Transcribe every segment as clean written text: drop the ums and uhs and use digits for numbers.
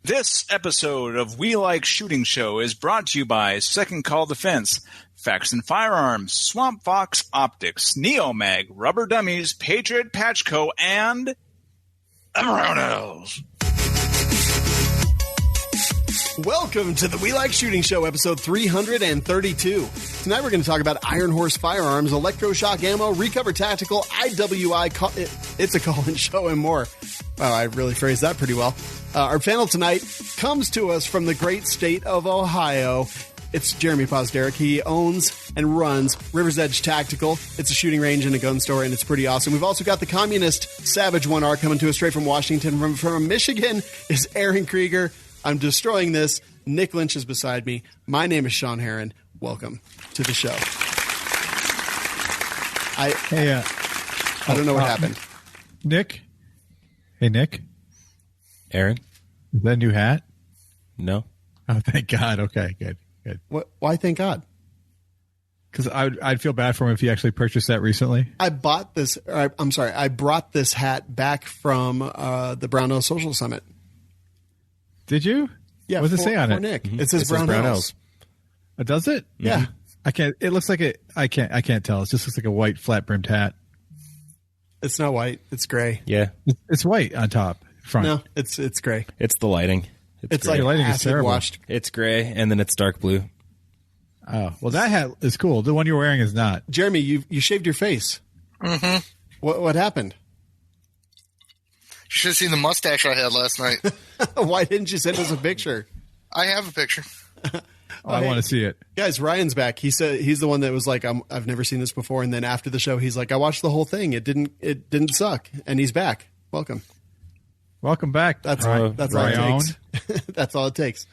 This episode of We Like Shooting Show is brought to you by Second Call Defense, Facts and Firearms, Swamp Fox Optics, Neomag, Rubber Dummies, Patriot Patch Co., and Brownells. Welcome to the We Like Shooting Show, episode 332. Tonight we're going to talk about Iron Horse Firearms, ELECTRO-SHOCK ammo, Recover Tactical, IWI, It's a Call-In Show, and more. Wow, I really phrased that pretty well. Our panel tonight comes to us from the great state of Ohio. It's Jerambe Pozderac. He owns and runs River's Edge Tactical. It's a shooting range and a gun store, and it's pretty awesome. We've also got the communist Savage 1R coming to us straight from Washington. From Michigan is Aaron Krieger. I'm destroying this. NickLynch is beside me. My name is Shawn Heron. Welcome to the show. I don't know what happened. Nick? Hey, Nick? Aaron? Is that a new hat? No. Oh, thank God. Okay, good. What? Why thank God? Because I'd feel bad for him if he actually purchased that recently. I bought this. I brought this hat back from the Brownells Social Summit. Did you? Yeah. What does it say on it? Nick. Mm-hmm. It says Brownells. Does it? Yeah. Mm-hmm. I can't. It looks like it. I can't tell. It just looks like a white flat brimmed hat. It's not white. It's gray. Yeah. It's white on top. Front. No, it's gray. It's the lighting. It's gray. like lighting is acid terrible. washed. It's gray, and then it's dark blue. Oh, well, that hat is cool. The one you're wearing is not. Jerambe, you shaved your face. Mm-hmm. What happened? You should have seen the mustache I had last night. Why didn't you send us a picture? I have a picture. I want to see it. Guys, Ryan's back. He said he's the one that was like, I've never seen this before. And then after the show, he's like, I watched the whole thing. It didn't suck. And he's back. Welcome. Welcome back. That's all it takes. That's all it takes.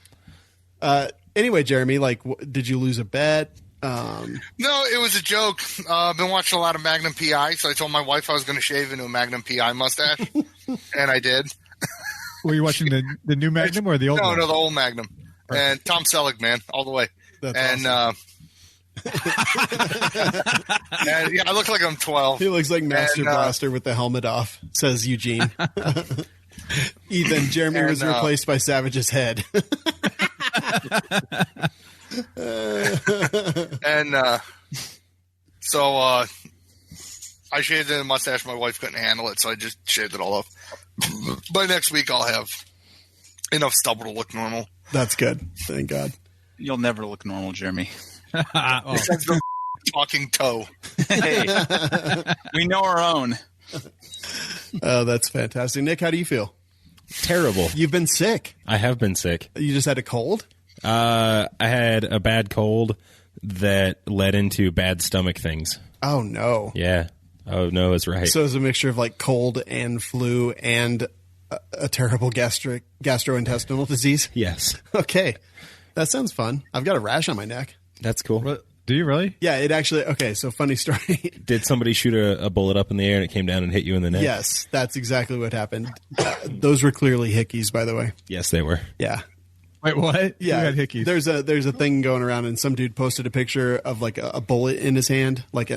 Anyway, Jerambe, did you lose a bet? No, it was a joke. I've been watching a lot of Magnum PI, so I told my wife I was going to shave into a Magnum PI mustache, and I did. Were you watching the new Magnum or the old one? No, the old Magnum. And Tom Selleck, man, all the way. That's and awesome. and yeah, I look like I'm 12. He looks like Master Blaster with the helmet off, says Eugene. Ethan, Jerambe was replaced by Savage's head. So I shaved the mustache. My wife couldn't handle it, so I just shaved it all off. By next week, I'll have enough stubble to look normal. That's good. Thank God. You'll never look normal, Jerambe. Besides the talking toe. Hey, we know our own. Oh, that's fantastic. Nick, how do you feel? Terrible. You've been sick. I have been sick. You just had a cold? I had a bad cold that led into bad stomach things. Oh, no. Yeah. Oh, no, it's right. So it's a mixture of like cold and flu and a terrible gastrointestinal disease? Yes. Okay. That sounds fun. I've got a rash on my neck. That's cool. Do you really? Yeah, it actually... Okay, so funny story. Did somebody shoot a bullet up in the air and it came down and hit you in the neck? Yes, that's exactly what happened. Those were clearly hickeys, by the way. Yes, they were. Yeah. Wait, what? Yeah. You had hickeys. There's a thing going around, and some dude posted a picture of like a bullet in his hand, like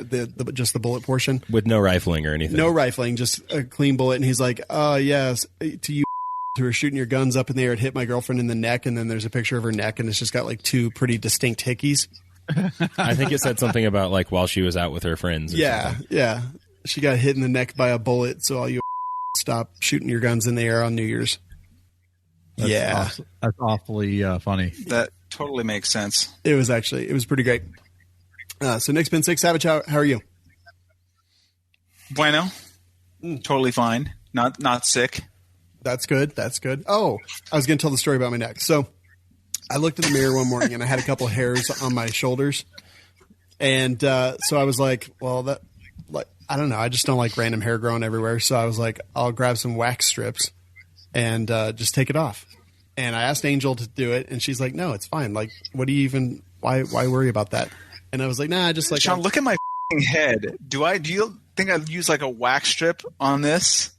just the bullet portion. With no rifling or anything. No rifling, just a clean bullet. And he's like, oh, yes, to you who are shooting your guns up in the air, it hit my girlfriend in the neck. And then there's a picture of her neck, and it's just got like two pretty distinct hickeys. I think it said something about like while she was out with her friends. Or something. Yeah. She got hit in the neck by a bullet, so all you stop shooting your guns in the air on New Year's. That's awfully funny. That totally makes sense. It was pretty great. So Nick's been sick. Savage, how are you? Bueno. Totally fine. Not sick. That's good. Oh, I was going to tell the story about my neck. So I looked in the mirror one morning and I had a couple of hairs on my shoulders. And so I was like, well, I don't know. I just don't like random hair growing everywhere. So I was like, I'll grab some wax strips and just take it off. And I asked Angel to do it, and she's like, no, it's fine. Like, what do you even – why worry about that? And I was like, nah, just like – Shawn, look at my head. Do you think I'd use like a wax strip on this?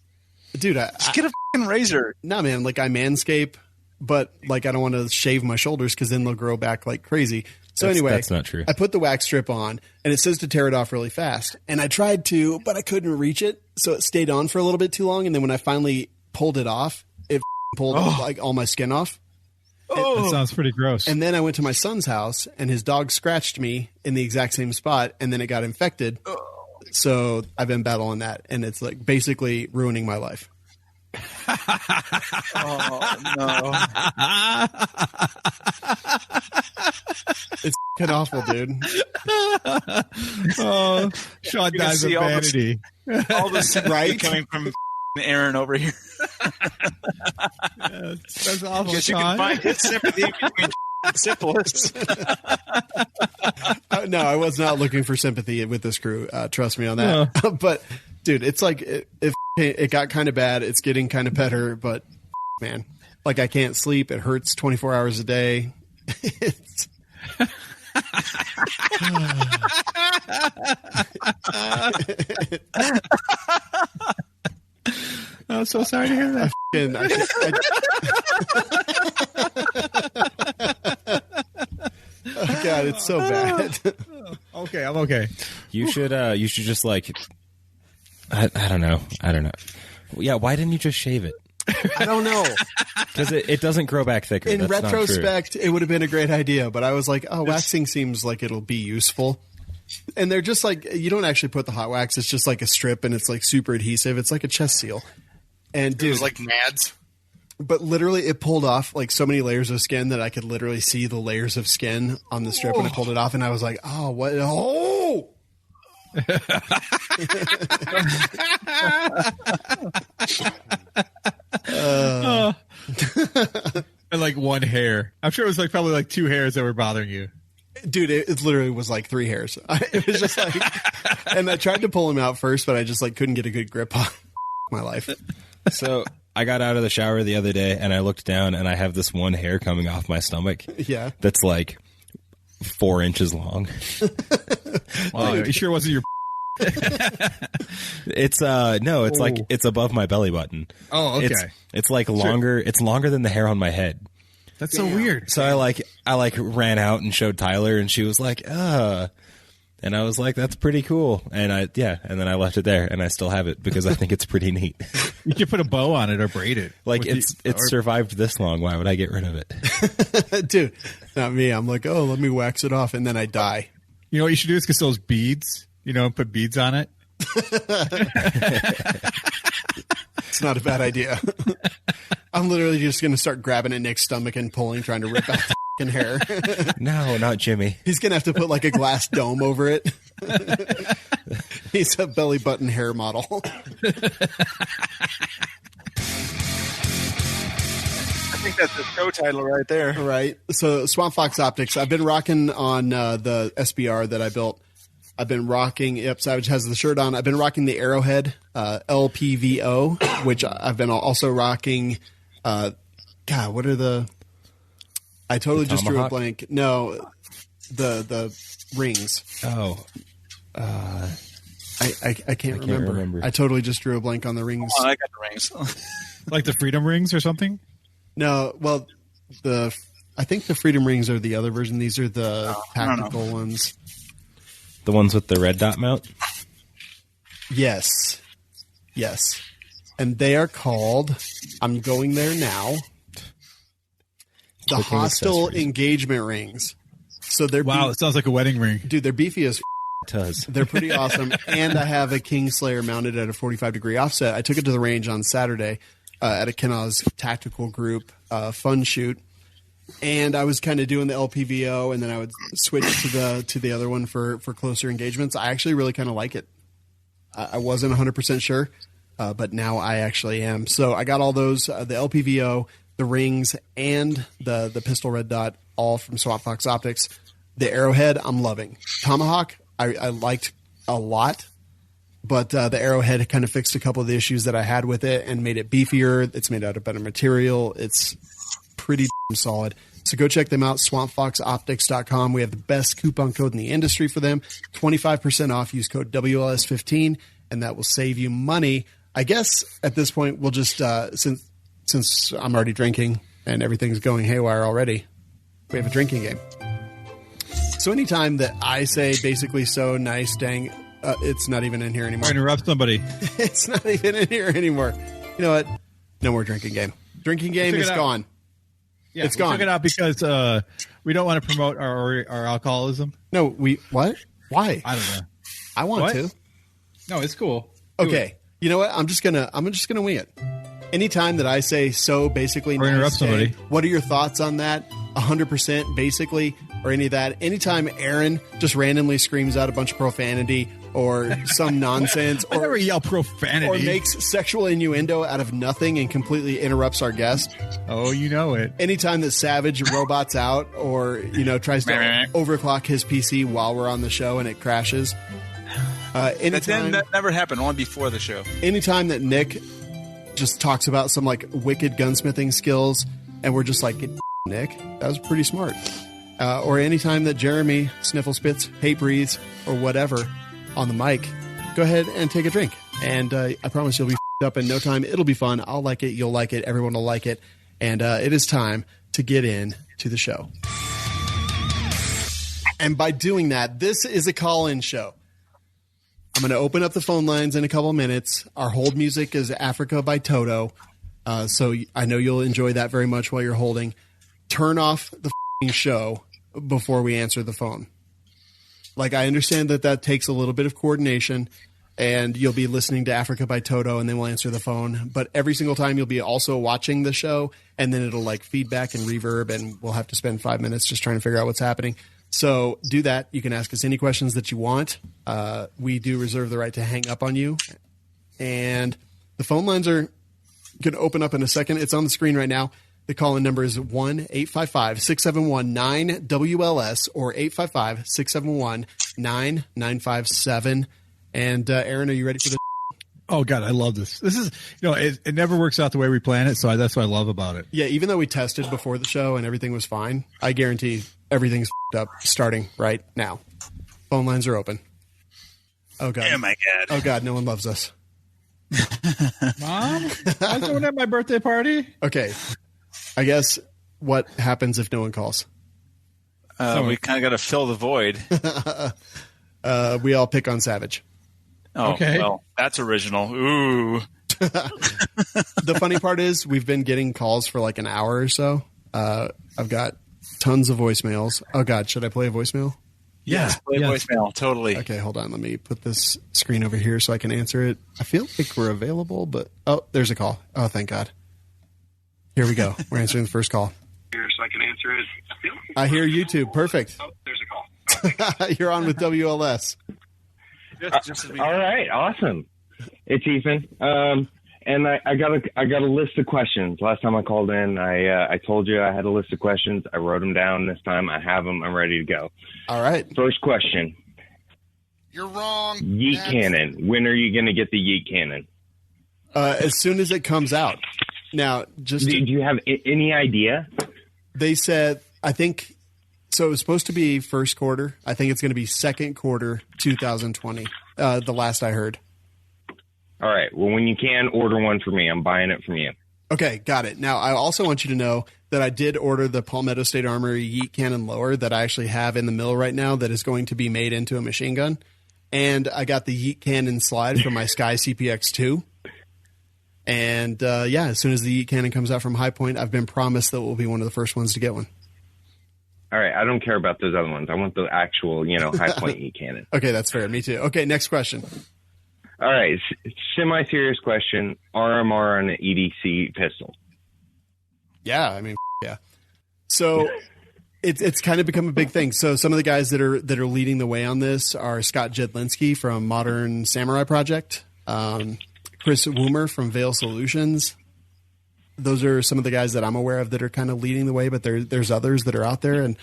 Dude, just get a razor. No, man. Like, I manscape, but like I don't want to shave my shoulders because then they'll grow back like crazy. So anyway, that's not true. I put the wax strip on, and it says to tear it off really fast. And I tried to, but I couldn't reach it, so it stayed on for a little bit too long. And then when I finally pulled it off, it pulled like all my skin off. That sounds pretty gross. And then I went to my son's house, and his dog scratched me in the exact same spot, and then it got infected. So I've been battling that, and it's like basically ruining my life. Oh no! It's fucking awful, dude. Oh, Shawn You can dies of see all the- vanity. All the sympathy Right? coming from Aaron over here. That's awful, Because you Shawn. can find his sympathy between syphilis. No, I was not looking for sympathy with this crew. Trust me on that. But, dude, it's like it got kind of bad. It's getting kind of better, but man, like I can't sleep. It hurts 24 hours a day. It's, I'm so sorry to hear that. and oh God, it's so bad. Okay, I'm okay. You should just like, I don't know. Yeah, why didn't you just shave it? I don't know. Because it doesn't grow back thicker. In That's not true. retrospect, it would have been a great idea, but I was like, oh, waxing seems like it'll be useful. And they're just like, you don't actually put the hot wax. It's just like a strip, and it's like super adhesive. It's like a chest seal. And It dude, was like Mads. but literally it pulled off like so many layers of skin that I could literally see the layers of skin on the strip when I pulled it off. And I was like, oh, what? Oh, And like one hair. I'm sure it was like probably like 2 hairs that were bothering you. dude, it literally was like 3 hairs. It was just like, and I tried to pull him out first, but I just like couldn't get a good grip on my life. So I got out of the shower the other day and I looked down and I have this one hair coming off my stomach. Yeah. That's like 4 inches long. Wow, it sure wasn't your. It's no, it's like it's above my belly button. Oh, okay. It's like longer. It's longer than the hair on my head. That's so weird. So I ran out and showed Tyler, and she was like, and I was like, that's pretty cool. And and then I left it there, and I still have it because I think it's pretty neat. You could put a bow on it or braid it. Like it's survived this long. Why would I get rid of it? Dude, not me. I'm like, oh, let me wax it off, and then I die. You know what you should do is get those beads, and put beads on it. It's not a bad idea. I'm literally just going to start grabbing at Nick's stomach and pulling, trying to rip out the fucking hair. No, not Jimmy. He's going to have to put like a glass dome over it. He's a belly button hair model. I think that's the show title right there. Right. So Swamp Fox Optics, I've been rocking on the SBR that I built. I've been rocking, Savage has the shirt on. I've been rocking the Arrowhead LPVO, which I've been also rocking. God, what are I totally just drew a Tomahawk? blank. No, the rings. Oh, I can't remember. I totally just drew a blank on the rings. Oh, I got the rings. Like the freedom rings or something? No, well, I think the Freedom Rings are the other version. These are the tactical ones. the ones with the red dot mount. Yes. And they are called, I'm going there now, the Clicking Hostile accessories. Engagement Rings. So they're Wow, it sounds like a wedding ring. dude, they're beefy as It does. They're pretty awesome. And I have a Kingslayer mounted at a 45-degree offset. I took it to the range on Saturday at a Kenaz tactical group fun shoot. And I was kind of doing the LPVO, and then I would switch to the other one for closer engagements. I actually really kind of like it. I wasn't 100% sure, but now I actually am. So I got all those, the LPVO, the rings, and the pistol red dot, all from Swamp Fox Optics. The Arrowhead, I'm loving. Tomahawk, I liked a lot, but the Arrowhead kind of fixed a couple of the issues that I had with it and made it beefier. It's made out of better material. It's pretty solid. So go check them out, swampfoxoptics.com. We have the best coupon code in the industry for them, 25% off. Use code WLS15, and that will save you money. I guess at this point, we'll just, since I'm already drinking and everything's going haywire already, we have a drinking game. So anytime that I say basically so nice, dang, it's not even in here anymore. Or interrupt somebody. It's not even in here anymore. You know what? No more drinking game. Drinking game is gone. Yeah, it's gone. Took it out because we don't want to promote our alcoholism. No, what? Why? I don't know. I want to. No, it's cool. Do Okay. it. You know what? I'm just gonna wing it. Anytime that I say so, basically, Or interrupt somebody. What are your thoughts on that? 100%, basically, or any of that. Anytime Aaron just randomly screams out a bunch of profanity or some nonsense, I never yell profanity. or makes sexual innuendo out of nothing and completely interrupts our guest. Oh, you know it. Anytime that Savage robots out or tries to overclock his PC while we're on the show and it crashes. That never happened. Only before the show. Anytime that Nick just talks about some like wicked gunsmithing skills, and we're just like, Nick, that was pretty smart. Or anytime that Jerambe sniffle spits, hate breathes, or whatever on the mic, go ahead and take a drink. And I promise you'll be up in no time. It'll be fun. I'll like it. You'll like it. Everyone will like it. And it is time to get in to the show. And by doing that, this is a call-in show. I'm going to open up the phone lines in a couple of minutes. Our hold music is Africa by Toto. So I know you'll enjoy that very much while you're holding. Turn off the show before we answer the phone. Like, I understand that takes a little bit of coordination, and you'll be listening to Africa by Toto, and then we'll answer the phone. But every single time you'll be also watching the show, and then it'll like feedback and reverb, and we'll have to spend 5 minutes just trying to figure out what's happening. So do that. You can ask us any questions that you want. We do reserve the right to hang up on you. And the phone lines are going to open up in a second. It's on the screen right now. The call-in number is 1-855-671-9WLS or 855-671-9957. And Aaron, are you ready for this? Oh, God, I love this. This is, it never works out the way we plan it, so that's what I love about it. Yeah, even though we tested before the show and everything was fine, I guarantee everything's up starting right now. Phone lines are open. Oh, God. Oh, my God. Oh, God, no one loves us. Mom? I'm going at my birthday party? Okay. I guess what happens if no one calls? We kind of got to fill the void. We all pick on Savage. Oh, okay. Well, that's original. Ooh. The funny part is we've been getting calls for like an hour or so. I've got tons of voicemails. Oh, God. Should I play a voicemail? Yes, play voicemail. Totally. Okay, hold on. Let me put this screen over here so I can answer it. I feel like we're available, but... Oh, there's a call. Oh, thank God. Here we go. We're answering the first call. Here, so I can answer it. I hear YouTube. Perfect. Oh, there's a call. You're on with WLS. Just as we... All right, awesome. It's Ethan, and I got a list of questions. Last time I called in, I told you I had a list of questions. I wrote them down. This time I have them. I'm ready to go. All right. First question. You're wrong. Yeet cannon. When are you going to get the yeet cannon? As soon as it comes out. Now, just Do you have any idea? they said, I think, so it was supposed to be first quarter. I think it's going to be second quarter 2020, the last I heard. All right. Well, when you can, order one for me. I'm buying it from you. Okay, got it. Now, I also want you to know that I did order the Palmetto State Armory Yeet Cannon lower that I actually have in the mill right now that is going to be made into a machine gun. And I got the Yeet Cannon slide from my Sky CPX2. And, as soon as the Yeet Cannon comes out from High Point, I've been promised that we'll be one of the first ones to get one. All right. I don't care about those other ones. I want the actual, High Point Yeet Cannon. Okay, that's fair. Me too. Okay, next question. All right. Semi-serious question. RMR on an EDC pistol. Yeah, I mean, yeah. So it's kind of become a big thing. So some of the guys that are leading the way on this are Scott Jedlinski from Modern Samurai Project, Chris Woomer from Veil Solutions. Those are some of the guys that I'm aware of that are kind of leading the way, but there's others that are out there, and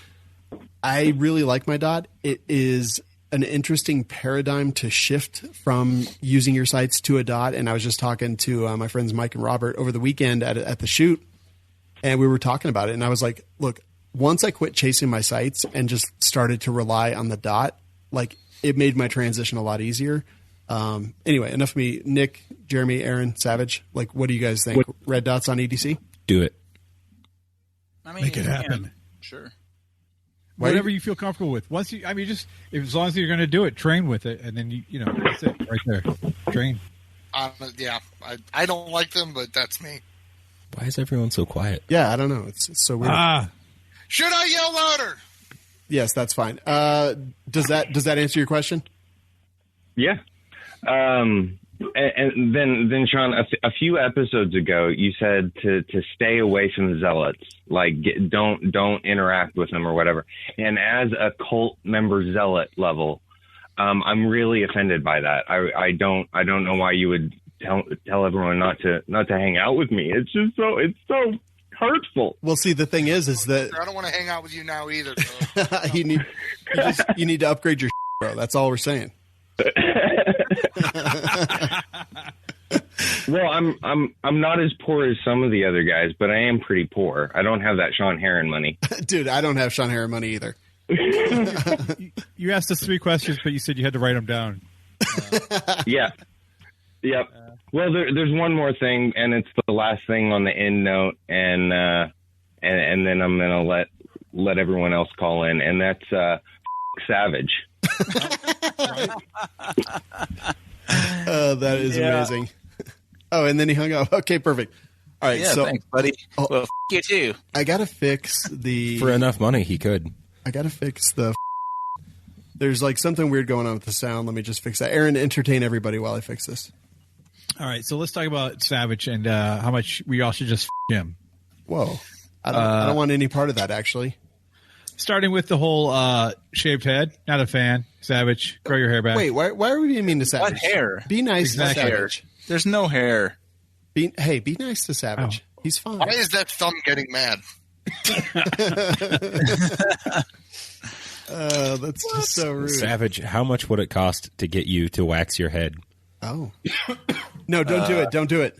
I really like my dot. It is an interesting paradigm to shift from using your sights to a dot, and I was just talking to my friends Mike and Robert over the weekend at the shoot, and we were talking about it, and I was like, look, once I quit chasing my sights and just started to rely on the dot, like, it made my transition a lot easier. Anyway, enough of me. Nick, Jerambe, Aaron, Savage, like, what do you guys think? Red dots on EDC? Do it. I mean, Make it happen. Yeah, sure. Whatever you feel comfortable with. Once you, as long as you're going to do it, train with it, and then that's it right there. Train. Yeah, I don't like them, but that's me. Why is everyone so quiet? Yeah, I don't know. It's so weird. Should I yell louder? Yes, that's fine. Does that answer your question? Yeah. And then Shawn, a few episodes ago, you said to stay away from the zealots, like don't interact with them or whatever. And as a cult member zealot level, I'm really offended by that. I don't know why you would tell everyone not to hang out with me. It's so hurtful. Well, see, the thing is that I don't want to hang out with you now either. you need to upgrade your bro. That's all we're saying. Well, I'm not as poor as some of the other guys, but I am pretty poor. I don't have that Sean Heron money. Dude, I don't have Sean Heron money either. You asked us 3 questions, but you said you had to write them down. Yeah. Yep. Well, there's one more thing, and it's the last thing on the end note, and then I'm gonna let everyone else call in, and that's Savage. That is amazing. Oh, and then he hung up. Okay, perfect. All right, Yeah, so thanks, buddy. Well, you too. I gotta fix the. For enough money, he could. I gotta fix the. There's like something weird going on with the sound. Let me just fix that. Aaron, entertain everybody while I fix this. All right, so let's talk about Savage and how much we all should just him. Whoa, I don't want any part of that actually. Starting with the whole shaved head. Not a fan. Savage, grow your hair back. Wait, why are we being mean to Savage? What hair? Be nice Exactly. to Savage. There's no hair. Be nice to Savage. He's fine. Why is that thumb getting mad? That's just so rude. Savage, how much would it cost to get you to wax your head? Oh. No, don't do it. Don't do it.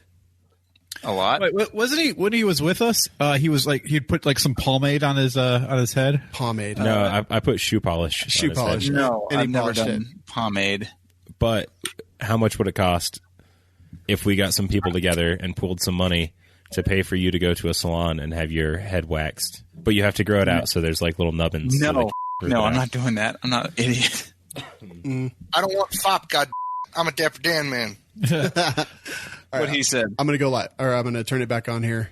A lot. Wait, wasn't he when he was with us? He was like he'd put like some pomade on his head. Pomade. No, I put shoe polish. Shoe on his head. polish. No, And he I've never polished done pomade. But how much would it cost if we got some people together and pooled some money to pay for you to go to a salon and have your head waxed? But you have to grow it out so there's like little nubbins. so No, they no, I'm out. not doing that. I'm not an idiot. I don't want fop, God. I'm a Dapper Dan man. What he said. I'm going to go live, or I'm going to turn it back on here.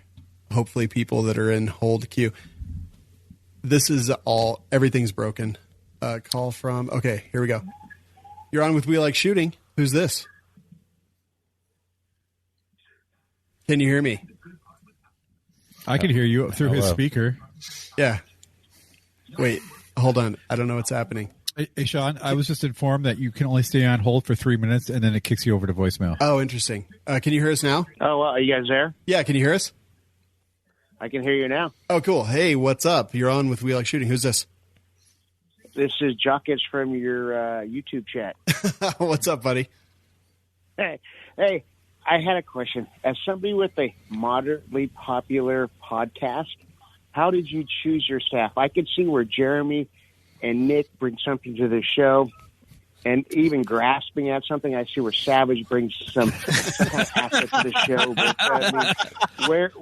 Hopefully people that are in hold queue. This is everything's broken. Call from, okay, here we go. You're on with We Like Shooting. Who's this? Can you hear me? I can hear you through his Hello. speaker. Yeah. Wait, hold on. I don't know what's happening. Hey, Sean, I was just informed that you can only stay on hold for 3 minutes, and then it kicks you over to voicemail. Oh, interesting. Can you hear us now? Oh, well, are you guys there? Yeah, can you hear us? I can hear you now. Oh, cool. Hey, what's up? You're on with We Like Shooting. Who's this? This is Jockets from your YouTube chat. What's up, buddy? Hey, I had a question. As somebody with a moderately popular podcast, how did you choose your staff? I could see where Jerambe and Nick bring something to the show, and even grasping at something, I see where Savage brings some kind of asset to the show. But, where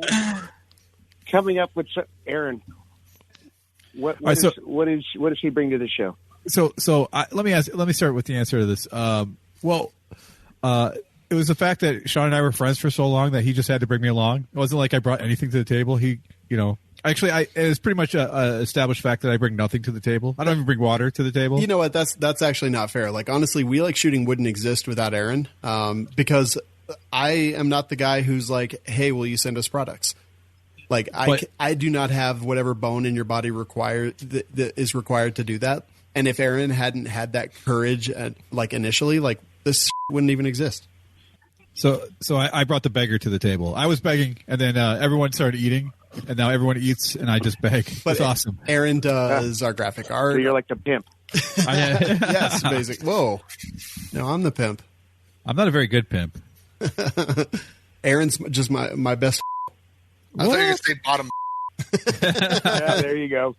coming up with Aaron, what does he bring to the show? So let me start with the answer to this. It was the fact that Sean and I were friends for so long that he just had to bring me along. It wasn't like I brought anything to the table. It was pretty much a established fact that I bring nothing to the table. I don't even bring water to the table. You know what? That's actually not fair. Like, honestly, We Like Shooting wouldn't exist without Aaron, because I am not the guy who's like, hey, will you send us products? Like, I do not have whatever bone in your body that is required to do that. And if Aaron hadn't had that courage, initially, like, this wouldn't even exist. So I brought the beggar to the table. I was begging, and then everyone started eating, and now everyone eats, and I just beg. But it's awesome. Aaron does our graphic art. So you're like the pimp. Yes, basic. Whoa. No, I'm the pimp. I'm not a very good pimp. Aaron's just my best. I thought you were going to say bottom. Yeah, there you go.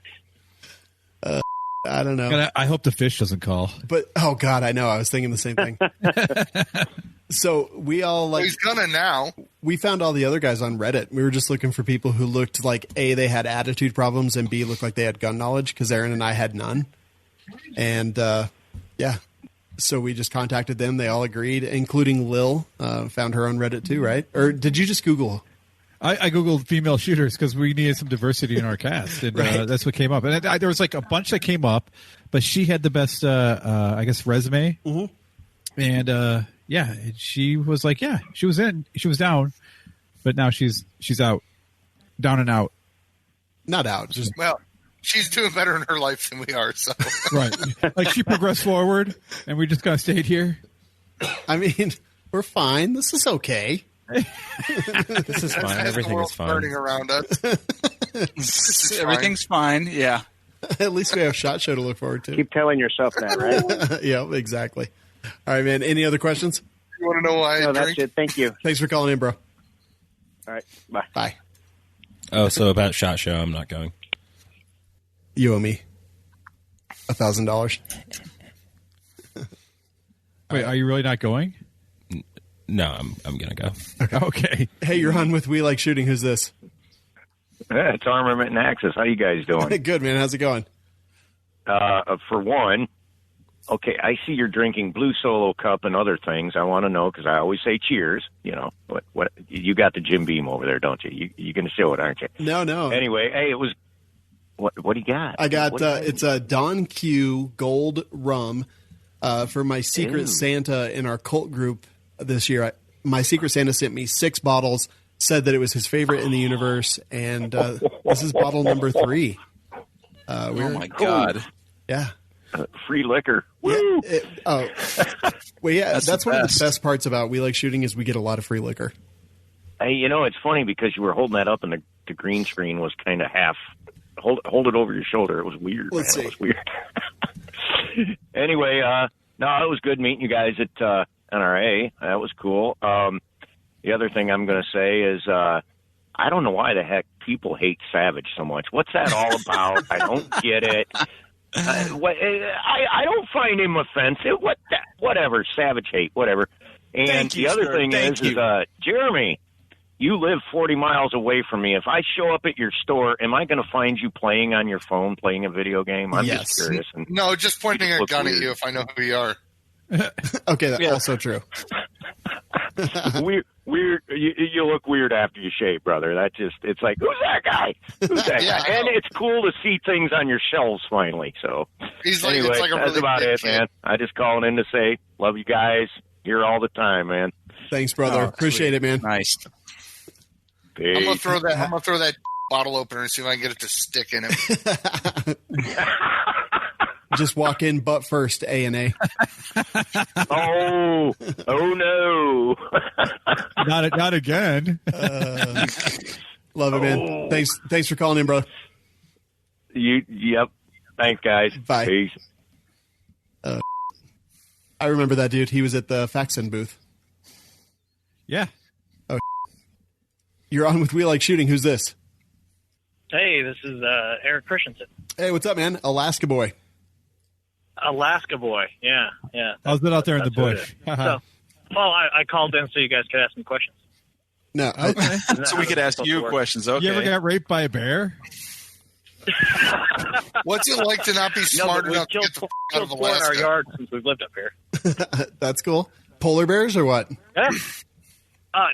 I don't know. And I hope the fish doesn't call. But, oh, God, I know. I was thinking the same thing. So we all He's gonna now. we found all the other guys on Reddit. We were just looking for people who looked like A, they had attitude problems, and B, looked like they had gun knowledge, because Aaron and I had none. And so we just contacted them. They all agreed, including Lil. Found her on Reddit too, right? Or did you just Google? I googled female shooters because we needed some diversity in our cast, and that's what came up. And there was like a bunch that came up, but she had the best, I guess, resume. Mm-hmm. And she was like, she was down, but now she's out, down and out. Not out, just she's doing better in her life than we are. So right, like she progressed forward, and we just kind of stayed here. I mean, we're fine. This is okay. This is fine. Everything is fine. Burning around us. Everything's fine. Yeah. At least we have SHOT Show to look forward to. Keep telling yourself that, right? Yeah, exactly. All right, man. Any other questions? You want to know why I No, drink? that's it. Thank you. Thanks for calling in, bro. All right. Bye. Bye. Oh, so about SHOT Show, I'm not going. You owe me $1,000. Wait, are you really not going? No, I'm gonna go. Okay. Hey, you're on with We Like Shooting. Who's this? It's Armament and Axis. How you guys doing? Good, man. How's it going? For one, okay, I see you're drinking Blue Solo Cup and other things. I want to know, because I always say cheers. You know, what you got the Jim Beam over there, don't you? You're going to show it, aren't you? No. Anyway, hey, it was what do you got? I got it's a Don Q Gold Rum for my Secret Santa in our cult group this year. My Secret Santa sent me 6 bottles, said that it was his favorite in the universe, and this is bottle number 3. Oh my God! Yeah. Free liquor. Woo! Well, yeah, that's one of the best. best parts about We Like Shooting is we get a lot of free liquor. Hey, you know, it's funny because you were holding that up and the green screen was kind of half. Hold it over your shoulder. It was weird. Let's see. It was weird. Anyway, no, it was good meeting you guys at NRA. That was cool. The other thing I'm going to say is I don't know why the heck people hate Savage so much. What's that all about? I don't get it. I don't find him offensive. Whatever, Savage hate, whatever. And the other thing is Jeremy, you live 40 miles away from me. If I show up at your store, am I going to find you playing on your phone, playing a video game? I'm just curious. No, just pointing a gun at you if I know who you are. Okay, that's also true. Weird. You look weird after you shave, brother. It's like, who's that guy? Who's that guy? And it's cool to see things on your shelves finally. So anyway, it's like a that's really about big it, kid. man. I just calling in to say, love you guys. Here all the time, man. Thanks, brother. Appreciate it, man. Nice. Peace. I'm gonna throw that bottle opener and see if I can get it to stick in it. Just walk in butt first, A&A. Oh no. Not again. Love it, man. Thanks for calling in, bro. Yep. Thanks, guys. Bye. Peace. I remember that dude. He was at the Faxon booth. Yeah. You're on with We Like Shooting. Who's this? Hey, this is Eric Christensen. Hey, what's up, man? Alaska boy. Alaska boy. Yeah. How's it out there in the That's what it bush? is. I called in so you guys could ask me questions. No. Okay. So we could ask you questions. Okay. You ever got raped by a bear? What's it like to not be smart we've enough to killed get the out of four in our Alaska? yard since we've lived up here. That's cool. Polar bears or what? Yeah.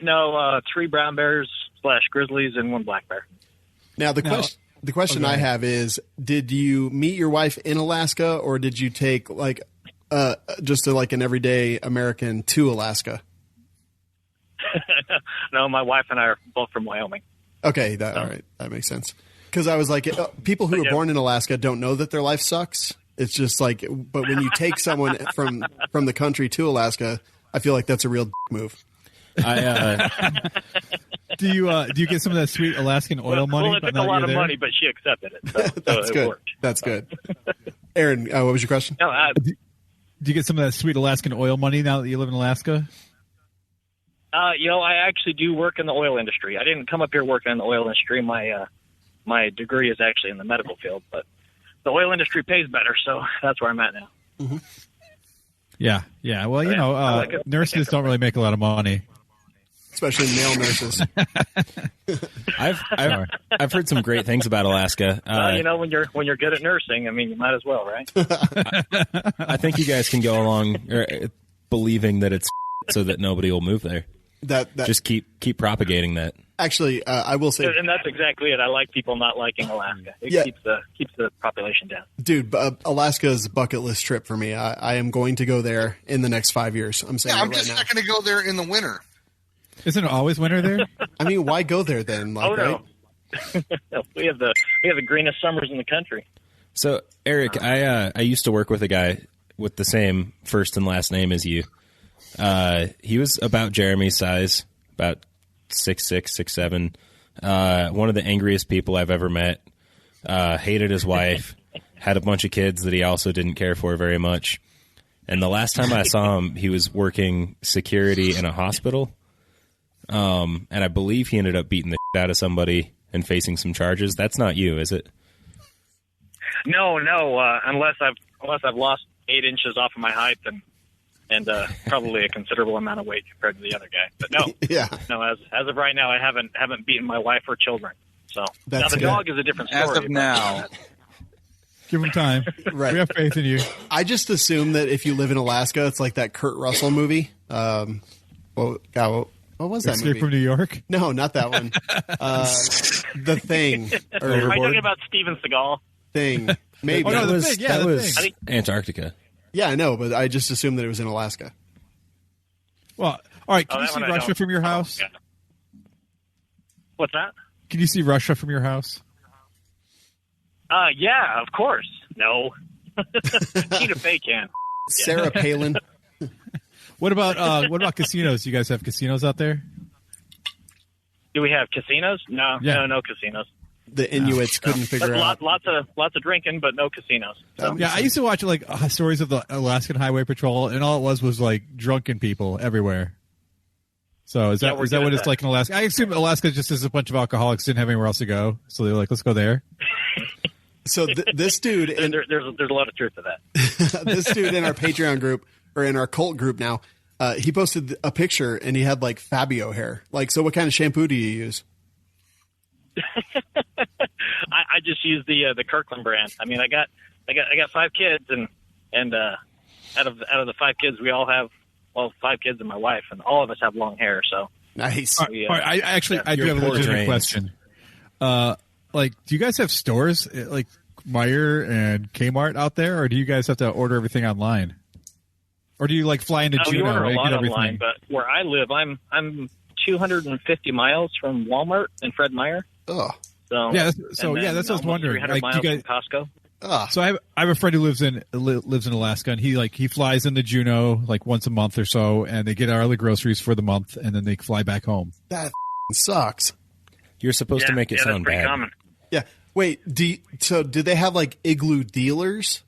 No, 3 brown bears / grizzlies and 1 black bear. Now, the question I have is, did you meet your wife in Alaska, or did you take just an everyday American to Alaska? No, my wife and I are both from Wyoming. Okay, all right, that makes sense. Because I was like, people who are born in Alaska don't know that their life sucks. It's just like, but when you take someone from the country to Alaska, I feel like that's a real move. Do you get some of that sweet Alaskan oil money? Well, it took a lot of money, but she accepted it. So That's it good. worked. That's good. Aaron, what was your question? No, Do you get some of that sweet Alaskan oil money now that you live in Alaska? I actually do work in the oil industry. I didn't come up here working in the oil industry. My degree is actually in the medical field, but the oil industry pays better, so that's where I'm at now. Mm-hmm. Yeah. Well, nurses don't really make a lot of money, especially male nurses. I've heard some great things about Alaska. When you're good at nursing, I mean, you might as well, right? I think you guys can go along believing that it's so that nobody will move there. Just keep propagating that. Actually, I will say, and that's exactly it. I like people not liking Alaska. It keeps the population down. Dude, Alaska is a bucket list trip for me. I am going to go there in the next 5 years. I'm saying I'm right just now. not going to go there in the winter. Isn't it always winter there? I mean, why go there then? Like, no. we have the greenest summers in the country. So, Eric, I used to work with a guy with the same first and last name as you. He was about Jeremy's size, about 6'6", 6'7". One of the angriest people I've ever met. Hated his wife. Had a bunch of kids that he also didn't care for very much. And the last time I saw him, he was working security in a hospital. And I believe he ended up beating the shit out of somebody and facing some charges. That's not you, is it? No. Unless I've lost 8 inches off of my height and probably a considerable amount of weight compared to the other guy. But no, as of right now, I haven't beaten my wife or children. So now the dog is a different story. As of now. Give him time. Right. We have faith in you. I just assume that if you live in Alaska, it's like that Kurt Russell movie. What was that Escape movie? from New York? No, not that one. The Thing. Are you talking about Steven Seagal? Thing. Maybe. Oh, no, that The was Thing. Antarctica. Yeah, I know, but I just assumed that it was in Alaska. Well, all right. Can you that see one I Russia don't. from your house? Yeah. What's that? Can you see Russia from your house? Yeah, of course. No. Tina Fey can. Sarah Palin. What about casinos? You guys have casinos out there? Do we have casinos? No, Yeah. no casinos. The Inuits couldn't figure out. Lots of drinking, but no casinos. So. Yeah, I used to watch like stories of the Alaskan Highway Patrol, and all it was like drunken people everywhere. So is that what it's like in Alaska? I assume Alaska just is a bunch of alcoholics didn't have anywhere else to go, so they're like, let's go there. So this dude, there's a lot of truth to that. this dude in our Patreon group or in our cult group now, he posted a picture and he had like Fabio hair. Like, so what kind of shampoo do you use? I just use the Kirkland brand. I mean, I got 5 kids, and out of the 5 kids, we all have 5 kids and my wife, and all of us have long hair. So nice. All right, I do have a legitimate question. Like, do you guys have stores like Meijer and Kmart out there, or do you guys have to order everything online? Or do you like fly into Juneau? We order a lot get online, but where I live, I'm 250 miles from Walmart and Fred Meyer. Oh, so that's what I was wondering. 300 Like, miles do you guys, from Costco. So I have a friend who lives in Alaska, and he flies into Juneau like once a month or so, and they get all the groceries for the month, and then they fly back home. that sucks. You're supposed to make it sound that's pretty bad. common. Yeah. Wait. Do they have like igloo dealers,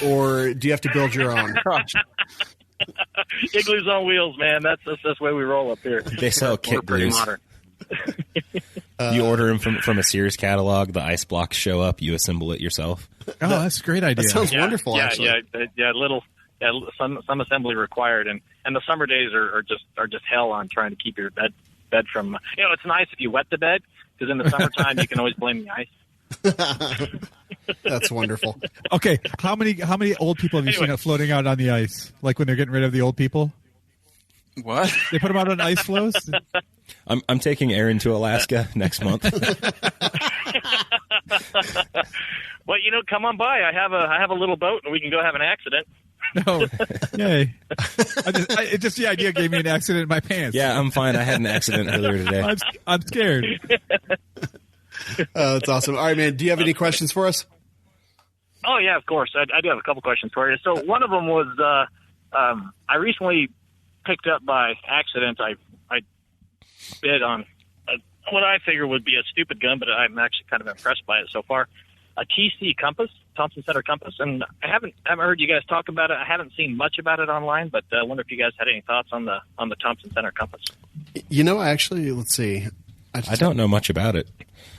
or do you have to build your own? Igloos on wheels, man. That's the way we roll up here. They sell kit We're pretty glues. modern. You order them from a Sears catalog. The ice blocks show up. You assemble it yourself. Oh, that's a great idea. That sounds wonderful. Actually, Some assembly required, and the summer days are just hell on trying to keep your bed from. It's nice if you wet the bed, because in the summertime you can always blame the ice. That's wonderful. Okay, how many old people have you seen floating out on the ice? Like when they're getting rid of the old people, What? they put them out on ice floes. I'm taking Aaron to Alaska next month. Well, come on by. I have a little boat, and we can go have an accident. No, yay! The idea gave me an accident in my pants. Yeah, I'm fine. I had an accident earlier today. I'm scared. That's awesome. All right, man. Do you have any questions for us? Oh yeah, of course. I do have a couple questions for you. So one of them was I recently picked up by accident. I bid on what I figure would be a stupid gun, but I'm actually kind of impressed by it so far. A TC compass, Thompson Center compass, and I haven't heard you guys talk about it. I haven't seen much about it online, but I wonder if you guys had any thoughts on the Thompson Center compass. Actually, let's see. I don't know much about it.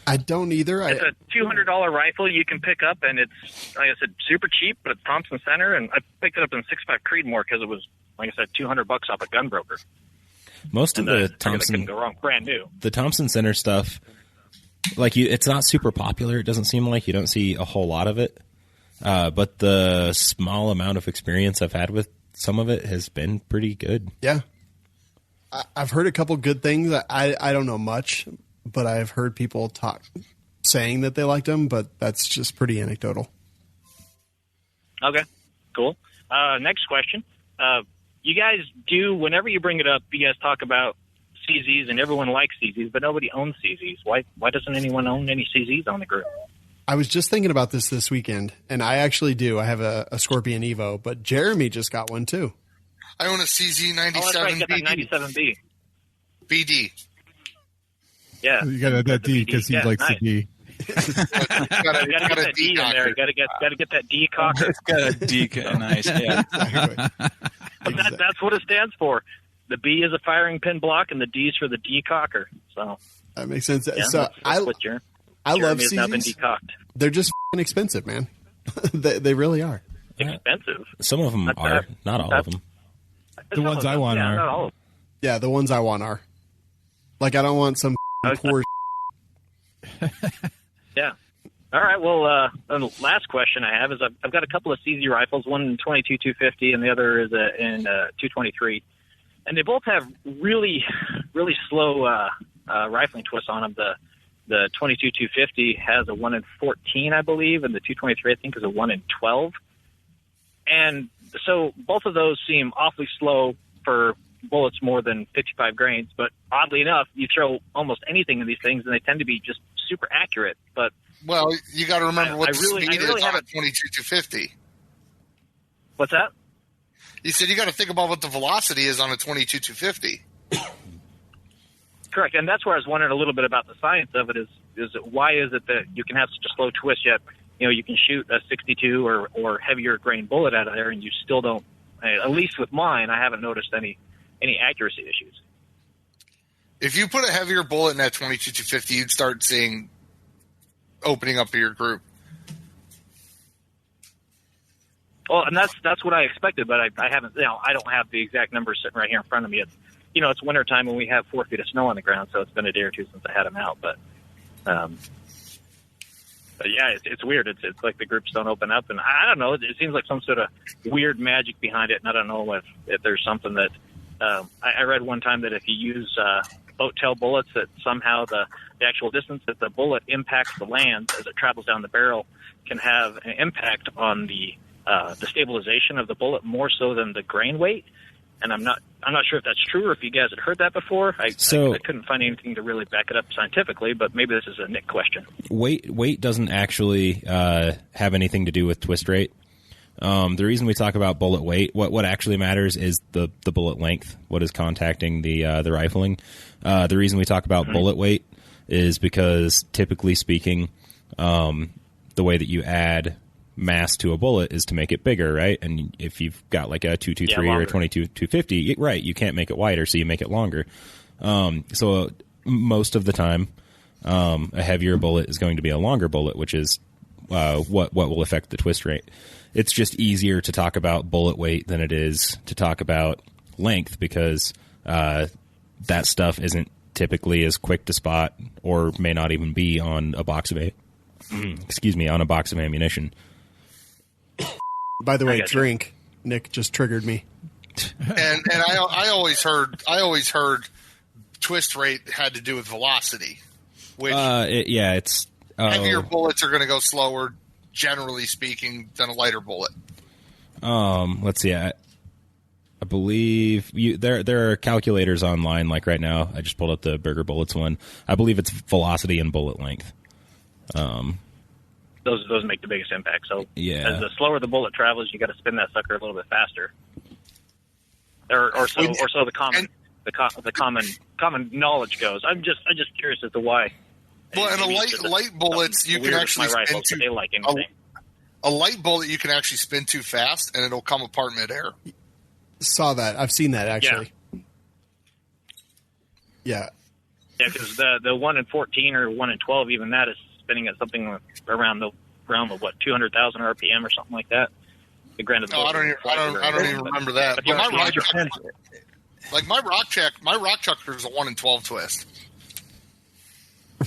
I don't either. It's a $200 rifle you can pick up, and it's, like I said, super cheap, but it's Thompson Center, and I picked it up in 6.5 Creedmoor because it was, like I said, $200 off a gun broker. Most of the Thompson, couldn't go wrong, brand new. The Thompson Center stuff, it's not super popular. It doesn't seem like you don't see a whole lot of it. But the small amount of experience I've had with some of it has been pretty good. Yeah. I've heard a couple good things. I don't know much, but I've heard people saying that they liked them, but that's just pretty anecdotal. Okay, cool. Next question. You guys do, whenever you bring it up, you guys talk about CZs, and everyone likes CZs, but nobody owns CZs. Why doesn't anyone own any CZs on the group? I was just thinking about this weekend, and I actually do. I have a Scorpion Evo, but Jerambe just got one too. I own a CZ 97 that's right, you got that 97B. BD. Yeah. You got that D because he likes the D. Gotta get that D in there. Gotta get that D cocker. It's got a D. Nice. Yeah. Exactly. That's what it stands for. The B is a firing pin block, and the D is for the D cocker. So that makes sense. Yeah, so I love CZs. Now been decocked. They're just expensive, man. they really are. Expensive. Some of them are, not all of them. The ones I want are. Not all of them. Yeah, the ones I want are. Like, I don't want some poor. Yeah. All right. Well, the last question I have is I've got a couple of CZ rifles, one in 22-250 and the other is in 223. And they both have really, really slow rifling twists on them. The 22-250 has a 1 in 14, I believe, and the 223, I think, is a 1 in 12. And so both of those seem awfully slow for bullets more than 55 grains. But oddly enough, you throw almost anything in these things, and they tend to be just super accurate. But well, you got to remember what the speed is on a 22-250. What's that? You said you got to think about what the velocity is on a 22-250. Correct, and that's where I was wondering a little bit about the science of it. Is why is it that you can have such a slow twist yet? You know, you can shoot a 62 or heavier grain bullet out of there, and you still don't. At least with mine, I haven't noticed any accuracy issues. If you put a heavier bullet in that 22-250, you'd start seeing opening up of your group. Well, and that's what I expected, but I haven't. You know, I don't have the exact numbers sitting right here in front of me. It's wintertime and we have 4 feet of snow on the ground, so it's been a day or two since I had them out. But yeah, it's weird. It's like the groups don't open up, and I don't know. It seems like some sort of weird magic behind it, and I don't know if there's something that I read one time that if you use boat tail bullets, that somehow the actual distance that the bullet impacts the land as it travels down the barrel can have an impact on the stabilization of the bullet more so than the grain weight. And I'm not sure if that's true or if you guys had heard that before. I couldn't find anything to really back it up scientifically, but maybe this is a Nick question. Weight doesn't actually have anything to do with twist rate. The reason we talk about bullet weight, what actually matters is the bullet length, what is contacting the rifling. The reason we talk about bullet weight is because, typically speaking, the way that you add mass to a bullet is to make it bigger, right? And if you've got like a 223 or a 22-250, right, you can't make it wider, so you make it longer. So most of the time, a heavier bullet is going to be a longer bullet, which is what will affect the twist rate. It's just easier to talk about bullet weight than it is to talk about length, because that stuff isn't typically as quick to spot, or may not even be on a box of on a box of ammunition. By the way, drink. Nick just triggered me. And I always heard twist rate had to do with velocity, which it's heavier bullets are going to go slower, generally speaking, than a lighter bullet. Let's see. I believe there are calculators online. Like right now, I just pulled up the Burger Bullets one. I believe it's velocity and bullet length. Those make the biggest impact. So yeah, as the slower the bullet travels, you got to spin that sucker a little bit faster, or so the common knowledge goes. I'm just curious as to why. Well, and light bullets you can actually spin too. A light bullet you can actually spin too fast, and it'll come apart midair. Saw that. I've seen that actually. Yeah. Yeah, because the 1 in 14 or 1 in 12, even that is spinning at something around the 200,000 RPM or something like that. Granted, I don't even remember that. But my rock chucker is a 1 in 12 twist.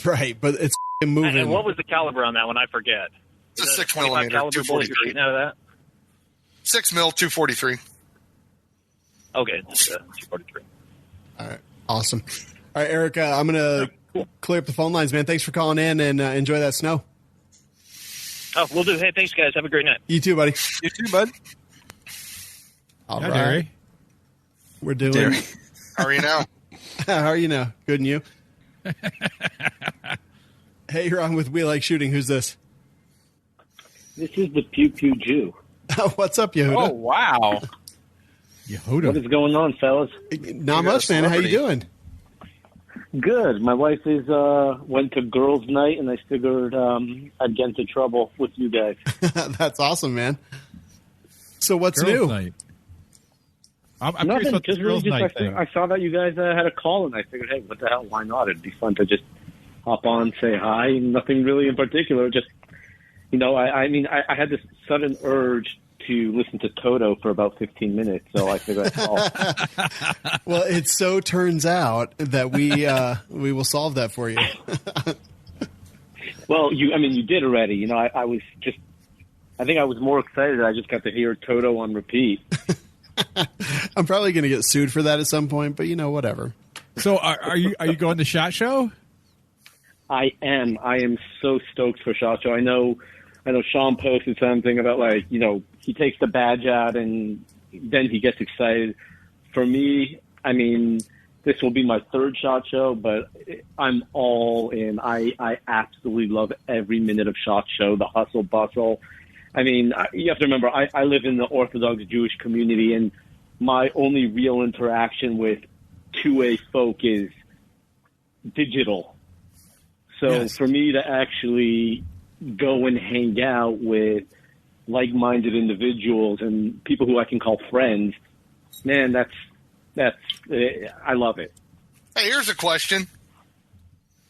Right, but it's moving. And what was the caliber on that one? I forget. It's a 6 millimeter, caliber bullet you're shooting out of that? 6 mil, 243. Okay, 243. All right. Awesome. All right, Eric, I'm going to clear up the phone lines, man. Thanks for calling in, and enjoy that snow. Oh, we'll do. Hey, thanks, guys. Have a great night. You too, buddy. You too, bud. All Hi, right. Derry. We're doing. Derry. How are you now? How are you now? Good, and you? Hey, you're on with We Like Shooting. Who's this? This is the Pew Pew Jew. What's up, Yehuda? Oh, wow. Yehuda. What is going on, fellas? Not much, man. How you doing? Good. My wife is went to girls' night, and I figured I'd get into trouble with you guys. That's awesome, man. So what's Girls' new? night. I'm curious Nothing. about Just the really girls' just night thing. I saw that you guys had a call, and I figured, hey, what the hell? Why not? It'd be fun to just hop on, say hi. Nothing really in particular. Just I mean, I had this sudden urge to listen to Toto for about 15 minutes, so I figured I'd call. Well, it so turns out that we will solve that for you. Well, you did already. I think I was more excited. I just got to hear Toto on repeat. I'm probably going to get sued for that at some point, but whatever. So are you going to SHOT Show? I am so stoked for SHOT Show. I know Shawn posted something about he takes the badge out and then he gets excited. For me, I mean, this will be my third SHOT Show, but I'm all in. I absolutely love every minute of SHOT Show, the hustle bustle. I mean, you have to remember, I live in the Orthodox Jewish community, and my only real interaction with tohe folk is digital. So Yes. for me to actually go and hang out with like-minded individuals and people who I can call friends, man, that's I love it. Hey, here's a question.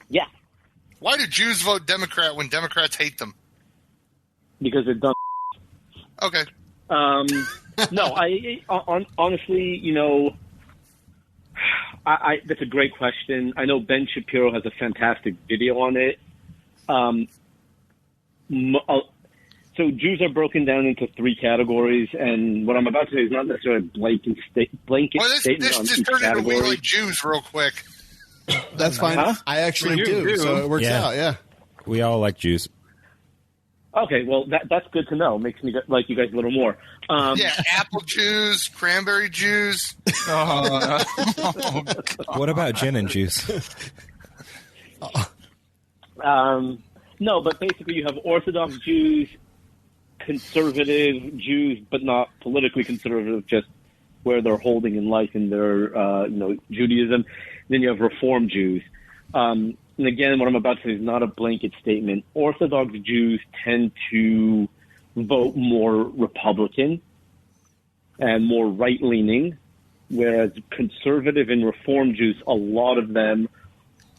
Yeah, Why do Jews vote Democrat when Democrats hate them? because they're done. Okay. No, honestly, that's a great question. I know Ben Shapiro has a fantastic video on it. So Jews are broken down into three categories, and what I'm about to say is not necessarily a blanket Well, statement this on just each turned into We category. Like Jews real quick. That's fine. Huh? I actually You do, do. so it works Yeah. out. Yeah. We all like Jews. Okay, well, that's good to know. Makes me like you guys a little more. Yeah, apple Jews, cranberry Jews. What about gin and juice? No, but basically you have Orthodox Jews, conservative Jews, but not politically conservative, just where they're holding in life in their, Judaism. Then you have Reform Jews. And again, what I'm about to say is not a blanket statement. Orthodox Jews tend to vote more Republican and more right-leaning, whereas conservative and Reform Jews, a lot of them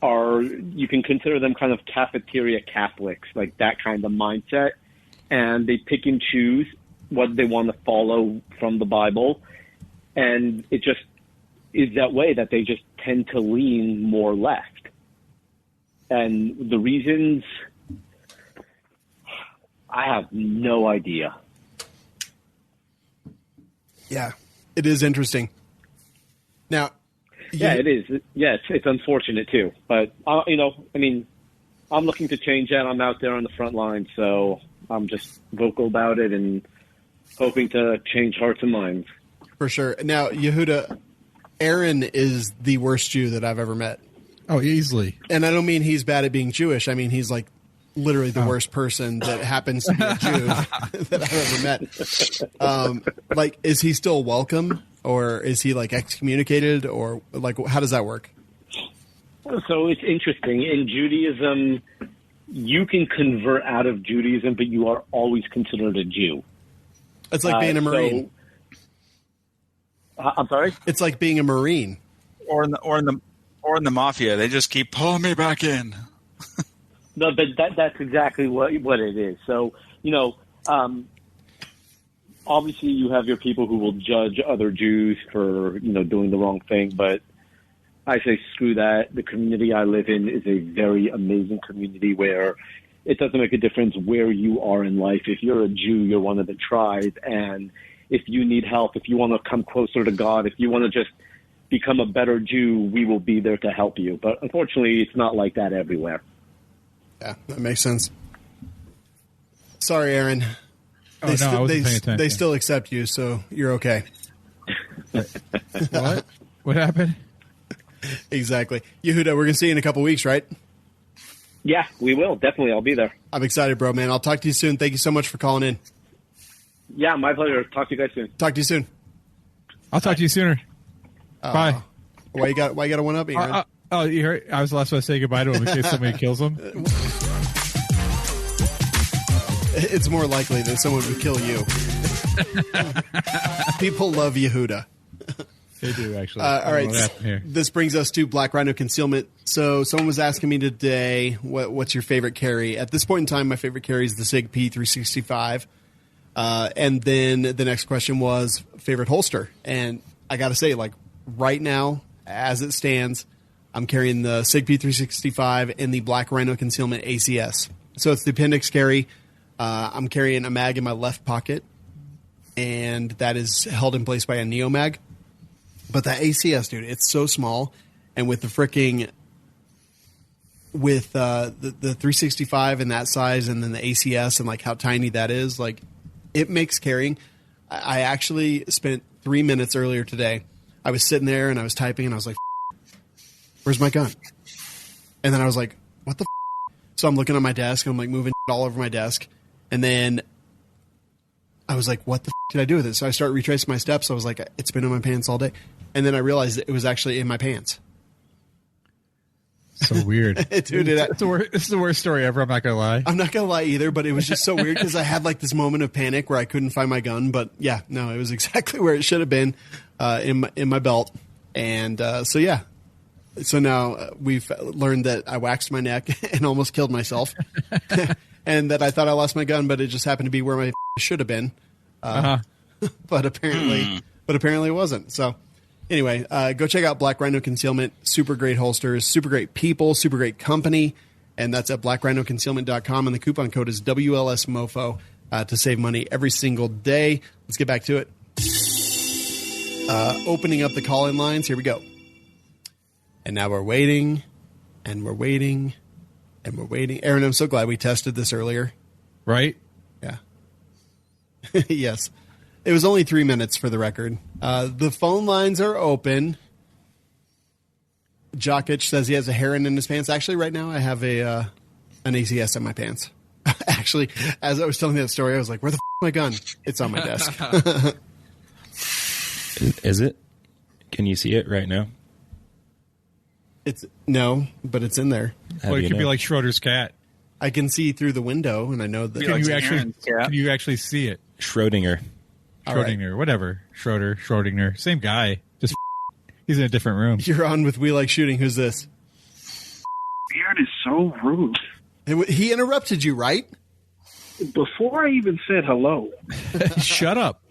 are, you can consider them kind of cafeteria Catholics, like that kind of mindset. And they pick and choose what they want to follow from the Bible. And it just is that way that they just tend to lean more left. And the reasons, I have no idea. Yeah. It is interesting. Now, Yeah, it is. Yeah, it's unfortunate too. But, I'm looking to change that. I'm out there on the front line, so I'm just vocal about it and hoping to change hearts and minds. for sure. Now, Yehuda, Aaron is the worst Jew that I've ever met. Oh, easily. And I don't mean he's bad at being Jewish. I mean, he's like literally the worst person that happens to be a Jew that I've ever met. Is he still welcome, or is he like excommunicated, or like how does that work? So it's interesting. In Judaism, you can convert out of Judaism, but you are always considered a Jew. It's like being a Marine. I'm sorry? It's like being a Marine. or in the mafia, they just keep pulling me back in. No, but that's exactly what it is. So, obviously you have your people who will judge other Jews for, doing the wrong thing, but I say screw that. The community I live in is a very amazing community where it doesn't make a difference where you are in life. If you're a Jew, you're one of the tribe, and if you need help, if you want to come closer to God, if you want to just become a better Jew, we will be there to help you. But unfortunately, it's not like that everywhere. Yeah, that makes sense. Sorry, Aaron. I wasn't paying attention. They still accept you, so you're okay. What? What happened? Exactly. Yehuda, we're going to see you in a couple weeks, right? Yeah, we will. Definitely. I'll be there. I'm excited, bro, man. I'll talk to you soon. Thank you so much for calling in. Yeah, my pleasure. Talk to you guys soon. Talk to you soon. I'll talk to you sooner. Bye. Why you got a one up, Aaron? You heard? I was the last one to say goodbye to him in case somebody kills him. It's more likely that someone would kill you. People love Yehuda. They do, actually. All right. This brings us to Black Rhino concealment. So someone was asking me today, what's your favorite carry? At this point in time, my favorite carry is the SIG P365. And then the next question was favorite holster. And I got to say, like, right now, as it stands, I'm carrying the SIG P365 and the Black Rhino concealment ACS. So it's the appendix carry. I'm carrying a mag in my left pocket, and that is held in place by a Neo mag. But that ACS, dude, it's so small, and with the freaking the 365 and that size, and then the ACS and like how tiny that is, like it makes carrying. I actually spent 3 minutes earlier today. I was sitting there and I was typing, and I was like, "Where's my gun?" And then I was like, "What the?" So I'm looking at my desk, and I'm like moving all over my desk. And then I was like, what the did I do with it? So I start retracing my steps. I was like, it's been in my pants all day. And then I realized it was actually in my pants. So weird. Dude, it's the worst story ever. I'm not going to lie. I'm not going to lie either, but it was just so weird because I had like this moment of panic where I couldn't find my gun. But yeah, no, it was exactly where it should have been in my belt. And so, yeah. So now we've learned that I waxed my neck and almost killed myself. And that I thought I lost my gun, but it just happened to be where my should have been. But apparently it wasn't. So anyway, go check out Black Rhino Concealment. Super great holsters, super great people, super great company. And that's at blackrhinoconcealment.com. And the coupon code is WLSMOFO to save money every single day. Let's get back to it. Opening up the call-in lines. Here we go. And now we're waiting, and we're waiting, and we're waiting. Aaron, I'm so glad we tested this earlier. Right? Yeah. Yes. It was only 3 minutes for the record. The phone lines are open. Jokic says he has a heron in his pants. Actually, right now I have an ACS in my pants. Actually, as I was telling that story, I was like, where the is my gun? It's on my desk. Is it? Can you see it right now? No, but it's in there. Well, it could be like Schroeder's cat. I can see through the window, and I know that. Can you actually see it? Schrodinger, whatever. Schrodinger, same guy. Just he's in a different room. You're on with We Like Shooting. Who's this? Aaron is so rude. He interrupted you, right? Before I even said hello. Shut up.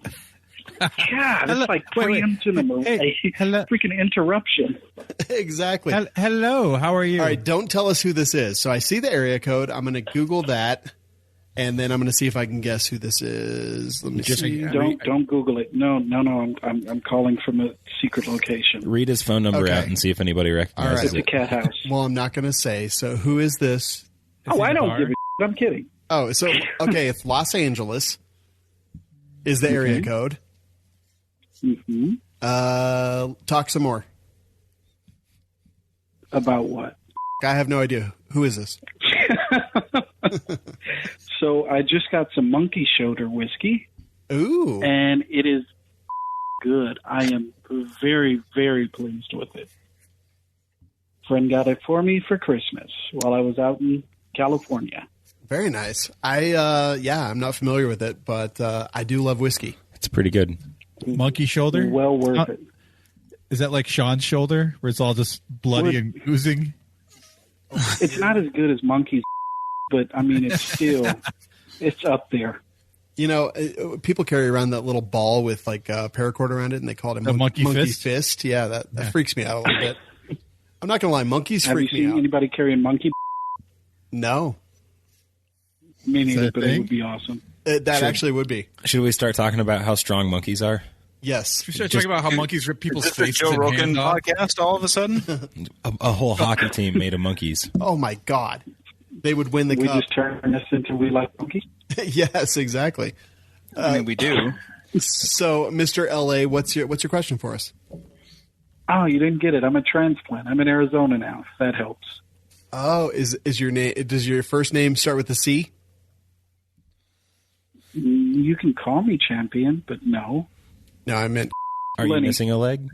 God, it's like preempting a freaking interruption. Exactly. Hello, how are you? All right, don't tell us who this is. So I see the area code. I'm going to Google that, and then I'm going to see if I can guess who this is. Let me see. Don't Google it. No. I'm calling from a secret location. Read his phone number out and see if anybody recognizes it. It's a cat house. Well, I'm not going to say. So who is this? I don't give a shit. I'm kidding. Oh, so okay, it's Los Angeles is the area code. Mm-hmm. Talk some more. About what? I have no idea. Who is this? So I just got some monkey shoulder whiskey. Ooh. And it is good. I am very, very pleased with it. Friend got it for me for Christmas while I was out in California. Very nice. I'm not familiar with it, but I do love whiskey. It's pretty good. Monkey shoulder? Well worth it. Is that like Shawn's shoulder, where it's all just bloody and oozing? It's not as good as monkey's, but I mean, it's still, it's up there. You know, people carry around that little ball with like a paracord around it, and they call it a monkey fist. Yeah, that freaks me out a little bit. I'm not going to lie, monkeys freak me out. Have you seen anybody carrying monkey? No. Me neither, but it would be awesome. That actually would be. Should we start talking about how strong monkeys are? Yes. We start talking about how monkeys rip people's Is this a faces Joe and Rogan hands off. podcast all of a sudden? A whole hockey team made of monkeys. Oh my God. They would win the We cup. just turn this into We Like Monkeys. Yes, exactly. I mean, we do. So, Mr. LA, what's your question for us? Oh, you didn't get it. I'm a transplant. I'm in Arizona now. If that helps. Oh, is your name? Does your first name start with a C? You can call me champion, but no. No, I meant. Are you Lenny. missing a leg?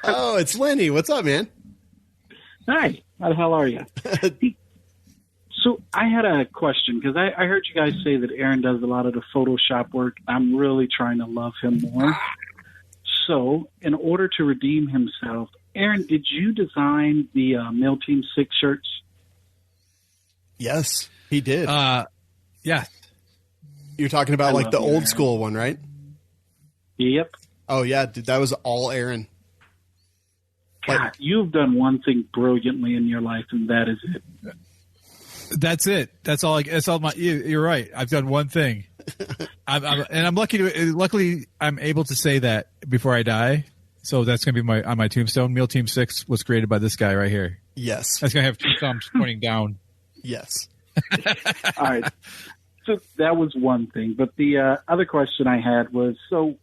Oh, it's Lenny. What's up, man? Hi. How the hell are you? So I had a question because I heard you guys say that Aaron does a lot of the Photoshop work. I'm really trying to love him more. So in order to redeem himself, Aaron, did you design the Mill Team 6 shirts? Yes, he did. Yeah. You're talking about I like love the you, old Aaron. school one, right? Yep. Oh yeah, dude, that was all Aaron. God, you've done one thing brilliantly in your life, and that is it. That's it. That's all. That's all. You're right. I've done one thing, and I'm lucky to. Luckily, I'm able to say that before I die. So that's going to be on my tombstone. Meal Team 6 was created by this guy right here. Yes. That's going to have two thumbs pointing down. Yes. All right. So that was one thing. But the other question I had was, so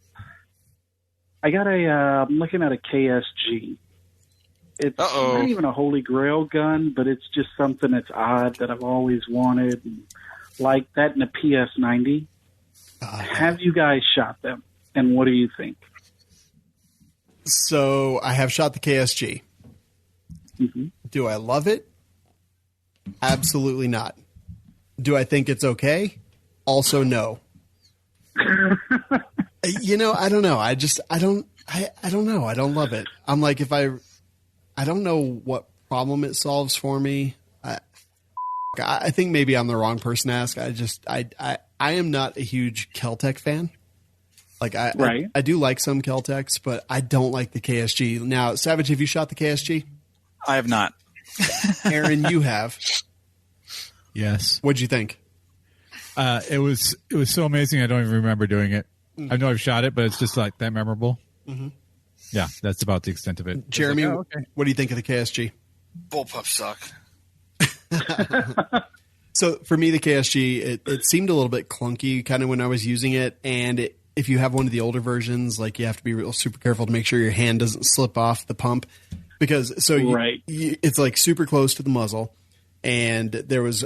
I got I'm looking at a KSG. It's not even a holy grail gun, but it's just something that's odd that I've always wanted. Like that in a PS90. Have you guys shot them? And what do you think? So I have shot the KSG. Mm-hmm. Do I love it? Absolutely not. Do I think it's okay? Also, no. You know, I don't know. I don't know. I don't love it. I'm like, I don't know what problem it solves for me. I think maybe I'm the wrong person to ask. I am not a huge Kel-Tec fan. Like I do like some Kel-Tecs, but I don't like the KSG. Now, Savage, have you shot the KSG? I have not. Aaron, you have. Yes. What'd you think? It was so amazing. I don't even remember doing it. I know I've shot it, but it's just like that memorable. Mm-hmm. Yeah, that's about the extent of it. Jeremy, Like, okay. What do you think of the KSG? Bullpups suck. So for me, the KSG, it seemed a little bit clunky kind of when I was using it. And if you have one of the older versions, like you have to be real super careful to make sure your hand doesn't slip off the pump. Because it's like super close to the muzzle. And there was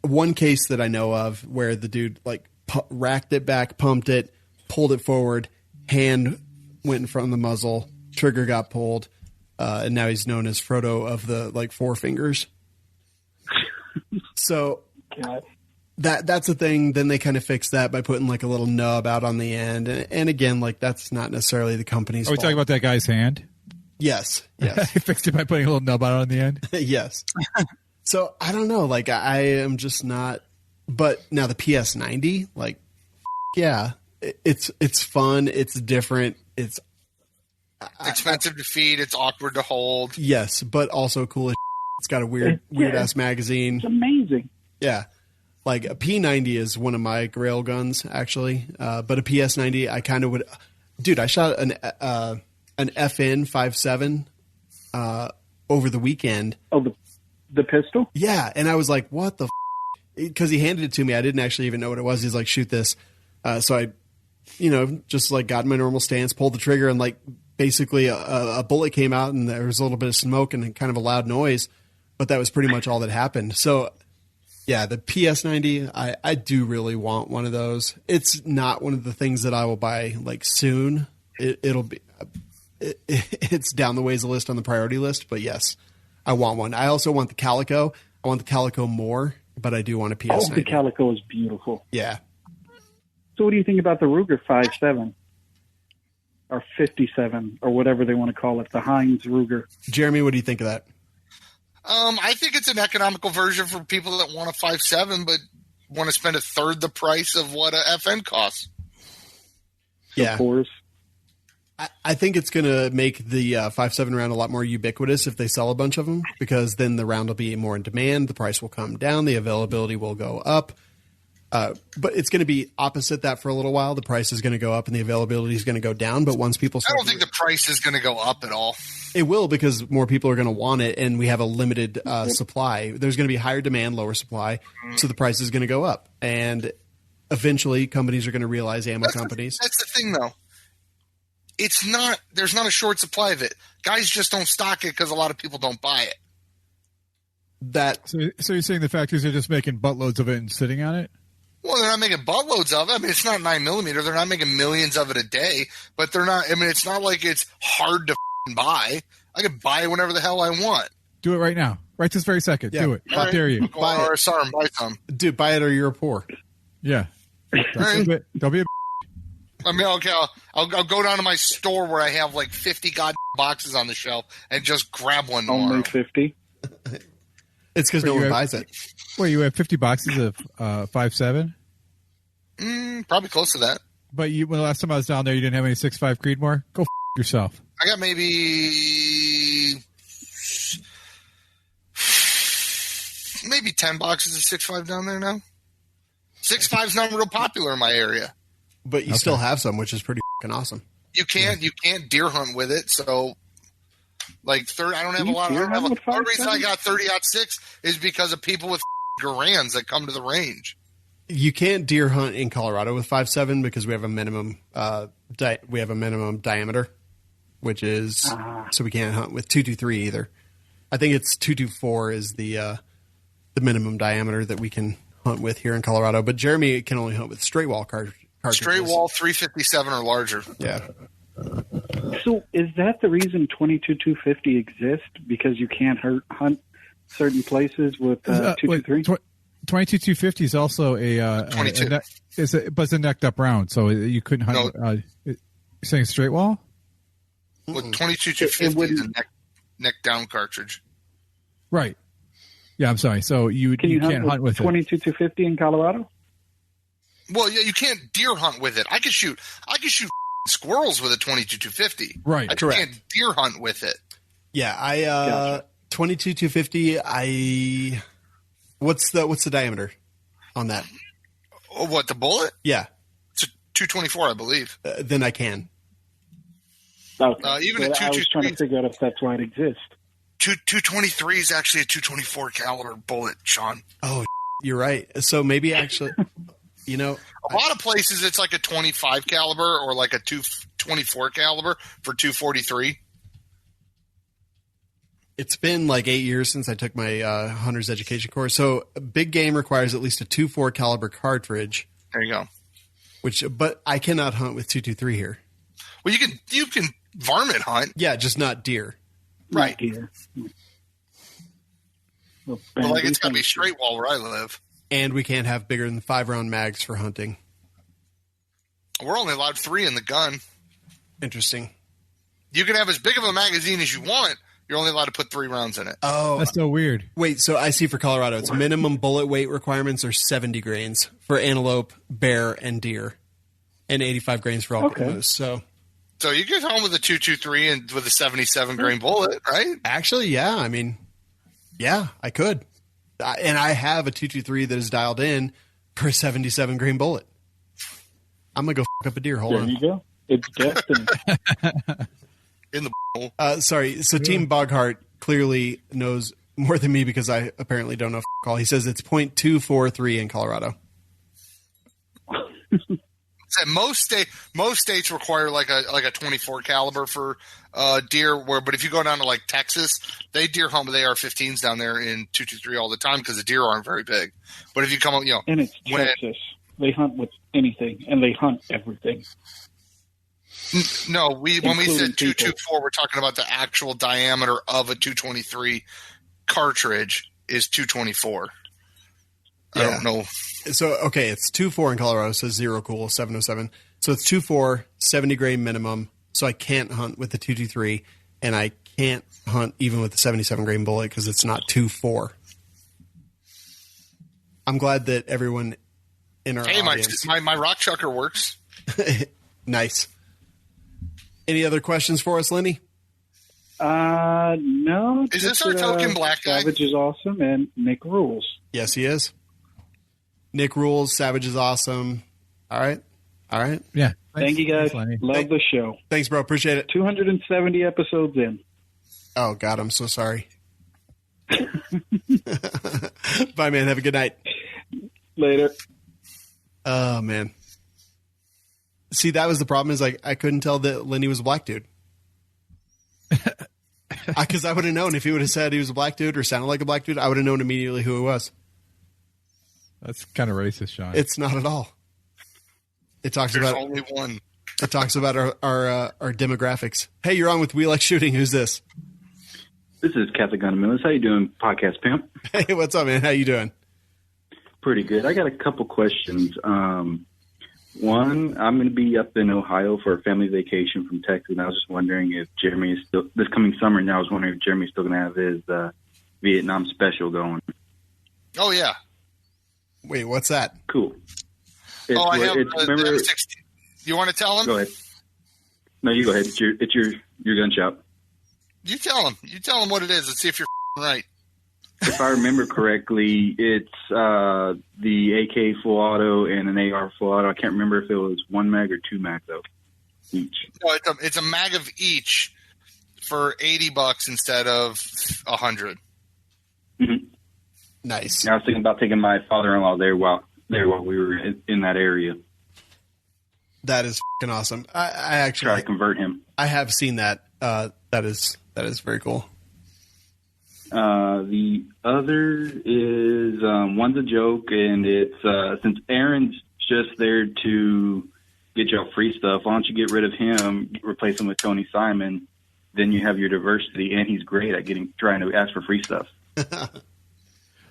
one case that I know of where the dude like racked it back, pumped it, pulled it forward, hand went in front of the muzzle, trigger got pulled, and now he's known as Frodo of the like four fingers. So that's the thing. Then they kind of fixed that by putting like a little nub out on the end. And again, like that's not necessarily the company's Are we fault. talking about that guy's hand? Yes. I fixed it by putting a little nub out on the end. Yes. So I don't know. Like I am just not. But now the PS90, like, yeah, it's fun. It's different. It's expensive to feed. It's awkward to hold. Yes, but also cool as It's got a weird ass magazine. It's amazing. Yeah. Like a P90 is one of my grail guns, actually. But a PS90, I kind of would. Dude, I shot an FN 5.7 over the weekend. Oh, the pistol? Yeah, and I was like, what the because he handed it to me. I didn't actually even know what it was. He's like, shoot this. So I, just like got in my normal stance, pulled the trigger, and like basically a bullet came out and there was a little bit of smoke and kind of a loud noise. But that was pretty much all that happened. So, yeah, the PS90, I do really want one of those. It's not one of the things that I will buy like soon. It's down the ways list on the priority list. But yes, I want one. I also want the Calico. I want the Calico more, but I do want a PS90. Oh, the Calico is beautiful. Yeah. So what do you think about the Ruger 5.7 or 57 or whatever they want to call it, the Heinz Ruger? Jeremy, what do you think of that? I think it's an economical version for people that want a 5.7 but want to spend a third the price of what a FN costs. Yeah. Of course. I think it's going to make the 5.7 round a lot more ubiquitous if they sell a bunch of them, because then the round will be more in demand. The price will come down. The availability will go up. But it's going to be opposite that for a little while. The price is going to go up and the availability is going to go down. But once people I don't think the price is going to go up at all. It will, because more people are going to want it, and we have a limited supply. There's going to be higher demand, lower supply, so the price is going to go up. And eventually, companies are going to realize, ammo companies. That's the thing, though. There's not a short supply of it. Guys just don't stock it because a lot of people don't buy it. So you're saying the factories are just making buttloads of it and sitting on it? Well, they're not making buttloads of it. I mean, it's not 9mm. They're not making millions of it a day, but they're not. I mean, it's not like it's hard to buy. I can buy it whenever the hell I want. Do it right now. Right this very second. Yeah. Do it. How Right. dare you? Buy some. Dude, buy it or you're poor. Yeah. Right. Don't be a I mean, okay, I'll go down to my store where I have like 50 boxes on the shelf and just grab one tomorrow. Only 50. It's because no one buys it. Wait, you have 50 boxes of 5.7? Probably close to that. But when the last time I was down there, you didn't have any 6.5 Creedmoor? Go yourself. I got maybe 10 boxes of 6.5 down there now. 6.5's not real popular in my area. But you still have some, which is pretty fucking awesome. You can't deer hunt with it, so like I don't have a lot. The only reason I got 30-06 is because of people with Garands that come to the range. You can't deer hunt in Colorado with 5.7 because we have a minimum diameter, which is so we can't hunt with 2.23 either. I think it's 2.24 is the minimum diameter that we can hunt with here in Colorado. But Jerambe can only hunt with straight wall cartridges. Straight wall 357 or larger. Yeah. So is that the reason 22-250 exists? Because you can't hunt certain places with 223? 22-250 is also a 22. but it's a necked up round, so you couldn't hunt. You're saying straight wall? With 22-250 is a neck down cartridge. Right. Yeah, I'm sorry. So you can't hunt with 22-250 in Colorado? Well, yeah, you can't deer hunt with it. I could shoot squirrels with a 22-250. Right. I can't deer hunt with it. Yeah, 22-250. What's the diameter on that? Oh, what, the bullet? Yeah, it's a 224, I believe. Then I can. Okay. Even so a 223. I was trying to figure out if that's why it exists. 223 is actually a 224 caliber bullet, Sean. Oh, you're right. So maybe actually. A lot of places it's like a 25 caliber or like a 224 caliber for 243. It's been like 8 years since I took my hunter's education course. So big game requires at least a 2.4 caliber cartridge. There you go. But I cannot hunt with 2.23 here. Well, you can varmint hunt. Yeah, just not deer. Right. Deer. But like it's got to be straight wall where I live. And we can't have bigger than 5-round mags for hunting. We're only allowed 3 in the gun. Interesting. You can have as big of a magazine as you want. You're only allowed to put 3 rounds in it. Oh, that's so weird. Wait, so I see for Colorado, it's minimum bullet weight requirements are 70 grains for antelope, bear, and deer, and 85 grains for elk and moose. So you get home with a 223 and with a 77 grain bullet, right? Actually, yeah. I mean, yeah, I could. And I have a 223 that is dialed in for a 77 grain bullet. I'm going to go f*** up a deer. Hold on. There you go. It's destiny. In the sorry. So Team Boghart clearly knows more than me because I apparently don't know all. He says it's .243 in Colorado. Most states require like a 24 caliber for deer. But if you go down to like Texas, they deer hunt with AR-15s down there in 223 all the time because the deer aren't very big. But if you come up, and it's Texas, they hunt with anything and they hunt everything. No, when we said 224, we're talking about the actual diameter of a 223 cartridge is 224. Yeah. I don't know. So, okay, it's 2.4 in Colorado, so 0 cool, 707. So it's 2.4, 70 grain minimum, so I can't hunt with the 223, and I can't hunt even with the 77 grain bullet because it's not 2.4. I'm glad that everyone in our audience... my rock chucker works. Nice. Any other questions for us, Lenny? No. Is this our token black guy? Savage is awesome, and Nick rules. Yes, he is. Nick rules. Savage is awesome. All right. Yeah. Thank you, guys. Lenny. Love the show. Thanks, bro. Appreciate it. 270 episodes in. Oh, God, I'm so sorry. Bye, man. Have a good night. Later. Oh, man. See, that was the problem is like I couldn't tell that Lenny was a black dude. Because I would have known if he would have said he was a black dude or sounded like a black dude, I would have known immediately who it was. That's kind of racist, Shawn. It's not at all. It talks There's about only one. It talks about our demographics. Hey, you're on with We Like Shooting. Who's this? This is Catholic Gun Mills. How you doing, podcast pimp? Hey, what's up, man? How you doing? Pretty good. I got a couple questions. One, I'm going to be up in Ohio for a family vacation from Texas, and I was just wondering if Jeremy is still this coming summer. And I was wondering if Jeremy's still going to have his Vietnam special going. Oh yeah. Wait, what's that? Cool. I have the remember, M16. You want to tell him? Go ahead. No, you go ahead. It's your gun shop. You tell him. You tell him what it is and see if you're right. If I remember correctly, it's the AK full auto and an AR full auto. I can't remember if it was one mag or two mag though. Each. No, it's a mag of each for $80 instead of $100. Mm-hmm. Nice. I was thinking about taking my father-in-law there while we were in that area. That is fucking awesome. I actually try to convert him. I have seen that. That is very cool. The other is one's a joke, and it's since Aaron's just there to get y'all free stuff, why don't you get rid of him, replace him with Tony Simon? Then you have your diversity, and he's great at trying to ask for free stuff.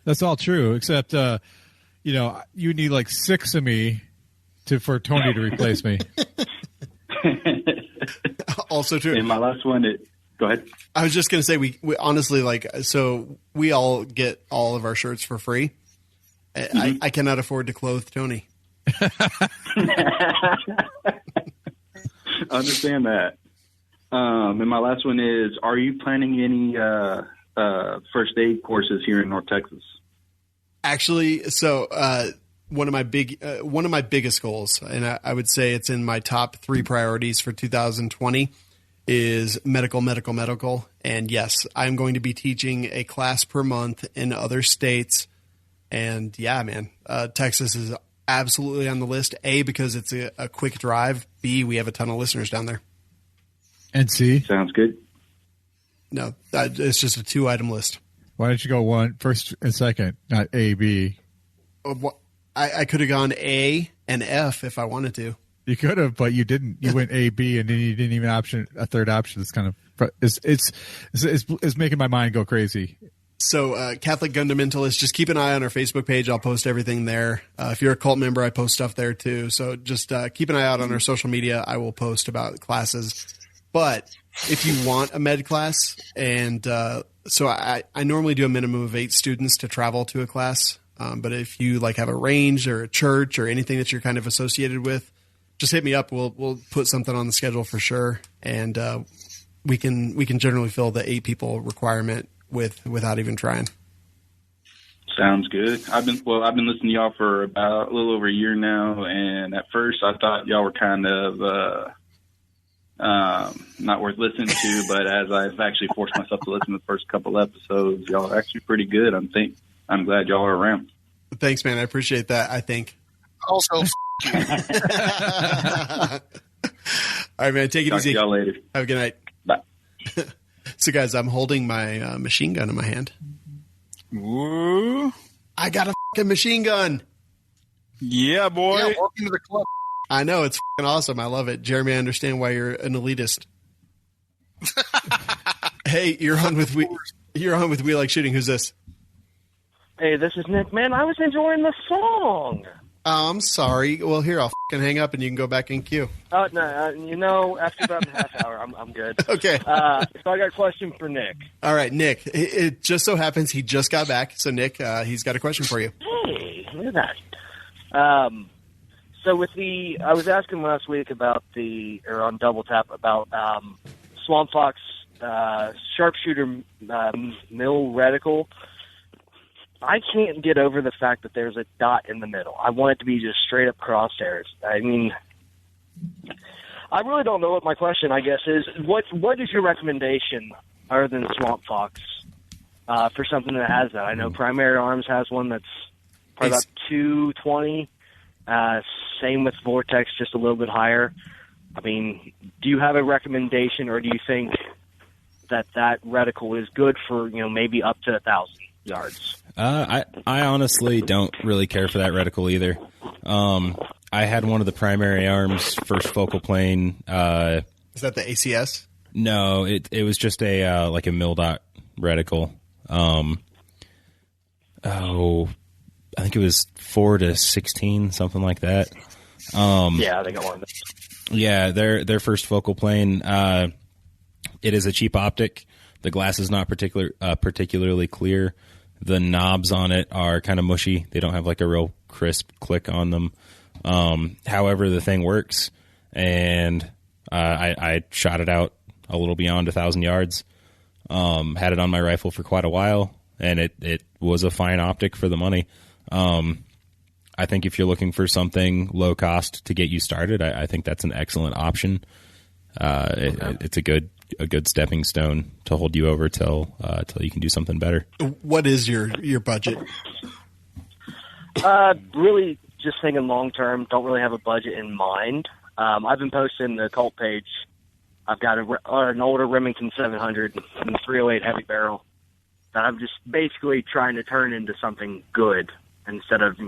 That's all true, except you need like 6 of me for Tony to replace me. Also true. And my last one, go ahead. I was just going to say, we honestly, we all get all of our shirts for free. Mm-hmm. I cannot afford to clothe Tony. Understand that. And my last one is, are you planning any first aid courses here in North Texas? Actually, so one of my biggest goals, and I would say it's in my top 3 priorities for 2020, is medical. And yes, I'm going to be teaching a class per month in other states. And yeah, man, Texas is absolutely on the list. A, because it's a quick drive. B, we have a ton of listeners down there. And C? Sounds good. No, it's just a 2-item list. Why didn't you go first and second, not A, B? I could have gone A and F if I wanted to. You could have, but you didn't. You went A, B, and then you didn't even option a third option. It's kind of it's making my mind go crazy. So, Catholic Fundamentalist, just keep an eye on our Facebook page. I'll post everything there. If you're a cult member, I post stuff there too. So just keep an eye out on our social media. I will post about classes. But if you want a med class, and so I normally do a minimum of 8 students to travel to a class. But if you have a range or a church or anything that you're kind of associated with, just hit me up. We'll put something on the schedule for sure, and we can generally fill the 8 people requirement without even trying. Sounds good. I've been listening to y'all for about a little over a year now, and at first I thought y'all were kind of not worth listening to, but as I've actually forced myself to listen to the first couple episodes, y'all are actually pretty good. I'm glad y'all are around. Thanks, man. I appreciate that. I think. Also, all right, man. Take it Talk easy. To y'all later. Have a good night. Bye. So, guys, I'm holding my machine gun in my hand. Woo. I got a fucking machine gun. Yeah, boy. yeah, welcome to the club. I know, it's fucking awesome. I love it. Jeremy, I understand why you're an elitist. Hey, you're on with We Like Shooting. Who's this? Hey, this is Nick. Man, I was enjoying the song. Oh, I'm sorry. Well, here, I'll fucking hang up and you can go back in queue. No, after about a half hour, I'm good. Okay. So I got a question for Nick. All right, Nick. It just so happens he just got back. So, Nick, he's got a question for you. Hey, look at that. So I was asking last week on Double Tap about Swamp Fox sharpshooter mill reticle. I can't get over the fact that there's a dot in the middle. I want it to be just straight up crosshairs. I mean, I really don't know what my question, I guess, is. What is your recommendation other than Swamp Fox for something that has that? I know Primary Arms has one that's probably about 220. Same with Vortex, just a little bit higher. I mean, do you have a recommendation, or do you think that reticle is good for, maybe up to 1,000 yards? I honestly don't really care for that reticle either. I had one of the Primary Arms first focal plane. Is that the ACS? No, it was just a like a mil-dot reticle. I think it was 4-16, something like that. Yeah, they got one of those. Yeah, their first focal plane. It is a cheap optic. The glass is not particularly clear. The knobs on it are kind of mushy. They don't have like a real crisp click on them. However, the thing works, and I shot it out a little beyond 1,000 yards. Had it on my rifle for quite a while, and it was a fine optic for the money. I think if you're looking for something low cost to get you started, I think that's an excellent option. It's a good stepping stone to hold you over till you can do something better. What is your budget? Really just thinking long term. Don't really have a budget in mind. I've been posting the cult page. I've got an older Remington 700 and 308 heavy barrel that I'm just basically trying to turn into something good instead of,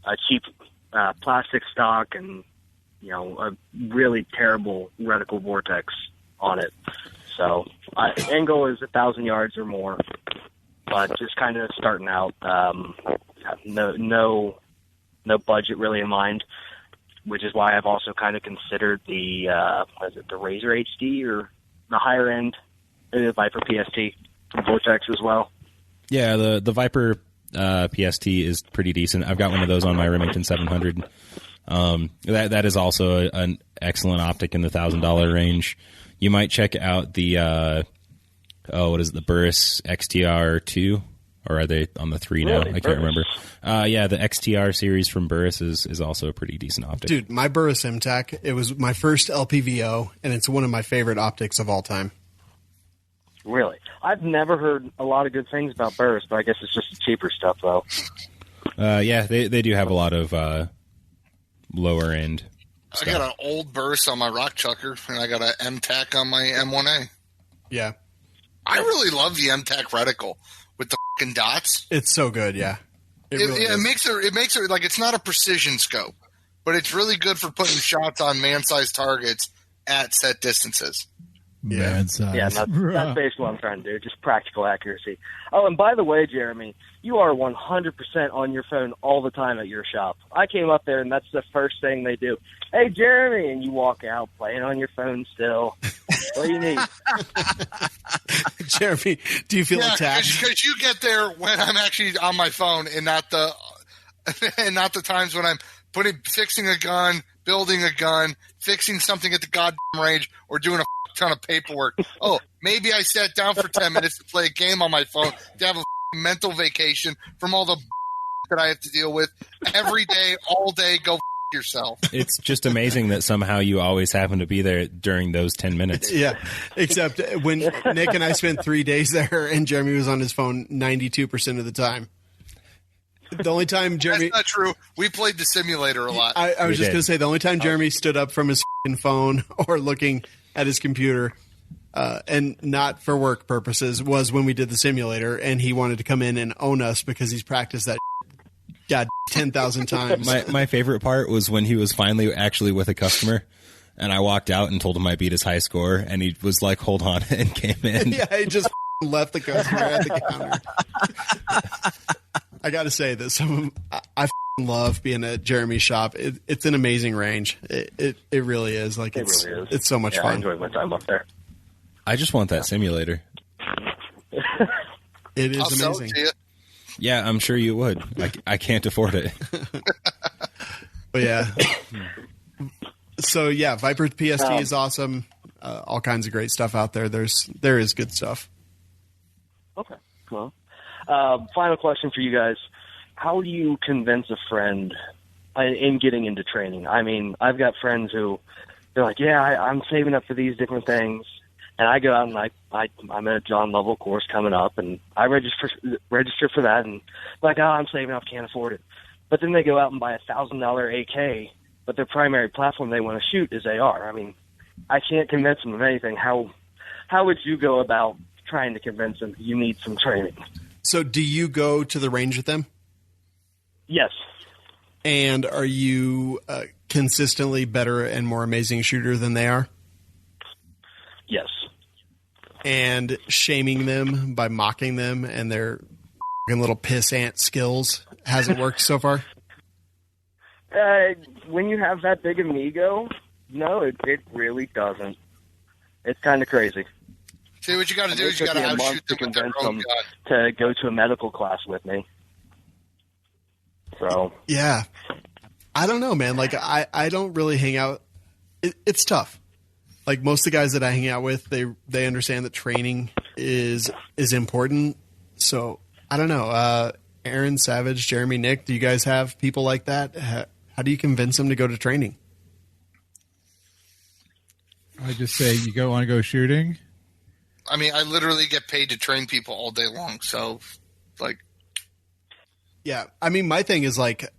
a cheap plastic stock and, a really terrible reticle Vortex on it. So end goal is 1,000 yards or more, but just kind of starting out. No budget really in mind, which is why I've also kind of considered the Razor HD or the higher end, maybe the Viper PST Vortex as well. Yeah, the Viper PST is pretty decent. I've got one of those on my Remington 700. That is also an excellent optic in the $1,000 range. You might check out the the Burris XTR2, or are they on the 3 now? I can't remember. Yeah, the XTR series from Burris is also a pretty decent optic. Dude, my Burris MTAC, it was my first LPVO, and it's one of my favorite optics of all time. Really? I've never heard a lot of good things about Burris, but I guess it's just the cheaper stuff, though. Yeah, they do have a lot of lower end stuff. I got an old Burris on my Rock Chucker, and I got an MTAC on my M1A. Yeah. I really love the MTAC reticle with the fucking dots. It's so good, yeah. It makes it like it's not a precision scope, but it's really good for putting shots on man-sized targets at set distances. Man size. Yeah, that's basically what I'm trying to do, just practical accuracy. Oh, and by the way, Jeremy, you are 100% on your phone all the time at your shop. I came up there, and that's the first thing they do. Hey, Jeremy, and you walk out playing on your phone still. What do you need? Jeremy, do you feel attacked? Because you get there when I'm actually on my phone, and not the times when I'm fixing a gun, building a gun, fixing something at the goddamn range, or doing a ton of paperwork. Oh, maybe I sat down for 10 minutes to play a game on my phone to have a mental vacation from all the that I have to deal with every day, all day. Go yourself. It's just amazing that somehow you always happen to be there during those 10 minutes. Yeah, except when Nick and I spent 3 days there, and Jeremy was on his phone 92% of the time. The only time Jeremy... That's not true. We played the simulator a lot. I was just going to say, the only time Jeremy stood up from his phone or looking at his computer, and not for work purposes, was when we did the simulator, and he wanted to come in and own us because he's practiced that 10,000 times. My favorite part was when he was finally actually with a customer, and I walked out and told him I beat his high score, and he was like, hold on, and came in. Yeah, he just left the customer at the counter. I got to say that I love being at Jeremy's shop. It's an amazing range. It really is. Like it really is. It's so much fun. I enjoy my time up there. I just want that simulator. It is I'll sell amazing. it to you. Yeah, I'm sure you would. I can't afford it. But yeah. So yeah, Viper PST is awesome. All kinds of great stuff out there. There is good stuff. Okay, cool. Final question for you guys. How do you convince a friend in getting into training? I mean, I've got friends who, they're like, yeah, I'm saving up for these different things. And I go out and I'm at a John Lovell course coming up, and I register for that, and like, oh, I'm saving up, can't afford it. But then they go out and buy $1,000 AK, but their primary platform they want to shoot is AR. I mean, I can't convince them of anything. How would you go about trying to convince them you need some training? So do you go to the range with them? Yes. And are you consistently better and more amazing shooter than they are? Yes. And shaming them by mocking them and their little pissant skills hasn't worked so far? When you have that big of an ego, no, it really doesn't. It's kind of crazy. See, what you got to do is you got to outshoot them with their own gun. To go to a medical class with me. So yeah, I don't know, man. Like I don't really hang out. It's tough. Like most of the guys that I hang out with, they understand that training is important. So I don't know. Aaron, Savage, Jeremy, Nick, do you guys have people like that? How do you convince them to go to training? I just say you want to go shooting. I mean, I literally get paid to train people all day long. So, like, yeah. I mean, my thing is like,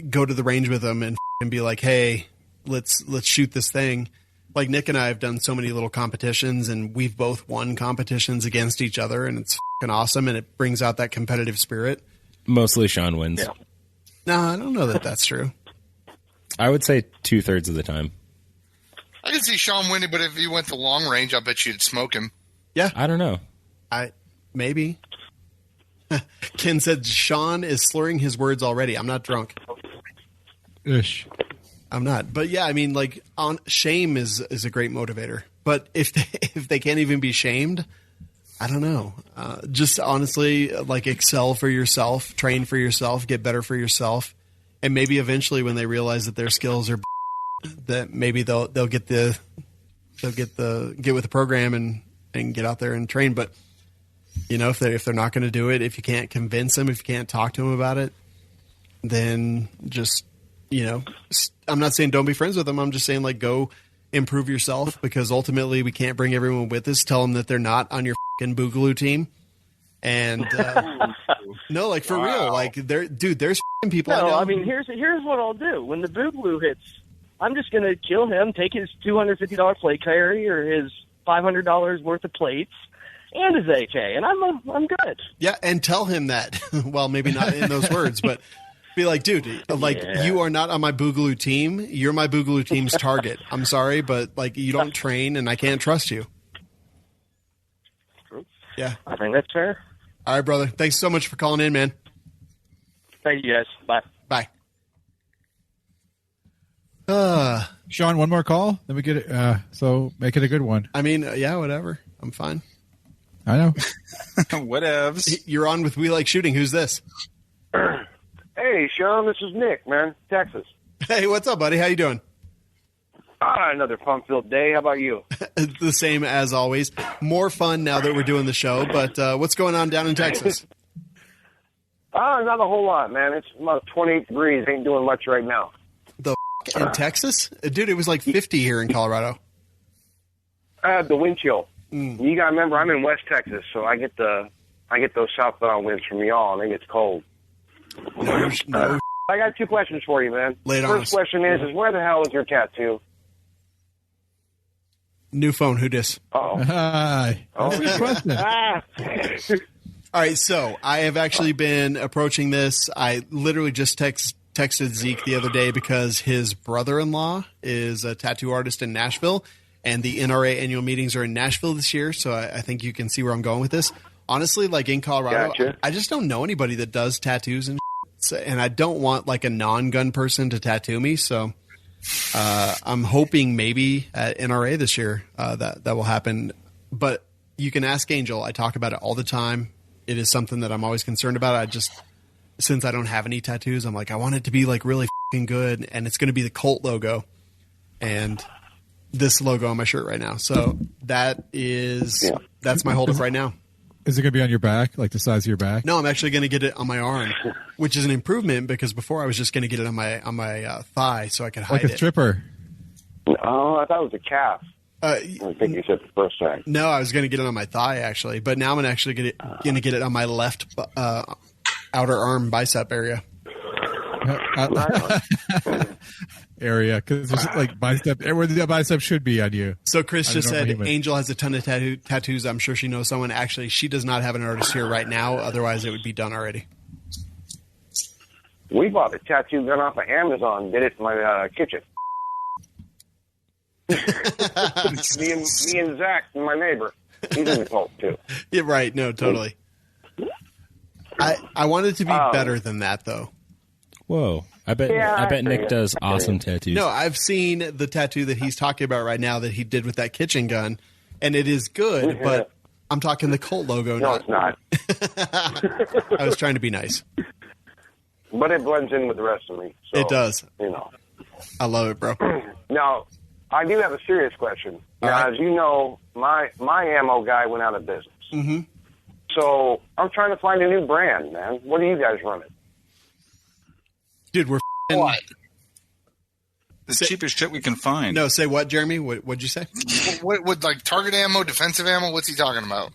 go to the range with them and be like, hey, let's shoot this thing. Like Nick and I have done so many little competitions, and we've both won competitions against each other, and it's fucking awesome, and it brings out that competitive spirit. Mostly Shawn wins. Yeah. No, I don't know that that's true. I would say 2/3 of the time. I can see Shawn winning, but if he went to long range, I bet you'd smoke him. Yeah. I don't know. Maybe. Ken said Shawn is slurring his words already. I'm not drunk. Ish. I'm not. But yeah, I mean, like, shame is a great motivator. But if they can't even be shamed, I don't know. Just honestly, like, excel for yourself, train for yourself, get better for yourself, and maybe eventually when they realize that their skills are that maybe they'll get with the program and get out there and train. But you know, if they're not going to do it, if you can't convince them, if you can't talk to them about it, then just, you know, I'm not saying don't be friends with them. I'm just saying, like, go improve yourself, because ultimately we can't bring everyone with us. Tell them that they're not on your fucking Boogaloo team. And no, like, for real, like, there's fucking people. No, I know. I mean, here's what I'll do. When the Boogaloo hits, I'm just going to kill him, take his $250 plate carry or his $500 worth of plates and his AK, and I'm good. Yeah, and tell him that. Well, maybe not in those words, but be like, dude, like, you are not on my Boogaloo team. You're my Boogaloo team's target. I'm sorry, but, like, you don't train, and I can't trust you. Yeah. I think that's fair. All right, brother. Thanks so much for calling in, man. Thank you, guys. Bye. Bye. Shawn, one more call, then we get it. So make it a good one. I mean, yeah, whatever. I'm fine. I know. Whatevs. You're on with We Like Shooting. Who's this? Hey, Shawn, this is Nick, man, Texas. Hey, what's up, buddy? How you doing? Another fun-filled day. How about you? The same as always. More fun now that we're doing the show, but what's going on down in Texas? Not a whole lot, man. It's about 28 degrees. Ain't doing much right now. In Texas? Dude, it was like 50 here in Colorado. The wind chill. You got to remember, I'm in West Texas, so I get those southbound winds from y'all, and it gets cold. No. I got two questions for you, man. Lay it on us. First question is where the hell is your tattoo? New phone. Who dis? Uh-oh. Hi. Oh, Good question. All right, so I have actually been approaching this. I literally just texted Zeke the other day because his brother-in-law is a tattoo artist in Nashville, and the NRA annual meetings are in Nashville this year, so I think you can see where I'm going with this. Honestly, like, in Colorado, Gotcha. I just don't know anybody that does tattoos and shit, and I don't want, like, a non-gun person to tattoo me, so I'm hoping maybe at NRA this year that will happen. But you can ask Angel. I talk about it all the time. It is something that I'm always concerned about. Since I don't have any tattoos, I'm like, I want it to be, like, really fucking good, and it's going to be the Colt logo and this logo on my shirt right now. So that's my holdup right now. Is it going to be on your back, like the size of your back? No, I'm actually going to get it on my arm, which is an improvement because before I was just going to get it on my thigh so I could hide like a stripper. Oh, I thought it was a calf. I think you said the first time. No, I was going to get it on my thigh actually, but now I'm actually going to get it on my left outer arm bicep area. Area, because there's like bicep, where the bicep should be on you. So Chris just said Angel has a ton of tattoos. I'm sure she knows someone. Actually, she does not have an artist here right now. Otherwise, it would be done already. We bought a tattoo gun off of Amazon. Did it in my kitchen. me and Zach, my neighbor. He's in the cult too. Yeah, right. No, totally. I want it to be better than that, though. Whoa. I bet Nick does awesome tattoos. No, I've seen the tattoo that he's talking about right now that he did with that kitchen gun, and it is good, but I'm talking the cult logo. No, it's not. I was trying to be nice. But it blends in with the rest of me. So, it does. You know. I love it, bro. Now, I do have a serious question. Now, as you know, my ammo guy went out of business. Mm-hmm. So I'm trying to find a new brand, man. What are you guys running? Dude, we're what? The cheapest shit we can find. No, say what, Jeremy? What'd you say? What like target ammo, defensive ammo? What's he talking about?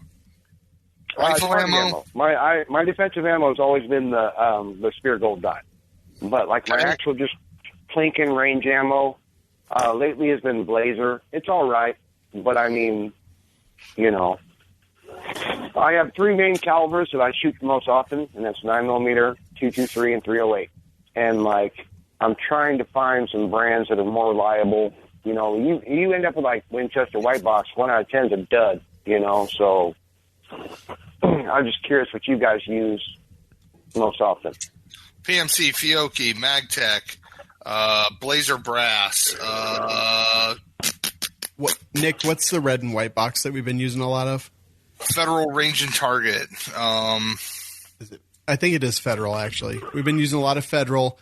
Rifle ammo? My defensive ammo has always been the Spear Gold Dot. But like my actual just Plinkin range ammo lately has been Blazer. It's all right, but I mean, you know, I have 3 main calibers that I shoot the most often, and that's 9mm, 223, and 308. And like, I'm trying to find some brands that are more reliable. You know, you end up with like Winchester White Box, 1 out of 10 is a dud. You know, so I'm just curious what you guys use most often. PMC, Fiocchi, Magtech, Blazer Brass. Nick, what's the red and white box that we've been using a lot of? Federal Range and Target. Is it? I think it is Federal, actually. We've been using a lot of Federal,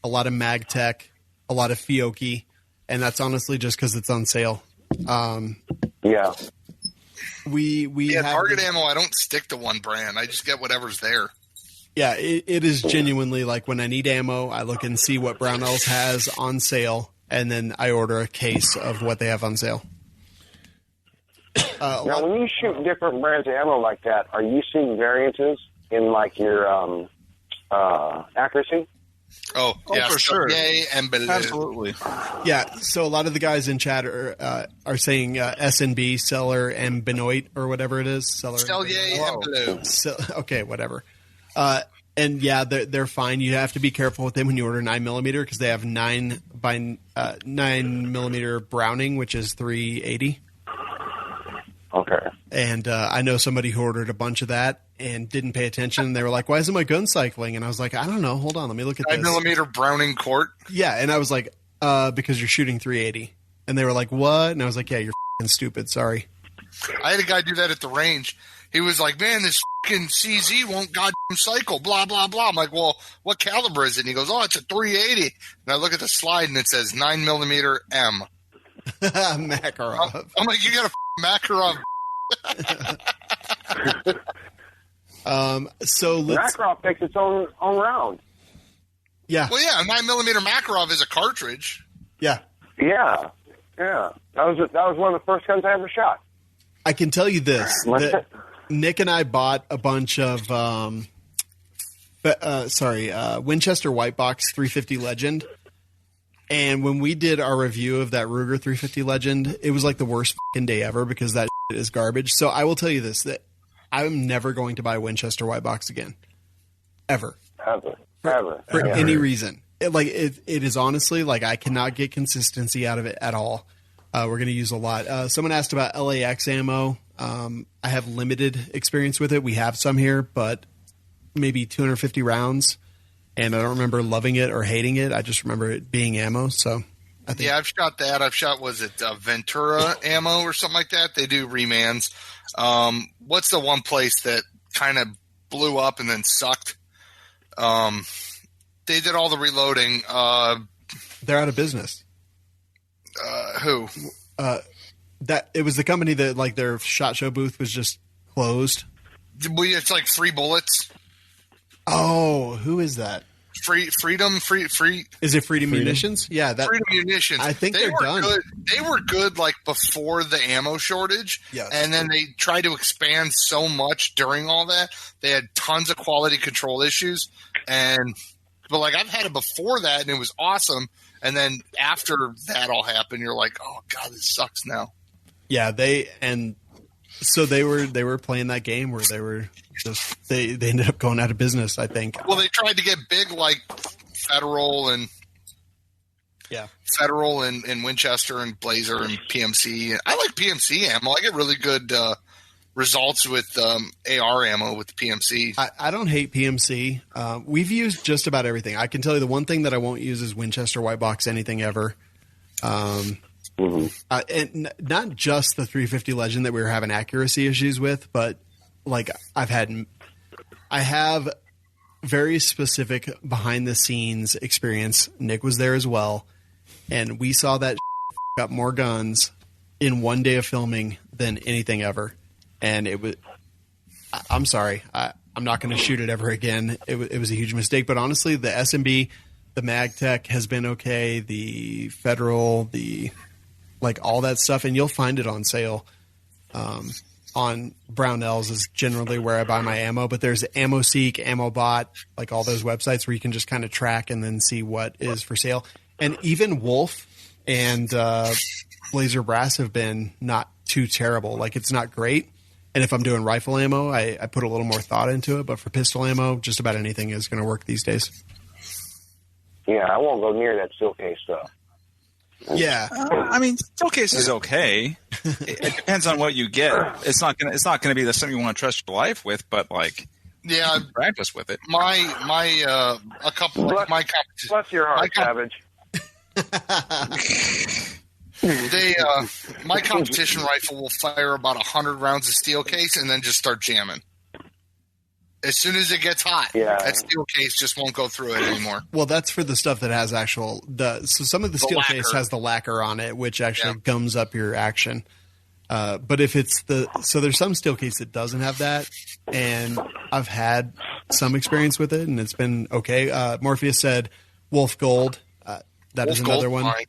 a lot of Magtech, a lot of Fiocchi, and that's honestly just because it's on sale. Yeah. We have Target ammo, I don't stick to one brand. I just get whatever's there. Yeah, it is genuinely like when I need ammo, I look and see what Brownells has on sale, and then I order a case of what they have on sale. Now, when you shoot different brands of ammo like that, are you seeing variances in like your accuracy? Oh, yeah, for sure. Yay and blue. Absolutely. Yeah, so a lot of the guys in chat are saying S&B, Seller, and Benoit, or whatever it is. Seller, yay and blue. Okay, whatever. And yeah, they're fine. You have to be careful with them when you order 9mm because they have 9mm Browning, which is 380. Okay. And I know somebody who ordered a bunch of that and didn't pay attention. They were like, "Why isn't my gun cycling?" And I was like, "I don't know. Hold on, let me look at this." 9mm Browning Court. Yeah, and I was like, "Because you're shooting 380." And they were like, "What?" And I was like, "Yeah, you're f***ing stupid. Sorry." I had a guy do that at the range. He was like, "Man, this f***ing CZ won't goddamn cycle." Blah blah blah. I'm like, "Well, what caliber is it?" And he goes, "Oh, it's a 380." And I look at the slide and it says 9mm M. Makarov. I'm like, "You got a Makarov." So let's. Makarov takes its own round. Yeah. Well, yeah, a 9mm Makarov is a cartridge. Yeah. Yeah. Yeah. That was one of the first guns I ever shot. I can tell you this: that Nick and I bought a bunch of Winchester White Box 350 Legend. And when we did our review of that Ruger 350 Legend, it was like the worst fucking day ever because that shit is garbage. So I will tell you this, that I'm never going to buy Winchester White Box again. Ever. For any reason. It is honestly, like, I cannot get consistency out of it at all. We're going to use a lot. Someone asked about LAX ammo. I have limited experience with it. We have some here, but maybe 250 rounds. And I don't remember loving it or hating it. I just remember it being ammo. So, I think. Yeah, I've shot that. I've shot, was it Ventura ammo or something like that? They do remans. What's the one place that kind of blew up and then sucked? They did all the reloading. They're out of business. Who? That it was the company that like their SHOT Show booth was just closed. It's like free bullets. Oh, who is that? Freedom. Is it Freedom Munitions? Yeah, that Freedom Munitions. I think they they're were done. Good. They were good like before the ammo shortage. Yes. And then they tried to expand so much during all that. They had tons of quality control issues. But like I've had it before that and it was awesome. And then after that all happened, you're like, oh God, this sucks now. Yeah, they were playing that game where they were just they ended up going out of business, I think. Well, they tried to get big like Federal and Winchester and Blazer and PMC. I like PMC ammo. I get really good results with AR ammo with the PMC. I don't hate PMC. We've used just about everything. I can tell you the one thing that I won't use is Winchester white box anything ever. And not just the 350 Legend that we were having accuracy issues with, but like I have very specific behind the scenes experience. Nick was there as well, and we saw that got more guns in one day of filming than anything ever. And it was, I'm sorry, I'm not going to shoot it ever again. It was a huge mistake, but honestly, the SMB, the MagTech has been okay. The Federal, like all that stuff, and you'll find it on sale. On Brownells is generally where I buy my ammo, but there's AmmoSeek, AmmoBot, like all those websites where you can just kind of track and then see what is for sale. And even Wolf and Blazer Brass have been not too terrible. Like it's not great. And if I'm doing rifle ammo, I put a little more thought into it. But for pistol ammo, just about anything is going to work these days. Yeah, I won't go near that steel case stuff. Yeah, I mean, steel case is okay. It depends on what you get. It's not gonna be something you want to trust your life with, but like, yeah, practice with it. My bless your heart, Savage. My competition rifle will fire about 100 rounds of steel case and then just start jamming. As soon as it gets hot, that steel case just won't go through it anymore. Well, that's for the stuff that has so some of the steel case has the lacquer on it, which actually gums up your action. But if it's so there's some steel case that doesn't have that, and I've had some experience with it, and it's been okay. Morpheus said Wolf Gold. That is another one. Fine.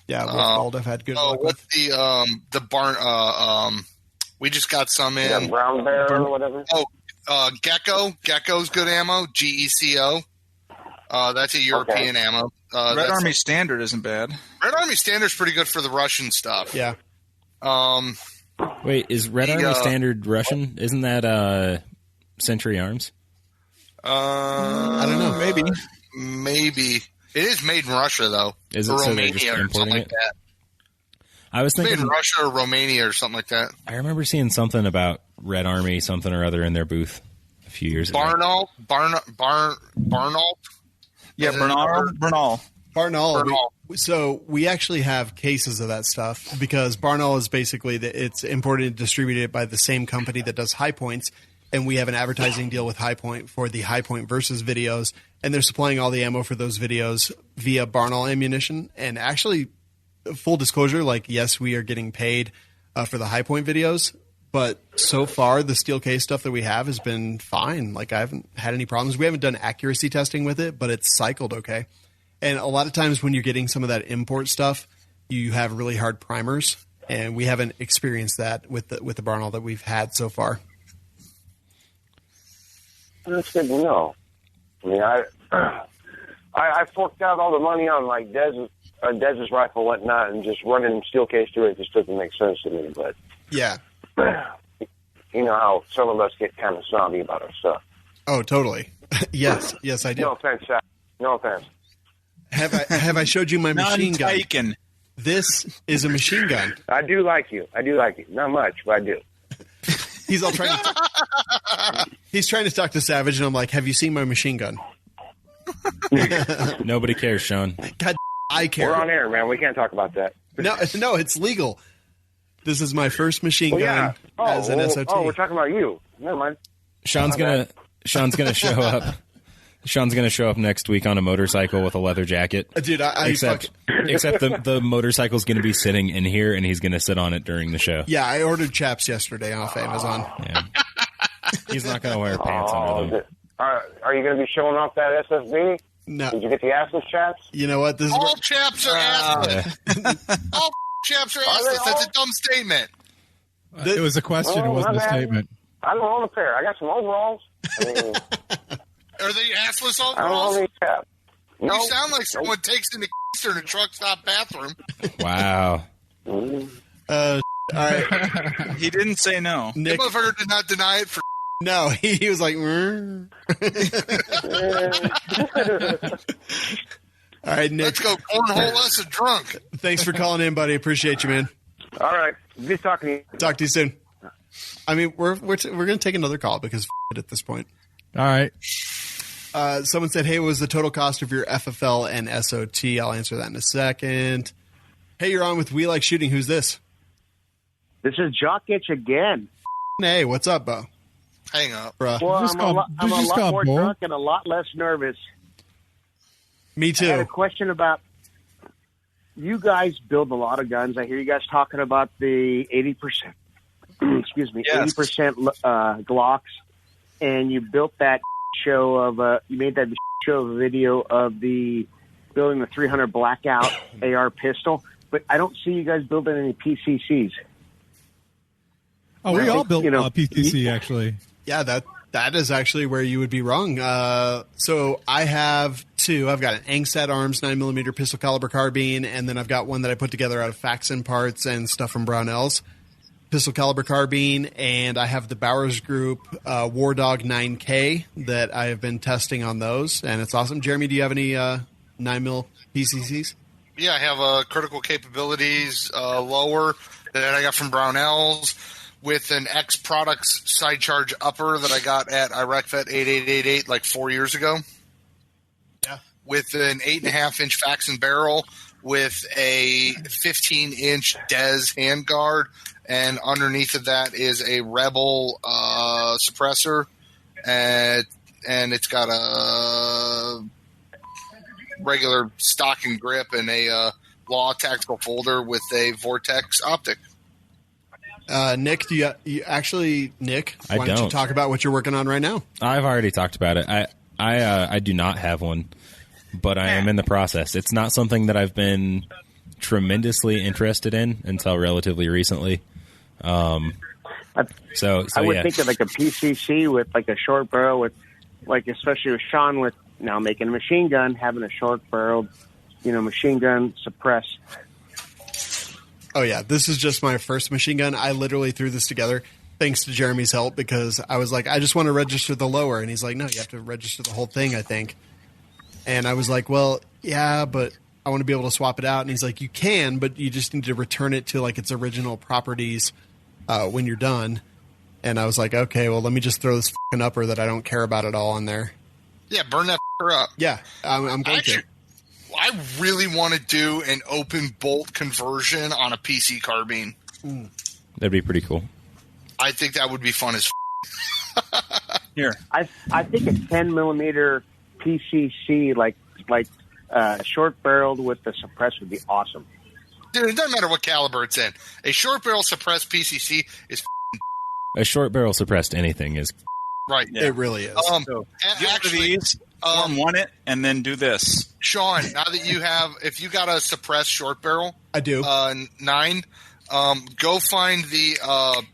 Yeah, Wolf Gold. I've had good luck with. What's the barn? We just got some in. Yeah, Brown Bear or whatever. Gecko's good ammo. GECO. That's a European ammo. Red Army Standard isn't bad. Red Army Standard's pretty good for the Russian stuff. Yeah. Wait, is Red Army Standard Russian? Isn't that Century Arms? I don't know. Maybe. It is made in Russia, though. Is it Romania or something like that? I was thinking made in Russia or Romania or something like that. I remember seeing something about Red Army something or other in their booth a few years ago. Barnault? Yeah, Barnault. So we actually have cases of that stuff because Barnault is basically it's imported and distributed by the same company that does High Points, and we have an advertising deal with High Point for the High Point versus videos, and they're supplying all the ammo for those videos via Barnault ammunition. And actually, full disclosure, like yes, we are getting paid for the High Point videos, but so far the steel case stuff that we have has been fine. Like I haven't had any problems. We haven't done accuracy testing with it, but it's cycled okay. And a lot of times when you're getting some of that import stuff, you have really hard primers, and we haven't experienced that with the Barnault that we've had so far. That's good to know. I mean, I forked out all the money on like Dez's rifle, whatnot, and just running steel case through it just doesn't make sense to me. But yeah, you know how some of us get kind of snobby about our stuff. Oh, totally. yes, I do. No offense, Sal. No offense. Have I showed you my machine gun? This is a machine gun. I do like you. Not much, but I do. He's all trying to. He's trying to talk to Savage, and I'm like, "Have you seen my machine gun?" Nobody cares, Shawn. God, I care. We're on air, man. We can't talk about that. No, it's legal. This is my first machine gun as an SOT. Oh, we're talking about you. Never mind. Sean's gonna show up. Sean's going to show up next week on a motorcycle with a leather jacket. Dude, except the motorcycle's going to be sitting in here, and he's going to sit on it during the show. Yeah, I ordered chaps yesterday off Amazon. Yeah. He's not going to wear pants under them. Are you going to be showing off that SSB? No. Did you get the assless chaps? You know what? This is All chaps are assless. All chaps are assless. That's a dumb statement. It was a question. It wasn't a statement. I don't own a pair. I got some overalls. I mean, are they assless I don't overalls? own any chaps. No. You sound like someone takes in the in a truck stop bathroom. Wow. all right. He didn't say no. Nick, the motherfucker did not deny it for. No, he was like. All right, Nick. Let's go cornhole us a drunk. Thanks for calling in, buddy. Appreciate you, man. All right. Good talking to you. Talk to you soon. I mean, we're going to take another call because it at this point. All right. Someone said, hey, what was the total cost of your FFL and SOT? I'll answer that in a second. Hey, you're on with We Like Shooting. Who's this? This is Jock Itch again. Hey, what's up, Bo? Hang up. Bruh. Well, I'm a lot more drunk and a lot less nervous. Me too. I had a question about, you guys build a lot of guns. I hear you guys talking about the 80%, excuse me, Yes. 80% Glocks, and you built that show of, you made that show of a video of the building the 300 Blackout AR pistol, but I don't see you guys building any PCCs. Oh, we all built PCC, actually. Yeah, that is actually where you would be wrong. So I have two. I've got an Angstad Arms 9mm pistol caliber carbine, and then I've got one that I put together out of Faxon parts and stuff from Brownells. Pistol caliber carbine, and I have the Bowers Group War Dog 9K that I have been testing on those, and it's awesome. Jeremy, do you have any 9mm PCCs? Yeah, I have critical capabilities lower that I got from Brownells with an X Products side charge upper that I got at IRECFET 8888 like 4 years ago. Yeah. With an 8.5-inch Faxon barrel with a 15-inch Dez handguard. And underneath of that is a Rebel suppressor, and it's got a regular stock and grip and a Law tactical folder with a Vortex optic. Nick, Nick, I why don't you talk about what you're working on right now? I've already talked about it. I do not have one, but I am in the process. It's not something that I've been tremendously interested in until relatively recently. I would think of like a PCC with like a short barrel with, like, especially with Shawn with now making a machine gun, having a short barreled, machine gun suppressed. Oh yeah, this is just my first machine gun. I literally threw this together thanks to Jeremy's help because I was like, I just want to register the lower, and he's like, no, you have to register the whole thing, I think. And I was like, well, yeah, but I want to be able to swap it out. And he's like, you can, but you just need to return it to like its original properties when you're done. And I was like, okay, well, let me just throw this fucking upper that I don't care about at all in there. Yeah, burn that up. Yeah, I'm going to. I really want to do an open bolt conversion on a PC carbine. That'd be pretty cool. I think that would be fun as Here. I think a 10mm PCC, like short barreled with the suppressor would be awesome. Dude, it doesn't matter what caliber it's in. A short barrel suppressed PCC is A short barrel suppressed anything is right. Yeah. It really is. So, actually, form one it and then do this. Sean, now that you have, if you got a suppressed short barrel, I do. 9, go find the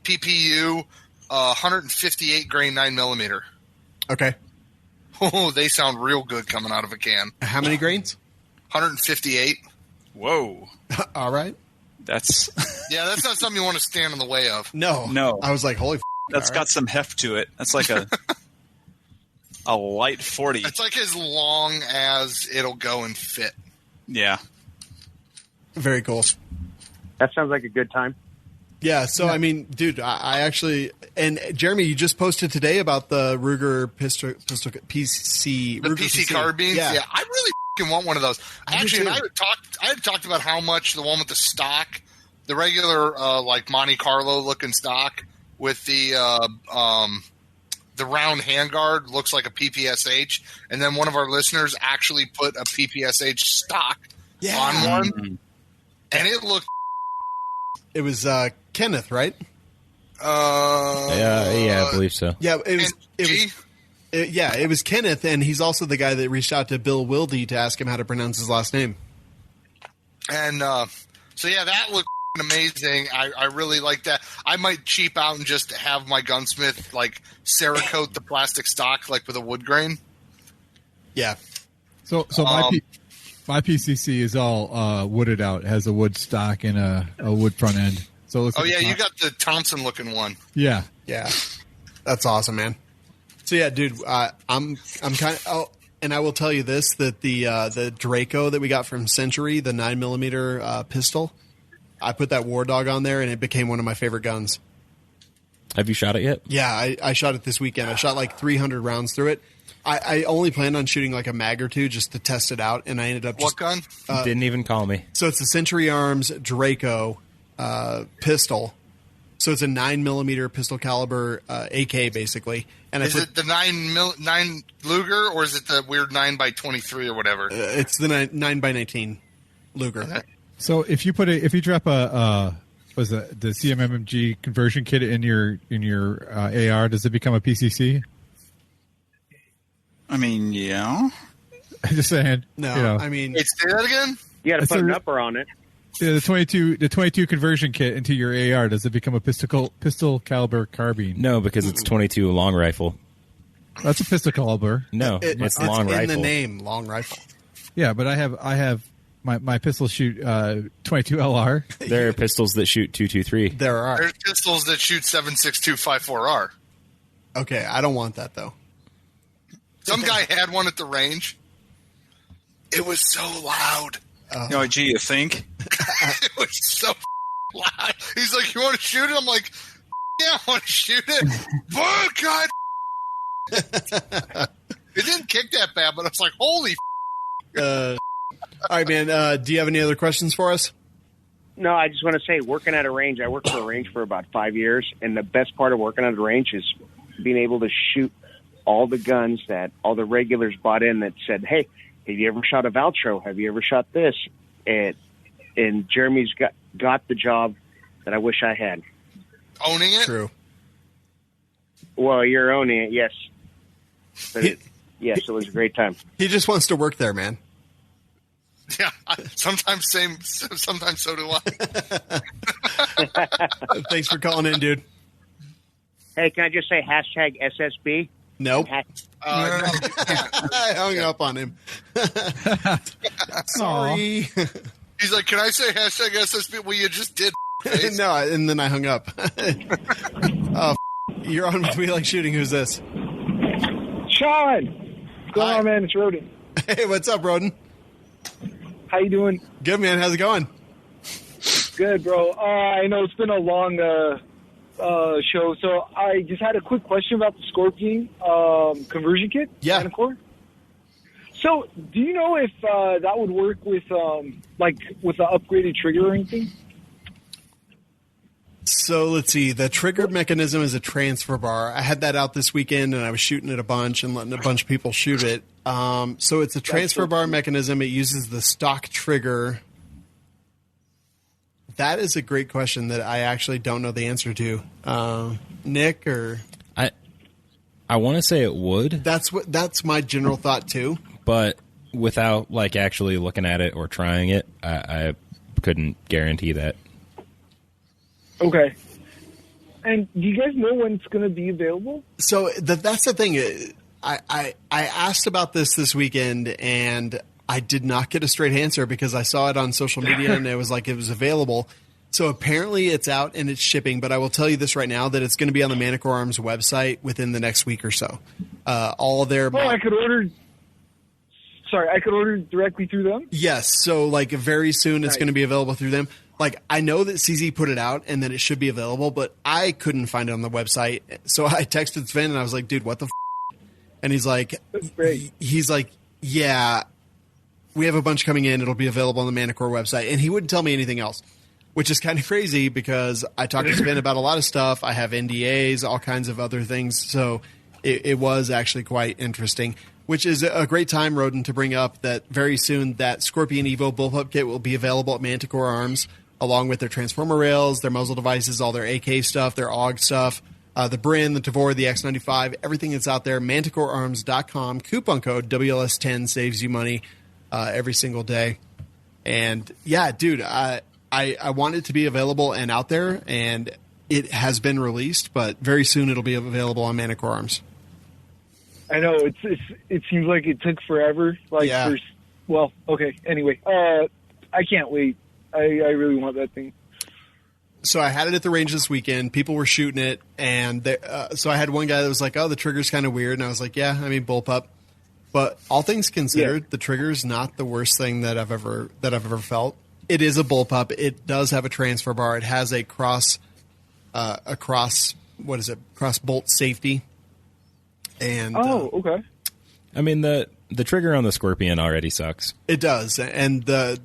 PPU 158 grain 9mm. Okay. Oh, they sound real good coming out of a can. How many grains? 158. Whoa. All right. That's that's not something you want to stand in the way of. No. I was like, holy. That's got some heft to it. That's like a light 40. It's like as long as it'll go and fit. Yeah. Very cool. That sounds like a good time. Yeah, so I mean, dude, I actually, and Jeremy, you just posted today about the Ruger pistol PC, the Ruger PC carbines. Yeah, I really want one of those. Actually, and I had talked about how much the one with the stock, the regular like Monte Carlo looking stock with the round handguard looks like a PPSH, and then one of our listeners actually put a PPSH stock on one, and it looked. It was Kenneth, right? Yeah, I believe so. Yeah, it was Kenneth, and he's also the guy that reached out to Bill Wilde to ask him how to pronounce his last name. And so yeah, that looked amazing. I really like that. I might cheap out and just have my gunsmith like Cerakote the plastic stock like with a wood grain. Yeah. So my PCC is all wooded out. It has a wood stock and a wood front end. So it looks like you got the Thompson looking one. Yeah. That's awesome, man. So yeah, dude, I'm kind of. Oh, and I will tell you this: that the Draco that we got from Century, the 9mm pistol, I put that War Dog on there, and it became one of my favorite guns. Have you shot it yet? Yeah, I shot it this weekend. I shot like 300 rounds through it. I only planned on shooting like a mag or two just to test it out, and I ended up What gun? Didn't even call me. So it's the Century Arms Draco pistol. So it's a 9mm pistol caliber AK basically. And is it the 9 Luger or is it the weird 9x23 or whatever? It's the 9x19 Luger. Okay. So if you drop the CMMG conversion kit in your AR, does it become a PCC? I mean, yeah. Just saying. No, I mean, say that again. You got to put an upper on it. Yeah, the 22 conversion kit into your AR, does it become a pistol caliber carbine? No, because it's 22 long rifle. That's a pistol caliber. No, it's long rifle. in the name, long rifle. Yeah, but I have my pistols shoot 22 LR. There are pistols that shoot 223. There are. There's pistols that shoot 7.6254R. Okay, I don't want that though. Some guy had one at the range. It was so loud. Gee, you think? It was so loud. He's like, "You want to shoot it?" I'm like, "Yeah, I want to shoot it." Oh, God. It didn't kick that bad, but I was like, "Holy." All right, man. Do you have any other questions for us? No, I just want to say, working at a range, I worked for a range for about 5 years, and the best part of working at a range is being able to shoot all the guns that all the regulars bought in that said, "Hey, have you ever shot a Valtro? Have you ever shot this?" And Jeremy's got the job that I wish I had. Owning it? True. Well, you're owning it, yes. But yes, it was a great time. He just wants to work there, man. Yeah, sometimes so do I. Thanks for calling in, dude. Hey, can I just say hashtag SSB? Nope. I hung up on him. Sorry. He's like, "Can I say hashtag SSB?" Well, you just did. No, and then I hung up. Oh, you're on with We Like Shooting. Who's this? Shawn. What's going on, man? It's Roden. Hey, what's up, Roden? How you doing? Good, man. How's it going? Good, bro. I know it's been a long show, so I just had a quick question about the Scorpion conversion kit. Yeah. So, do you know if that would work with with an upgraded trigger or anything? So let's see. The trigger mechanism is a transfer bar. I had that out this weekend, and I was shooting it a bunch and letting a bunch of people shoot it. So it's a transfer bar mechanism. It uses the stock trigger. That is a great question that I actually don't know the answer to. Nick or I want to say it would. That's my general thought too. But without actually looking at it or trying it, I couldn't guarantee that. Okay. And do you guys know when it's going to be available? So that's the thing. I asked about this weekend, and I did not get a straight answer because I saw it on social media and it was like it was available. So apparently it's out and it's shipping, but I will tell you this right now that it's going to be on the Manticore Arms website within the next week or so. All of their... I could order... Sorry, I could order directly through them? Yes. So very soon it's going to be available through them. I know that CZ put it out and that it should be available, but I couldn't find it on the website. So I texted Sven and I was like, "Dude, what the f-?" And he's like, "Yeah, we have a bunch coming in. It'll be available on the Manticore website." And he wouldn't tell me anything else, which is kind of crazy because I talked to Sven about a lot of stuff. I have NDAs, all kinds of other things. So it was actually quite interesting, which is a great time, Roden, to bring up that very soon that Scorpion Evo bullpup kit will be available at Manticore Arms. along with their transformer rails, their muzzle devices, all their AK stuff, their AUG stuff, the Brin, the Tavor, the X95, everything that's out there. ManticoreArms.com. Coupon code WLS10 saves you money every single day. And yeah, dude, I want it to be available and out there, and it has been released, but very soon it'll be available on Manticore Arms. I know it seems like it took forever. Well, okay. Anyway, I can't wait. I really want that thing. So I had it at the range this weekend. People were shooting it, and so I had one guy that was like, "Oh, the trigger's kind of weird," and I was like, "Yeah, I mean, bullpup." But all things considered, the trigger's not the worst thing that I've ever felt. It is a bullpup. It does have a transfer bar. It has a cross bolt safety. And okay. I mean, the trigger on the Scorpion already sucks. It does, and the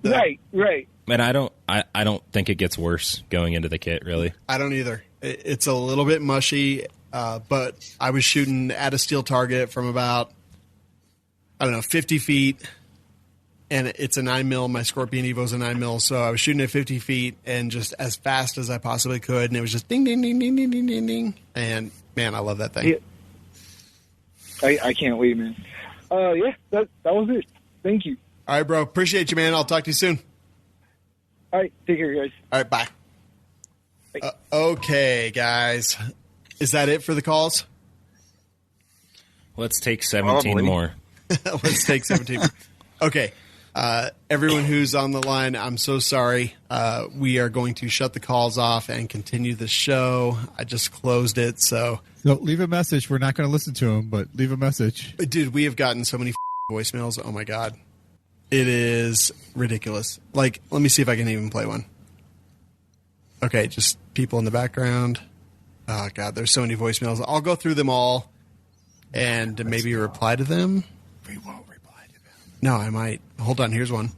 right. And I don't think it gets worse going into the kit, really. I don't either. It's a little bit mushy, but I was shooting at a steel target from about 50 feet, and it's a 9mm. My Scorpion Evo's a 9mm, so I was shooting at 50 feet and just as fast as I possibly could, and it was just ding, ding, ding, ding, ding, ding, ding, ding. And man, I love that thing. Yeah. I can't wait, man. Yeah, that was it. Thank you. All right, bro. Appreciate you, man. I'll talk to you soon. All right, take care, guys. All right, bye. Okay, guys. Is that it for the calls? Let's take 17 more. Let's take 17 more. Okay. Everyone who's on the line, I'm so sorry. We are going to shut the calls off and continue the show. I just closed it, so... No, leave a message. We're not going to listen to them, but leave a message. Dude, we have gotten so many voicemails. Oh, my God. It is ridiculous. Like, let me see if I can even play one. Okay, just people in the background. Oh, God, there's so many voicemails. I'll go through them all and maybe reply to them. We won't reply to them. No, I might. Hold on, here's one.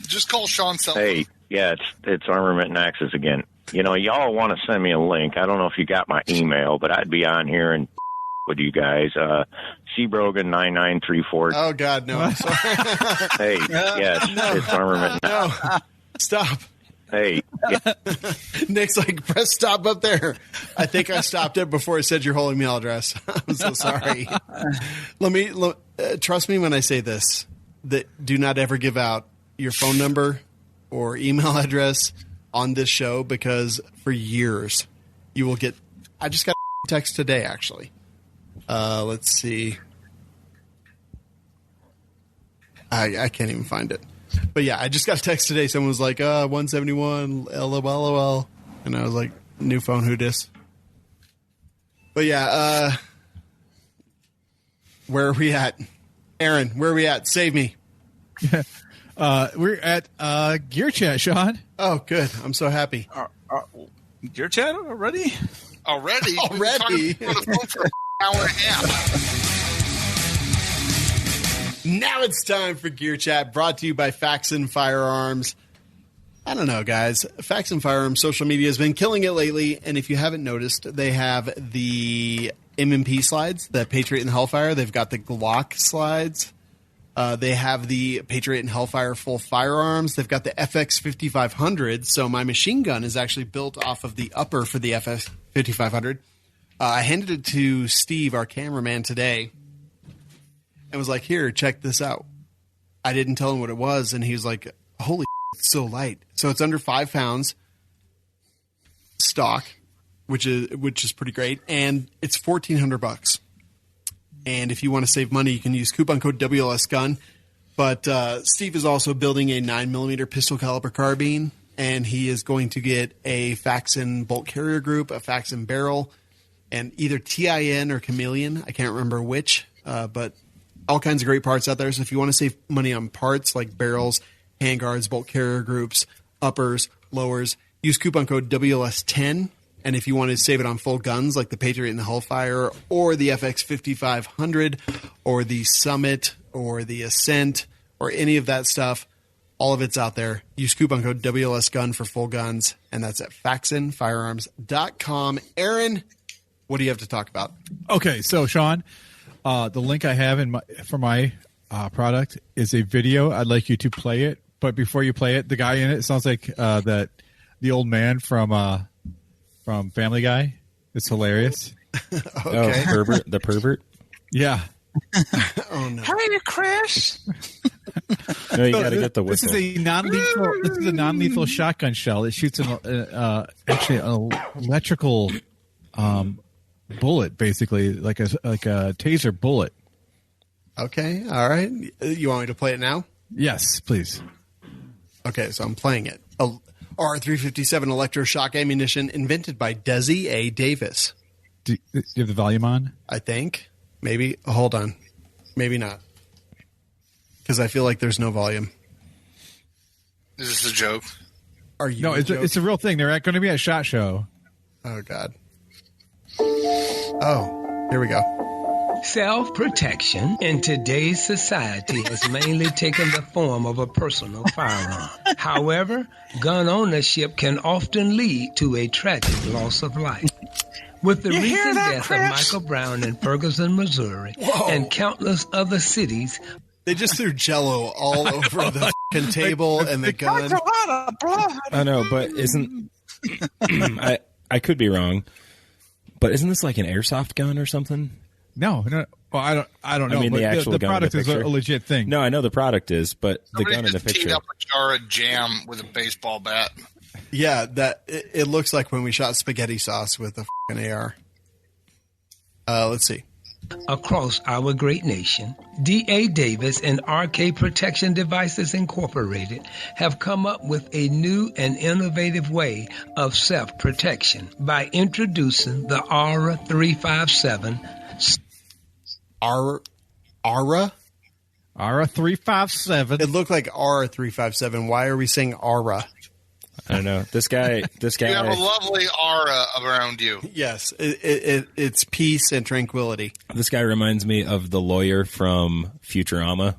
Just call Shawn. Hey, yeah, it's Armament and Axes again. You know, y'all want to send me a link. I don't know if you got my email, but I'd be on here and with you guys. Cbrogan9934. Oh, God, no. I'm sorry. Hey, yes, it's Armament. No, stop. Hey. Yeah. Nick's like, press stop up there. I think I stopped it before it said your whole email address. I'm so sorry. Trust me when I say this, that do not ever give out your phone number or email address on this show, because for years you will get... I just got a text today, actually. Let's see. I can't even find it. But yeah, I just got a text today. Someone was like, 171, LOL. And I was like, new phone, who dis? But yeah, where are we at? Aaron, where are we at? Save me. We're at Gear Chat, Shawn. Oh, good. I'm so happy. Gear Chat already? Already? We've been talking on the phone for an hour and a half. Now it's time for Gear Chat, brought to you by Faxon Firearms. I don't know, guys. Faxon Firearms social media has been killing it lately, and if you haven't noticed, they have the M&P slides, the Patriot and Hellfire. They've got the Glock slides. They have the Patriot and Hellfire full firearms. They've got the FX 5500. So my machine gun is actually built off of the upper for the FX 5500. I handed it to Steve, our cameraman, today, and was like, here, check this out. I didn't tell him what it was, and he was like, holy shit, it's so light. So it's under 5 pounds stock, which is pretty great, and it's $1,400. And if you want to save money, you can use coupon code WLSGUN. But Steve is also building a 9mm pistol caliber carbine, and he is going to get a Faxon bolt carrier group, a Faxon barrel, and either TIN or Chameleon. I can't remember which, but all kinds of great parts out there. So if you want to save money on parts like barrels, handguards, bolt carrier groups, uppers, lowers, use coupon code WLS10. And if you want to save it on full guns like the Patriot and the Hellfire or the FX 5500 or the Summit or the Ascent or any of that stuff, all of it's out there. Use coupon code WLSGUN for full guns, and that's at FaxonFirearms.com. Aaron, what do you have to talk about? Okay, so Shawn, the link I have for my product is a video. I'd like you to play it but before you play it, the guy in it sounds like the old man from Family Guy. It's hilarious. Okay. Oh, Herbert, the pervert. Yeah. Oh no. Hey, Chris. No, you got to get the whistle. This is a non-lethal shotgun shell. It shoots actually an electrical bullet, basically, like a taser bullet. Okay. All right. You want me to play it now? Yes, please. Okay, so I'm playing it. R357 electroshock ammunition invented by Desi A. Davis. Do you have the volume on? I think. Maybe. Hold on. Maybe not. Because I feel like there's no volume. Is this a joke? Are you? No, it's a real thing. They're going to be at SHOT Show. Oh, God. Oh, here we go. Self-protection in today's society has mainly taken the form of a personal firearm. However, gun ownership can often lead to a tragic loss of life. With the recent death of Michael Brown in Ferguson, Missouri, and countless other cities. They just threw Jell-O all over the fucking table and the gun. I know, but isn't... I could be wrong, but isn't this like an airsoft gun or something? No. Well, I don't know. I mean, but the actual gun product in the is a legit thing. No, I know the product is, but the Somebody gun in the just teed picture. up a jar of jam with a baseball bat. Yeah, it looks like when we shot spaghetti sauce with a fucking AR. Let's see. Across our great nation, D.A. Davis and RK Protection Devices Incorporated have come up with a new and innovative way of self-protection by introducing the Aura 357. Aura? Aura 357. It looked like Aura 357. Why are we saying Aura? I don't know. This guy. You have a lovely aura around you. Yes, it's peace and tranquility. This guy reminds me of the lawyer from Futurama,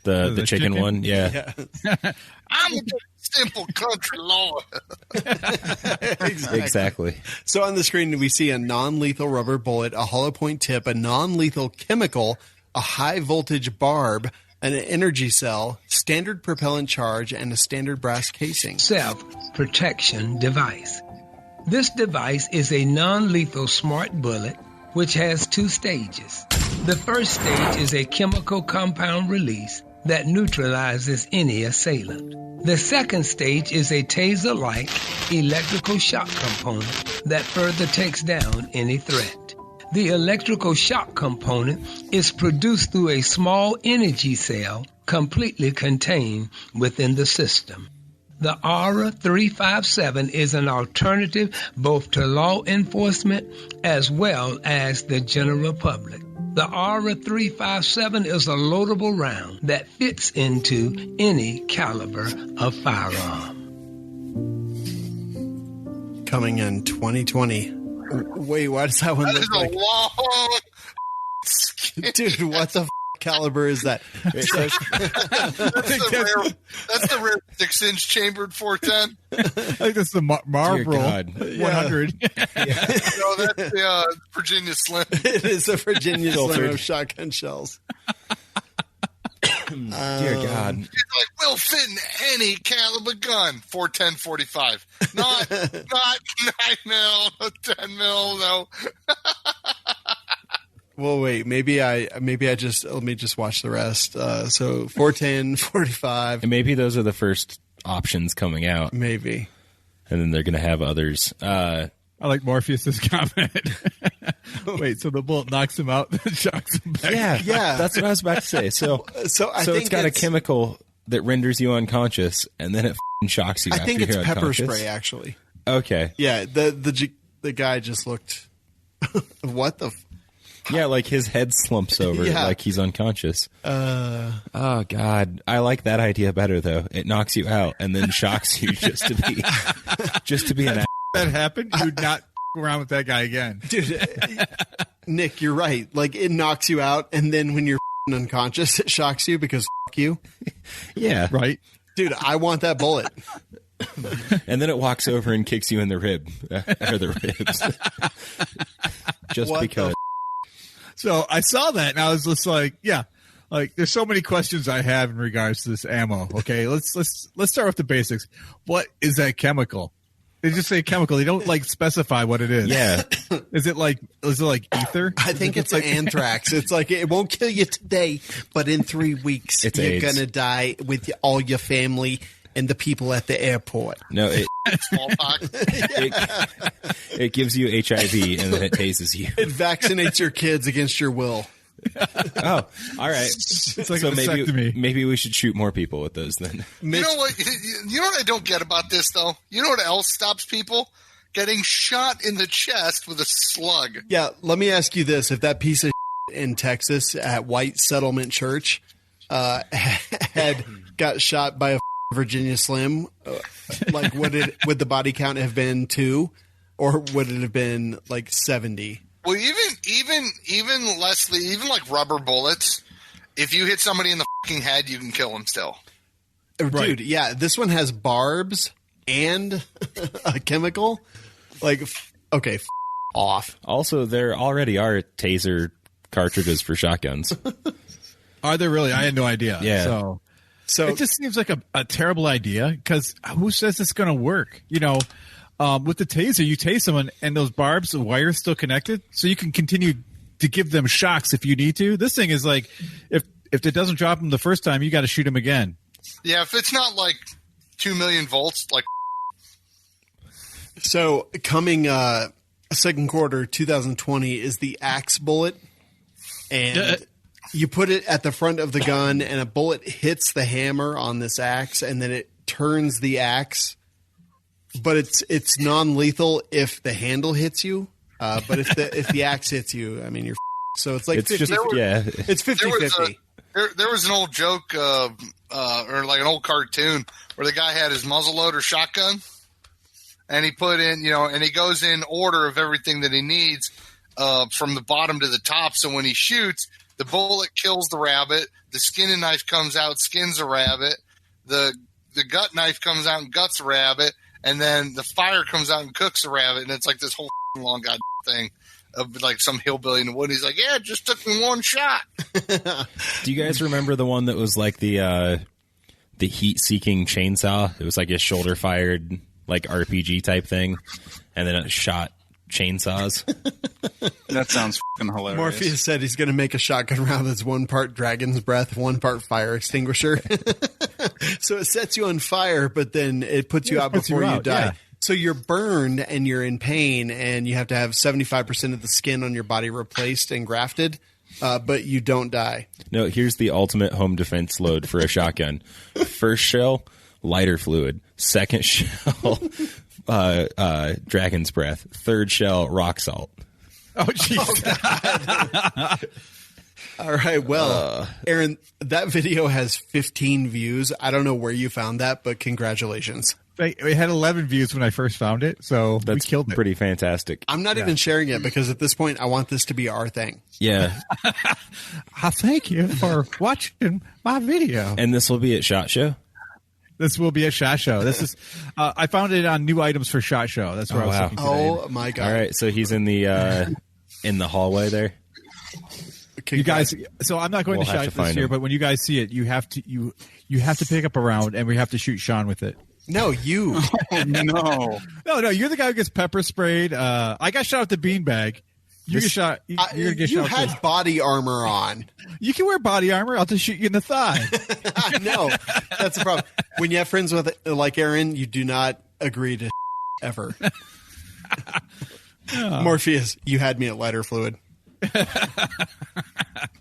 the chicken one. Yeah. I'm a simple country lawyer. Exactly. So on the screen, we see a non-lethal rubber bullet, a hollow point tip, a non-lethal chemical, a high voltage barb, an energy cell, standard propellant charge, and a standard brass casing. Self-protection device. This device is a non-lethal smart bullet which has two stages. The first stage is a chemical compound release that neutralizes any assailant. The second stage is a taser-like electrical shock component that further takes down any threat. The electrical shock component is produced through a small energy cell completely contained within the system. The Aura 357 is an alternative both to law enforcement as well as the general public. The Aura 357 is a loadable round that fits into any caliber of firearm. Coming in 2020. Wait, why does that one That look is like? a long... Dude, what the caliber is that? That's the rare 6-inch chambered 410. I think that's the Marlboro 100. No, that's the Virginia Slim. It is a Virginia Slim of shotgun shells. Dear God. It's like, will fit in any caliber gun. 410, 45. Not 9 mil, no 10 mil, no. Well, wait, maybe I just let me just watch the rest. So 410, 45. And maybe those are the first options coming out. Maybe. And then they're going to have others. I like Morpheus's comment. Wait, so the bullet knocks him out, then shocks him back. Yeah. That's what I was about to say. So I think it's got a chemical that renders you unconscious, and then it shocks you. I after think it's you're pepper unconscious. spray, actually. Okay. Yeah, the guy just looked. What the? Yeah, like his head slumps over, like he's unconscious. Oh God, I like that idea better though. It knocks you out and then shocks you just to be an. That happened. You would not around with that guy again, dude. Nick, you're right. Like it knocks you out, and then when you're unconscious, it shocks you because you. Yeah, right, dude. I want that bullet. And then it walks over and kicks you in the rib or the ribs, just What because. So I saw that and I was just like, yeah, Like, there's so many questions I have in regards to this ammo. Okay, let's start with the basics. What is that chemical? They just say chemical. They don't like specify what it is. Yeah. Is it like ether? I think it's like anthrax. It's like it won't kill you today, but in 3 weeks It's you're AIDS. gonna die with all your family and the people at the airport. No, Smallpox. it gives you HIV and then it tases you. It vaccinates your kids against your will. Oh, all right. It's like So a vasectomy. maybe we should shoot more people with those then. You know what? You know what I don't get about this though? You know what else stops people? Getting shot in the chest with a slug. Yeah, let me ask you this: if that piece of in Texas at White Settlement Church had got shot by a Virginia Slim, like would the body count have been 2, or would it have been like 70? Well, even Leslie, even like rubber bullets, if you hit somebody in the fucking head, you can kill them still. Dude, yeah, this one has barbs and a chemical. Like, okay, off. Also, there already are taser cartridges for shotguns. Are there really? I had no idea. Yeah. So it just seems like a terrible idea, because who says it's going to work? You know, with the taser, you tase someone and those barbs, the wire's still connected, so you can continue to give them shocks if you need to. This thing is like, if it doesn't drop them the first time, you got to shoot them again. Yeah, if it's not like 2 million volts, like. So coming second quarter 2020 is the axe bullet, and you put it at the front of the gun, and a bullet hits the hammer on this axe, and then it turns the axe. But it's non-lethal if the handle hits you. But if the axe hits you, I mean, you're so it's like It's 50, just- yeah. it's 50-50. There was an old joke, or like an old cartoon, where the guy had his muzzleloader shotgun, and he put in, and he goes in order of everything that he needs from the bottom to the top. So when he shoots, the bullet kills the rabbit, the skinning knife comes out, skins a rabbit, the gut knife comes out and guts a rabbit, and then the fire comes out and cooks a rabbit, and it's like this whole long goddamn thing of like some hillbilly in the woods. He's like, yeah, it just took me one shot. Do you guys remember the one that was like the heat-seeking chainsaw? It was like a shoulder-fired, like RPG type thing, and then it shot chainsaws. That sounds fucking hilarious. Morpheus said he's going to make a shotgun round that's 1 part dragon's breath, 1 part fire extinguisher. So it sets you on fire, but then it puts you out before you die. Yeah. So you're burned and you're in pain, and you have to have 75% of the skin on your body replaced and grafted, but you don't die. No, here's the ultimate home defense load for a shotgun. First shell, lighter fluid. Second shell, dragon's breath. Third shell, rock salt. Oh, jeez. All right. Well, Aaron, that video has 15 views. I don't know where you found that, but congratulations. It had 11 views when I first found it, so That's we killed it. pretty fantastic. I'm not even sharing it because at this point, I want this to be our thing. Yeah. Thank you for watching my video. And this will be at SHOT Show? This will be a SHOT Show. This is I found it on new items for SHOT Show. That's where I was looking today. Oh my God. All right, so he's in the hallway there. You guys, so I'm not going We'll to have SHOT to this find year, him. but when you guys see it, you have to pick up a round, and we have to shoot Shawn with it. No, you. No. No, you're the guy who gets pepper sprayed. I got shot with the beanbag. You get shot. You're gonna get You shot. had too. body armor on. You can wear body armor. I'll just shoot you in the thigh. I know. That's the problem. When you have friends with like Aaron, you do not agree to ever. Morpheus, you had me at lighter fluid.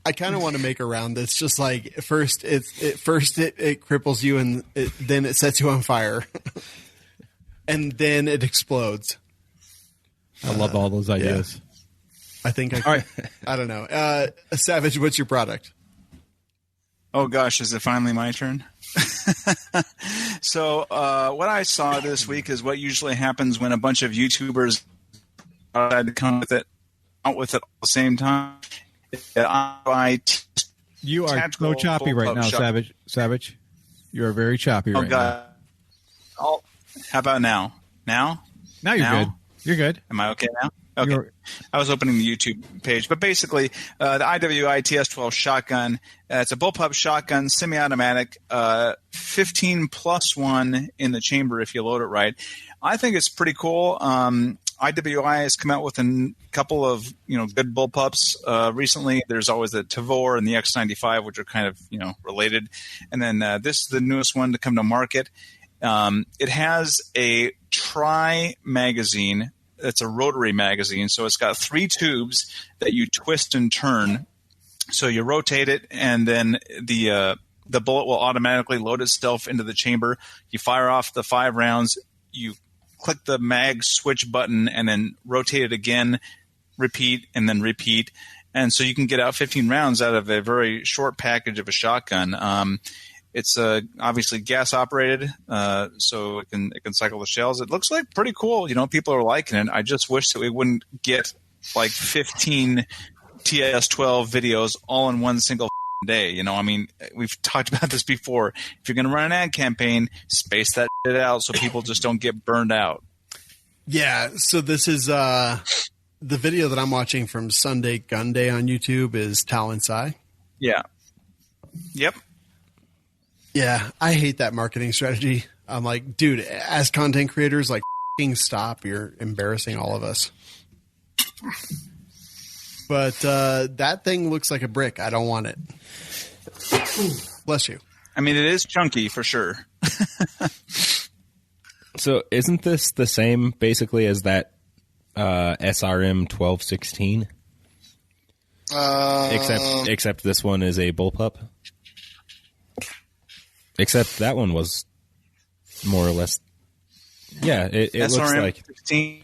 I kind of want to make a round that's just like first it cripples you, and then it sets you on fire, and then it explodes. I love all those ideas. I think I don't know. Savage, what's your product? Oh gosh, is it finally my turn? So what I saw this week is what usually happens when a bunch of YouTubers decide to come out with it all at the same time. You are so choppy right now, Savage. You are very choppy right now. Oh, how about now? Now? Now you're good. You're good. Am I okay now? Okay. I was opening the YouTube page. But basically, the IWI TS12 shotgun, it's a bullpup shotgun, semi-automatic, 15+1 in the chamber if you load it right. I think it's pretty cool. IWI has come out with a couple of good bullpups recently. There's always the Tavor and the X95, which are kind of related. And then this is the newest one to come to market. It has a tri magazine. It's a rotary magazine, so it's got 3 tubes that you twist and turn. So you rotate it, and then the bullet will automatically load itself into the chamber. You fire off the 5 rounds. You click the mag switch button, and then rotate it again, repeat, and then repeat. And so you can get out 15 rounds out of a very short package of a shotgun. It's obviously gas operated, so it can cycle the shells. It looks like pretty cool. People are liking it. I just wish that we wouldn't get like 15 TS12 videos all in one single day. We've talked about this before. If you're going to run an ad campaign, space that shit out so people just don't get burned out. Yeah. So this is the video that I'm watching from Sunday Gun Day on YouTube is Talon Sai. Yeah. Yep. Yeah, I hate that marketing strategy. I'm like, dude, as content creators, like, f***ing stop. You're embarrassing all of us. But that thing looks like a brick. I don't want it. Bless you. I mean, it is chunky for sure. So isn't this the same basically as that SRM 1216? Except this one is a bullpup? Except that one was more or less. Yeah, it looks like. 16.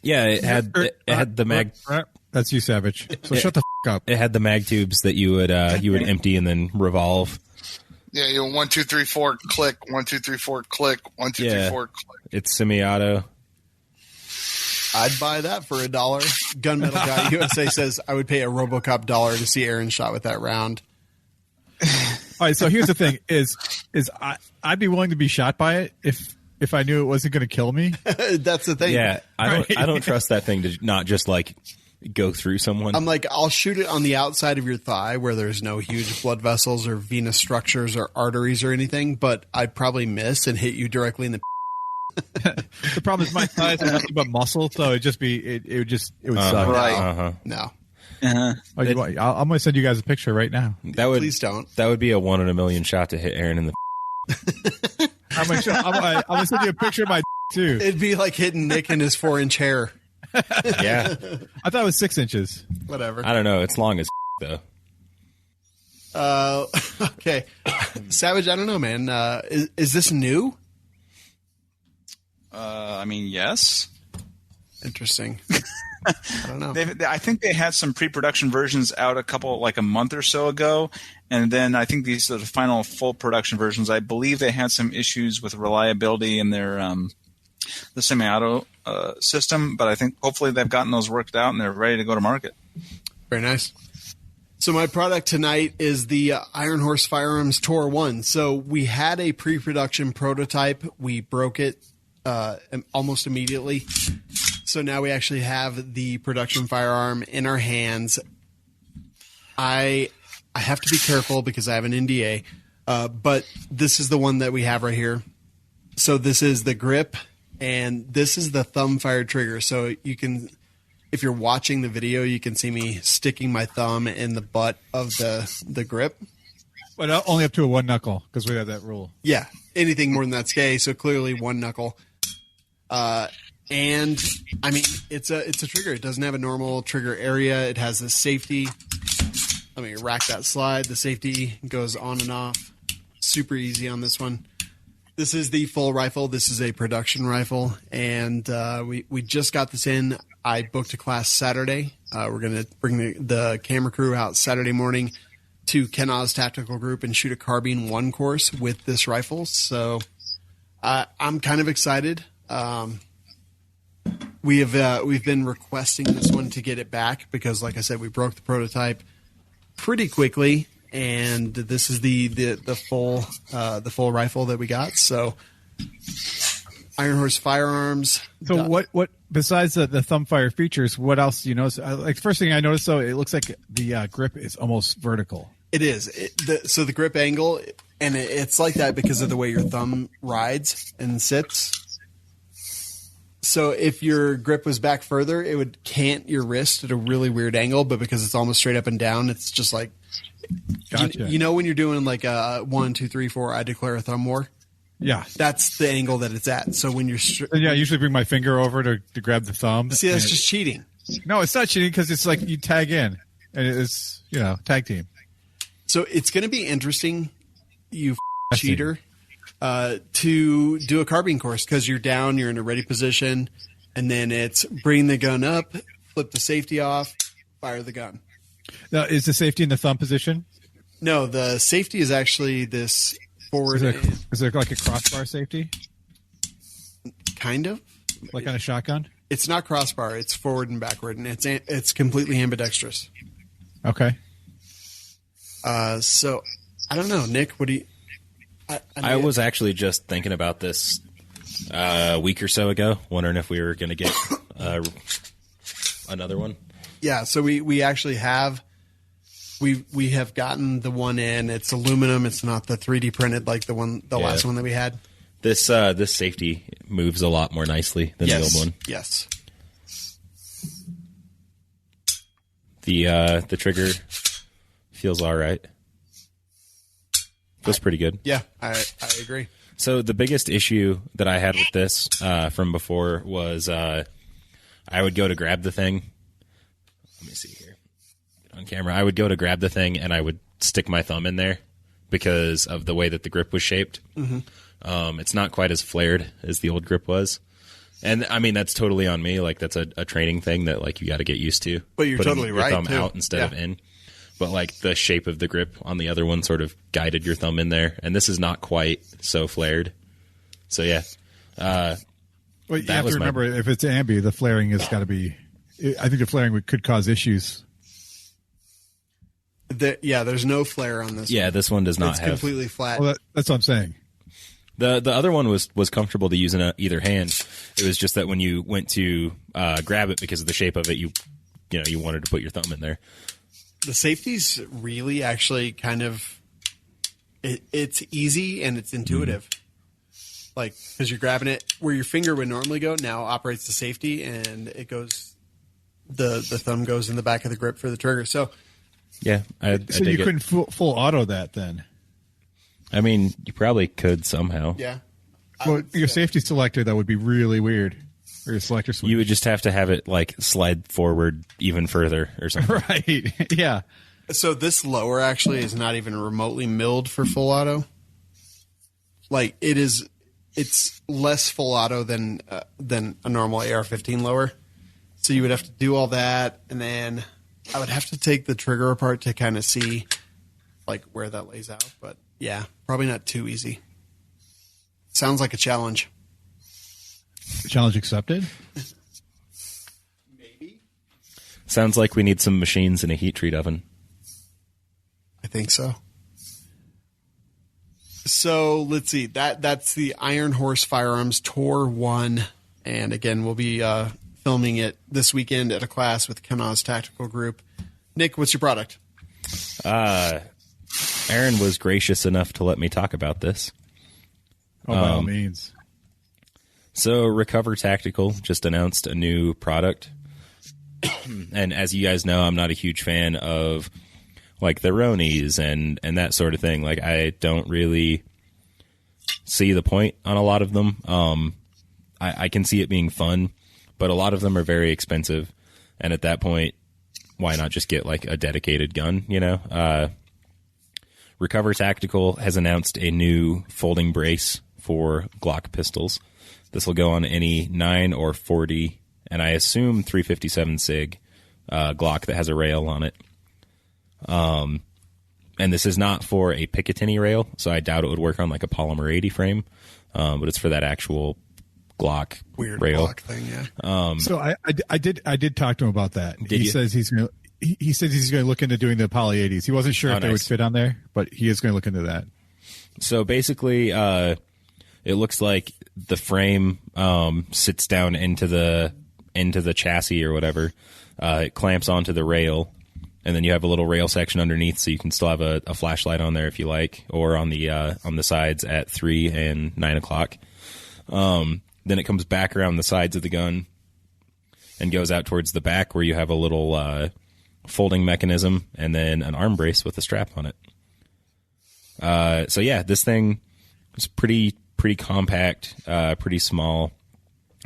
Yeah, it had the mag. That's you, Savage. So shut the f*** up. It had the mag tubes that you would empty and then revolve. Yeah, 1, 2, 3, 4, click. 1, 2, 3, 4, click. 1, 2, 3, 4, click. It's semi-auto. I'd buy that for $1. Gunmetal Guy USA says I would pay a RoboCop $1 to see Aaron shot with that round. All right, so here's the thing: I'd be willing to be shot by it if I knew it wasn't going to kill me. That's the thing. Yeah, I don't trust that thing to not just like go through someone. I'm like, I'll shoot it on the outside of your thigh where there's no huge blood vessels or venous structures or arteries or anything, but I'd probably miss and hit you directly in the. The problem is my thighs are nothing but muscle, so it would suck. Right? Uh-huh. No. I'm going to send you guys a picture right now. Please don't. That would be a 1 in a million shot to hit Aaron in the. I'm going to send you a picture of my too. It'd be like hitting Nick in his 4-inch hair. Yeah, I thought it was 6 inches. Whatever. I don't know. It's long as though. Okay, Savage. I don't know, man. Is this new? I mean, yes. Interesting. I don't know. I think they had some pre-production versions out a month or so ago, and then I think these are the final full production versions. I believe they had some issues with reliability in their the semi-auto system, but I think hopefully they've gotten those worked out and they're ready to go to market. Very nice. So my product tonight is the Iron Horse Firearms Tor 1. So we had a pre-production prototype. We broke it almost immediately. So now we actually have the production firearm in our hands. I have to be careful because I have an NDA, but this is the one that we have right here. So this is the grip, and this is the thumb-fired trigger. So you can, if you're watching the video, you can see me sticking my thumb in the butt of the grip. But only up to a 1 knuckle because we have that rule. Yeah, anything more than that's gay. So clearly 1 knuckle. And I mean, it's a trigger. It doesn't have a normal trigger area. It has the safety. Let me rack that slide. The safety goes on and off. Super easy on this one. This is the full rifle. This is a production rifle, and we just got this in. I booked a class Saturday. We're going to bring the camera crew out Saturday morning to Ken Oz Tactical Group and shoot a carbine 1 course with this rifle. So I'm kind of excited. We've been requesting this one to get it back because, like I said, we broke the prototype pretty quickly, and this is the full rifle that we got. So Iron Horse Firearms. So what besides the thumbfire features, what else do you notice? Like first thing I noticed, though, it looks like the grip is almost vertical. It is. So the grip angle, and it's like that because of the way your thumb rides and sits. So if your grip was back further, it would cant your wrist at a really weird angle, but because it's almost straight up and down, it's just like, gotcha. You know when you're doing like a 1, 2, 3, 4, I declare a thumb war? Yeah. That's the angle that it's at. So when you're... I usually bring my finger over to grab the thumb. See, that's just cheating. No, it's not cheating because it's like you tag in, and it's, tag team. So it's going to be interesting, you cheater, to do a carbine course because you're down, you're in a ready position, and then it's bring the gun up, flip the safety off, fire the gun. Now, is the safety in the thumb position? No, the safety is actually this forward. Is there like a crossbar safety? Kind of. Like on a shotgun? It's not crossbar. It's forward and backward, and it's completely ambidextrous. Okay. So I don't know, Nick. What do you? I was actually just thinking about this a week or so ago, wondering if we were going to get another one. Yeah, so we actually have we have gotten the one in. It's aluminum. It's not the 3D printed like the last one that we had. This safety moves a lot more nicely than the old one. Yes. The trigger feels all right. Feels pretty good. Yeah, I agree. So the biggest issue that I had with this from before was I would go to grab the thing. Let me see here. Get on camera. I would go to grab the thing and I would stick my thumb in there because of the way that the grip was shaped. Mm-hmm. It's not quite as flared as the old grip was. And I mean, that's totally on me. Like that's a training thing that like you got to get used to. But you're Putting totally your right. Thumb too. out instead of in. But like the shape of the grip on the other one sort of guided your thumb in there, and this is not quite so flared. So yeah. Well, you have to remember if it's ambi, the flaring has got to be. I think the flaring could cause issues. There's no flare on this. Yeah, this one does not have. It's completely flat. Well, that's what I'm saying. The other one was comfortable to use in either hand. It was just that when you went to grab it because of the shape of it, you wanted to put your thumb in there. The safety's really actually kind of it's easy and it's intuitive. Like because you're grabbing it where your finger would normally go, now operates the safety and it goes. The thumb goes in the back of the grip for the trigger. So yeah, so you couldn't full auto that then. I mean, you probably could somehow. Yeah. Well, your safety selector, that would be really weird. Or your selector switch. You would just have to have it like slide forward even further or something. Right. Yeah. So this lower actually is not even remotely milled for full auto. Like it's less full auto than a normal AR-15 lower. So you would have to do all that, and then I would have to take the trigger apart to kind of see like where that lays out. But yeah, probably not too easy. Sounds like a challenge. Challenge accepted? Maybe. Sounds like we need some machines in a heat treat oven. I think so. So let's see. That's the Iron Horse Firearms Tour 1. And again, we'll be filming it this weekend at a class with Kenaz Tactical Group. Nick, what's your product? Aaron was gracious enough to let me talk about this. Oh, by all means. So Recover Tactical just announced a new product. And as you guys know, I'm not a huge fan of like the Ronies and that sort of thing. Like I don't really see the point on a lot of them. I can see it being fun, but a lot of them are very expensive. And at that point, why not just get like a dedicated gun, you know? Recover Tactical has announced a new folding brace for Glock pistols. This will go on any 9 or 40, and I assume 357 SIG Glock that has a rail on it. And this is not for a Picatinny rail, so I doubt it would work on like a Polymer 80 frame, but it's for that actual Glock weird rail. Glock thing, yeah. So I did talk to him about that. Did you? Says he's going to. He said he's going to look into doing the Poly 80s. He wasn't sure if they would fit on there, but he is going to look into that. So basically, It looks like the frame sits down into the chassis or whatever. It clamps onto the rail, and then you have a little rail section underneath, so you can still have a flashlight on there if you like, or on the sides at 3 and 9 o'clock. Then it comes back around the sides of the gun and goes out towards the back where you have a little folding mechanism and then an arm brace with a strap on it. So yeah, this thing is pretty compact, pretty small.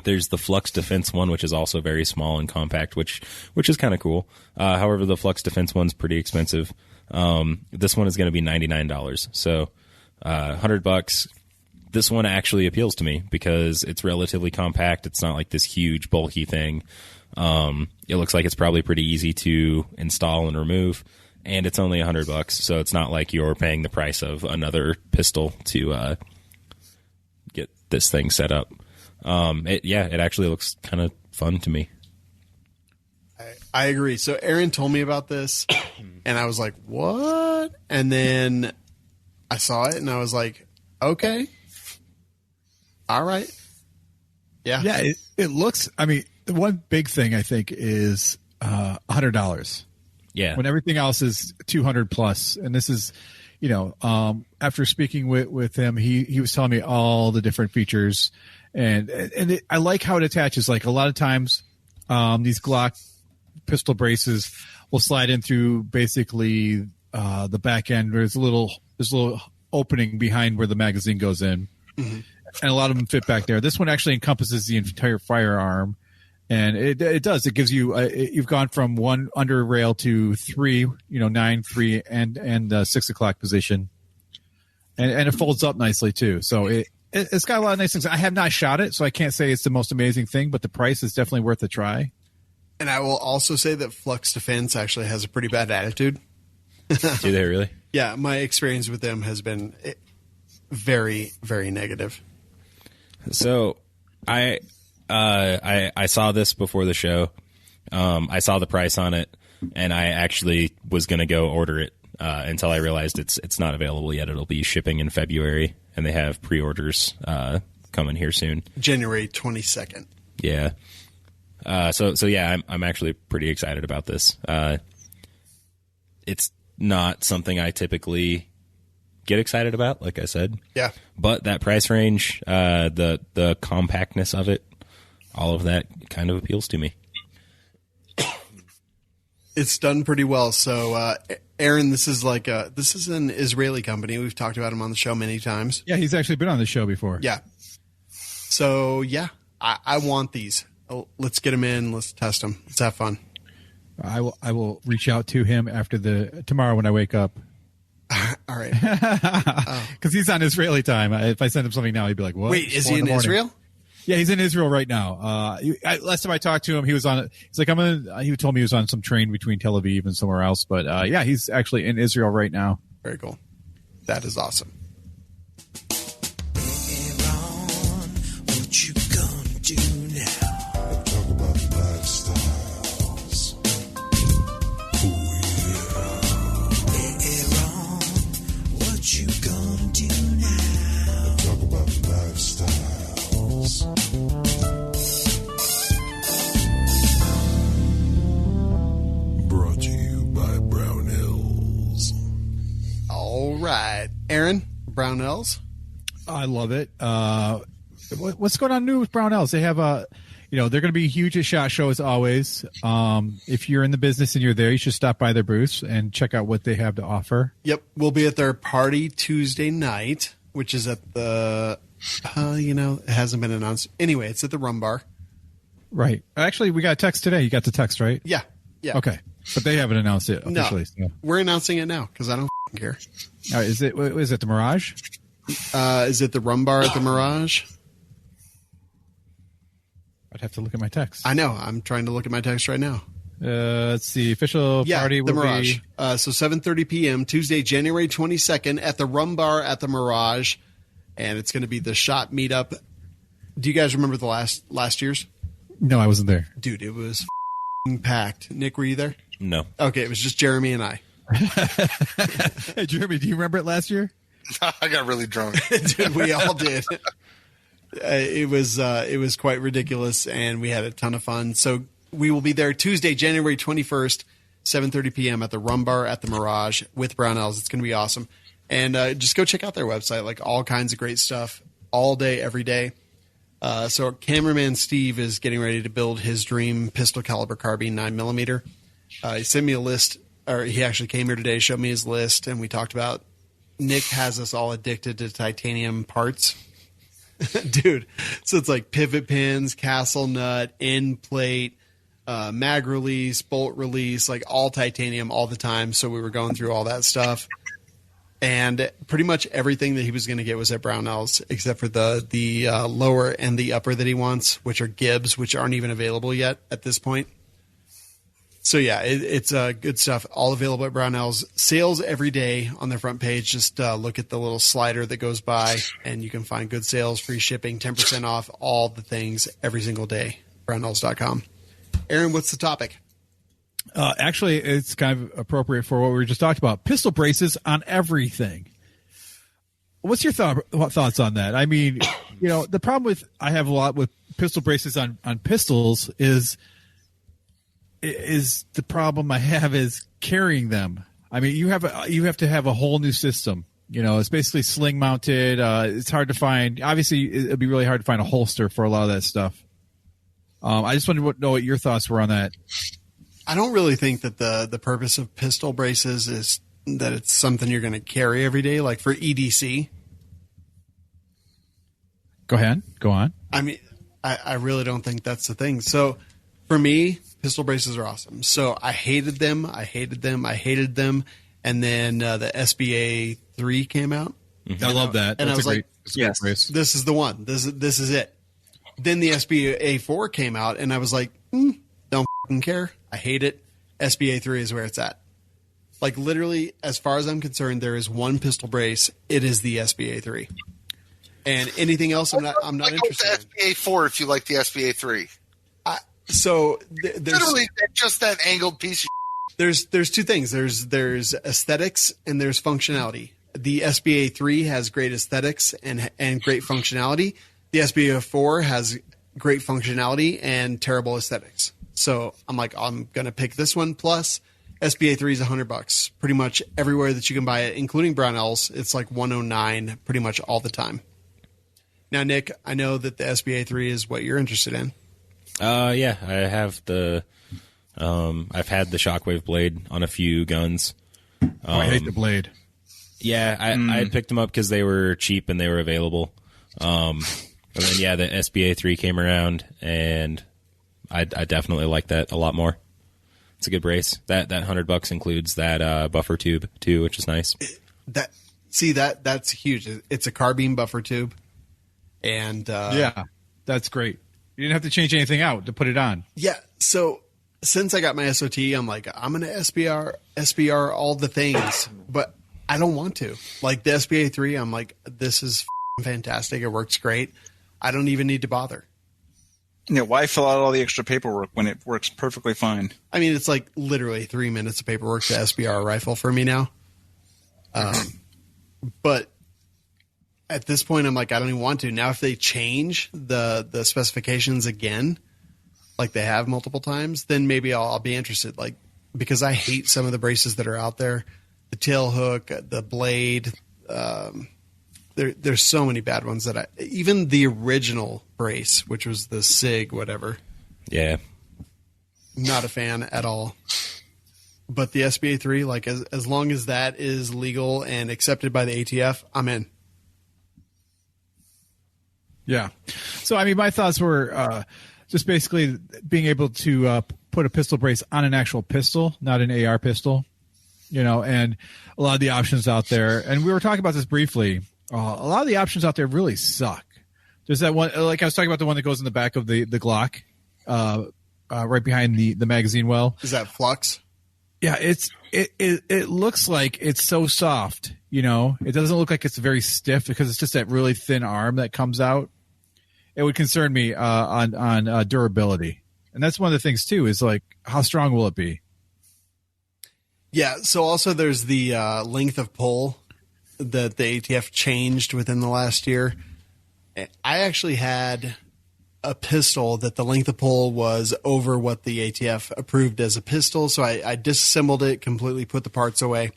There's the Flux Defense one, which is also very small and compact, which is kind of cool. However, the Flux Defense one's pretty expensive. This one is going to be $99, so $100. This one actually appeals to me because it's relatively compact. It's not like this huge, bulky thing. It looks like it's probably pretty easy to install and remove, and it's only $100, so it's not like you're paying the price of another pistol to get this thing set up. It actually looks kind of fun to me. I agree. So Aaron told me about this, and I was like, what? And then I saw it, and I was like, okay. All right. Yeah. Yeah, it looks, I mean, the one big thing I think is $100. Yeah. When everything else is $200 plus. And this is, after speaking with him, he was telling me all the different features. And I like how it attaches. Like a lot of times, these Glock pistol braces will slide in through basically the back end. There's a little opening behind where the magazine goes in. Mm-hmm. And a lot of them fit back there. This one actually encompasses the entire firearm, and it does. It gives you you've gone from one under rail to 3, 9, 3, and 6 o'clock position, and it folds up nicely too. So it's got a lot of nice things. I have not shot it, so I can't say it's the most amazing thing, but the price is definitely worth a try. And I will also say that Flux Defense actually has a pretty bad attitude. Do they really? Yeah, my experience with them has been very, very negative. So I saw this before the show. I saw the price on it, and I actually was going to go order it until I realized it's not available yet. It'll be shipping in February, and they have pre-orders coming here soon. January 22nd. Yeah. So yeah, I'm actually pretty excited about this. It's not something I typically get excited about, like I said. Yeah. But that price range, the compactness of it, all of that kind of appeals to me. It's done pretty well. So, Aaron, this is an Israeli company. We've talked about him on the show many times. Yeah, he's actually been on the show before. Yeah. So, yeah, I want these. Let's get them in. Let's test them. Let's have fun. I will reach out to him tomorrow when I wake up. All right. Because he's on Israeli time. If I send him something now, he'd be like, what? Wait, is he in Israel? Yeah, he's in Israel right now. Last time I talked to him, he was on. He's like, he told me he was on some train between Tel Aviv and somewhere else. But yeah, he's actually in Israel right now. Very cool. That is awesome. What you gonna do now? Talk about lifestyles. What you gonna do now? Talk about lifestyles. Brought to you by Brownells. All right, Aaron, Brownells. I love it. What's going on new with Brownells? They have they're going to be huge at SHOT Show as always. If you're in the business and you're there, you should stop by their booths and check out what they have to offer. Yep. We'll be at their party Tuesday night, which is at the, it hasn't been announced. Anyway, it's at the Rum Bar. Right. Actually, we got a text today. You got the text, right? Yeah. Yeah. Okay. But they haven't announced it officially. No, so. We're announcing it now because I don't care. Is it the Mirage? Is it the Rum Bar at the Mirage? I'd have to look at my text. I know. I'm trying to look at my text right now. Let's see. Official party the will Mirage. be... So 7:30 p.m. Tuesday, January 22nd at the Rum Bar at the Mirage. And it's going to be the SHOT meetup. Do you guys remember the last year's? No, I wasn't there. Dude, it was packed. Nick, were you there? No. Okay, it was just Jeremy and I. Hey, Jeremy, do you remember it last year? I got really drunk. Dude, we all did. It was quite ridiculous, and we had a ton of fun. So we will be there Tuesday, January 21st, 7:30 p.m. at the Rum Bar at the Mirage with Brownells. It's going to be awesome. And just go check out their website, like all kinds of great stuff, all day, every day. So our cameraman Steve is getting ready to build his dream pistol caliber carbine 9mm. He sent me a list, or he actually came here today, showed me his list, and we talked about Nick has us all addicted to titanium parts. Dude, so it's like pivot pins, castle nut, end plate, mag release, bolt release, like all titanium all the time. So we were going through all that stuff. And pretty much everything that he was going to get was at Brownells, except for the lower and the upper that he wants, which are Gibbs, which aren't even available yet at this point. So yeah, it's good stuff. All available at Brownells. Sales every day on their front page. Just look at the little slider that goes by, and you can find good sales, free shipping, 10% off, all the things every single day. Brownells.com. Aaron, what's the topic? Actually, it's kind of appropriate for what we were just talking about. Pistol braces on everything. What's your thoughts on that? I mean, the problem I have a lot with pistol braces on pistols is the problem I have is carrying them. I mean, you have to have a whole new system. It's basically sling mounted. It's hard to find. Obviously, it'd be really hard to find a holster for a lot of that stuff. I just wanted to know what your thoughts were on that. I don't really think that the purpose of pistol braces is that it's something you're going to carry every day, like for EDC. Go ahead. Go on. I mean, I really don't think that's the thing. So for me, pistol braces are awesome. So I hated them. And then the SBA 3 came out. Mm-hmm. I love that. And That's I was like, yes, this is the one. This is it. Then the SBA 4 came out, and I was like, don't fucking care. I hate it. SBA 3 is where it's at. Like literally, as far as I'm concerned, there is one pistol brace. It is the SBA 3. And anything else, I'm not interested in. SBA 4 if you like the SBA 3. So there's literally just that angled piece of There's two things. There's aesthetics and there's functionality. The SBA 3 has great aesthetics and great functionality. The SBA 4 has great functionality and terrible aesthetics. So I'm like, I'm going to pick this one. Plus, SBA 3 is $100. Pretty much everywhere that you can buy it, including Brownells, it's like $109 pretty much all the time. Now, Nick, I know that the SBA 3 is what you're interested in. Yeah, I have I've had the Shockwave blade on a few guns. I hate the blade. Yeah, I picked them up because they were cheap and they were available. And then, yeah, the SBA 3 came around, and I definitely like that a lot more. It's a good brace. That $100 includes that buffer tube too, which is nice. That's huge. It's a carbine buffer tube, and yeah, that's great. You didn't have to change anything out to put it on. Yeah. So since I got my SOT, I'm like, I'm going to SBR all the things, but I don't want to. Like the SBA 3, I'm like, this is fantastic. It works great. I don't even need to bother. Yeah, why fill out all the extra paperwork when it works perfectly fine? I mean, it's like literally 3 minutes of paperwork to SBR a rifle for me now. But at this point, I'm like, I don't even want to. Now, if they change the specifications again, like they have multiple times, then maybe I'll be interested. Like, because I hate some of the braces that are out there, the tail hook, the blade. There's so many bad ones that even the original brace, which was the SIG, whatever. Yeah. Not a fan at all. But the SBA 3, like as long as that is legal and accepted by the ATF, I'm in. Yeah. So, I mean, my thoughts were just basically being able to put a pistol brace on an actual pistol, not an AR pistol, and a lot of the options out there. And we were talking about this briefly. A lot of the options out there really suck. There's that one, like I was talking about the one that goes in the back of the Glock, right behind the magazine well. Is that Flux? Yeah, it looks like it's so soft, It doesn't look like it's very stiff because it's just that really thin arm that comes out. It would concern me on durability. And that's one of the things, too, is like, how strong will it be? Yeah, so also there's the length of pull that the ATF changed within the last year. I actually had a pistol that the length of pull was over what the ATF approved as a pistol. So I disassembled it, completely put the parts away.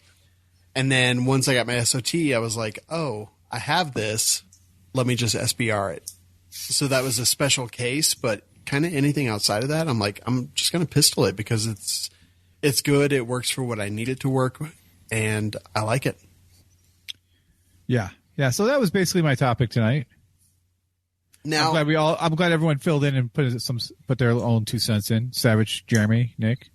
And then once I got my SOT, I was like, oh, I have this. Let me just SBR it. So that was a special case, but kind of anything outside of that, I'm like, I'm just going to pistol it because it's good. It works for what I need it to work, and I like it. Yeah. Yeah. So that was basically my topic tonight. Now, I'm glad everyone filled in and put their own 2 cents in. Savage, Jeremy, Nick.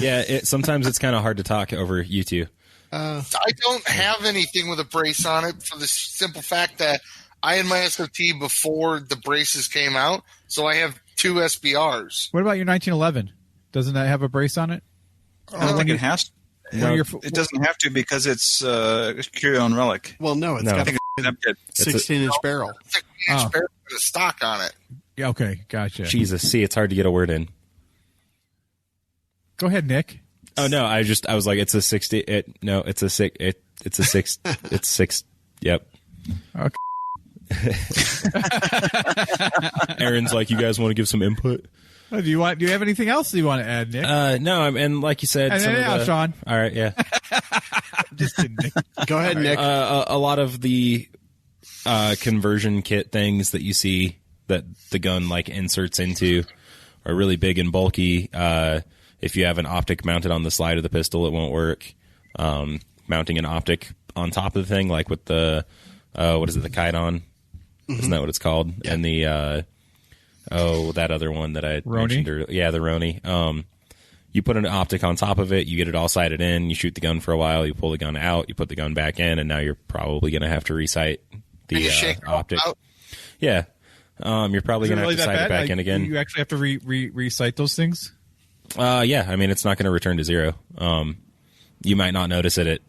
Yeah. Sometimes it's kind of hard to talk over you two. I don't have anything with a brace on it for the simple fact that I had my SOT before the braces came out, so I have 2 SBRs. What about your 1911? Doesn't that have a brace on it? I don't think it has to. No, it doesn't have to because it's Curio and Relic. Well, no, it's got a 16-inch barrel. 16-inch barrel with a stock on it. Yeah, okay, gotcha. Jesus, see, it's hard to get a word in. Go ahead, Nick. Oh no, I was like, it's a 60. It's a 6. It's a 6. It's 6. Yep. Okay. Aaron's like, you guys want to give some input? Do you have anything else you want to add, Nick? No, and like you said, Sean. All right, yeah. Just kidding, Nick. Go ahead, Nick. A lot of the conversion kit things that you see that the gun like inserts into are really big and bulky. If you have an optic mounted on the slide of the pistol, it won't work. Mounting an optic on top of the thing, like with the what is it, the Kaidan? Isn't that what it's called? Yeah. And the that other one that I mentioned earlier. Yeah, the Roni. You put an optic on top of it, you get it all sighted in, you shoot the gun for a while, you pull the gun out, you put the gun back in, and now you're probably going to have to resight the optic. Yeah. You're probably going to have to sight it back in again. You actually have to resight those things? Yeah, I mean, it's not going to return to zero. You might not notice it at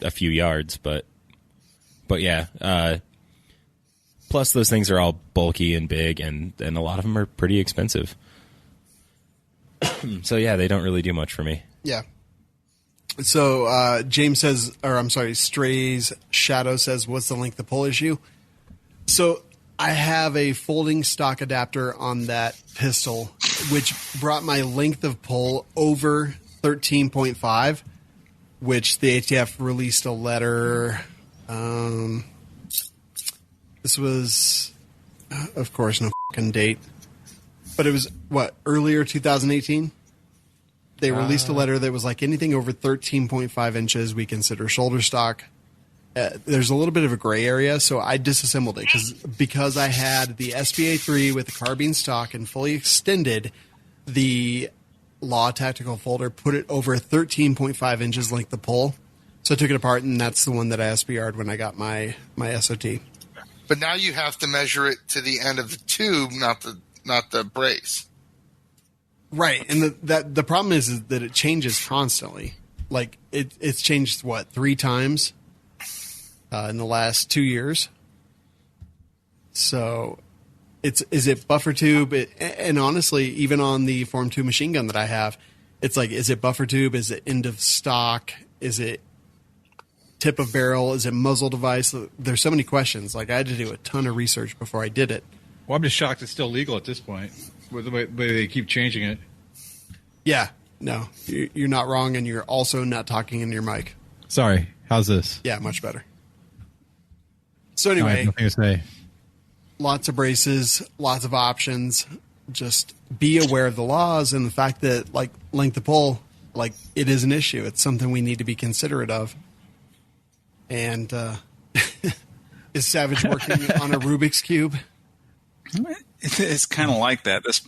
a few yards, but yeah. Plus, those things are all bulky and big, and a lot of them are pretty expensive. So yeah, they don't really do much for me. Yeah. So James says, or I'm sorry, Stray's Shadow says, what's the length of pull issue? So I have a folding stock adapter on that pistol, which brought my length of pull over 13.5, which the ATF released a letter. This was, of course, no fucking date, but it was earlier 2018. They released a letter that was like anything over 13.5 inches we consider shoulder stock. There's a little bit of a gray area, so I disassembled it because I had the SBA3 with the carbine stock and fully extended the Law Tactical folder, put it over 13.5 inches length of pull. So I took it apart, and that's the one that I SBR'd when I got my SOT. But now you have to measure it to the end of the tube, not the brace. Right, and the problem is that it changes constantly. Like it's changed 3 times in the last 2 years. So is it buffer tube? And honestly, even on the Form 2 machine gun that I have, it's like, is it buffer tube? Is it end of stock? Is it tip of barrel? Is it muzzle device? There's so many questions. Like, I had to do a ton of research before I did it. Well, I'm just shocked it's still legal at this point with the way they keep changing it. Yeah, no, you're not wrong, and you're also not talking in your mic. Sorry, how's this? Yeah, much better. So anyway, I have nothing to say. Lots of braces, lots of options. Just be aware of the laws and the fact that, like, length of pull, like, it is an issue. It's something we need to be considerate of. And is Savage working on a Rubik's Cube? It's kind of like that. This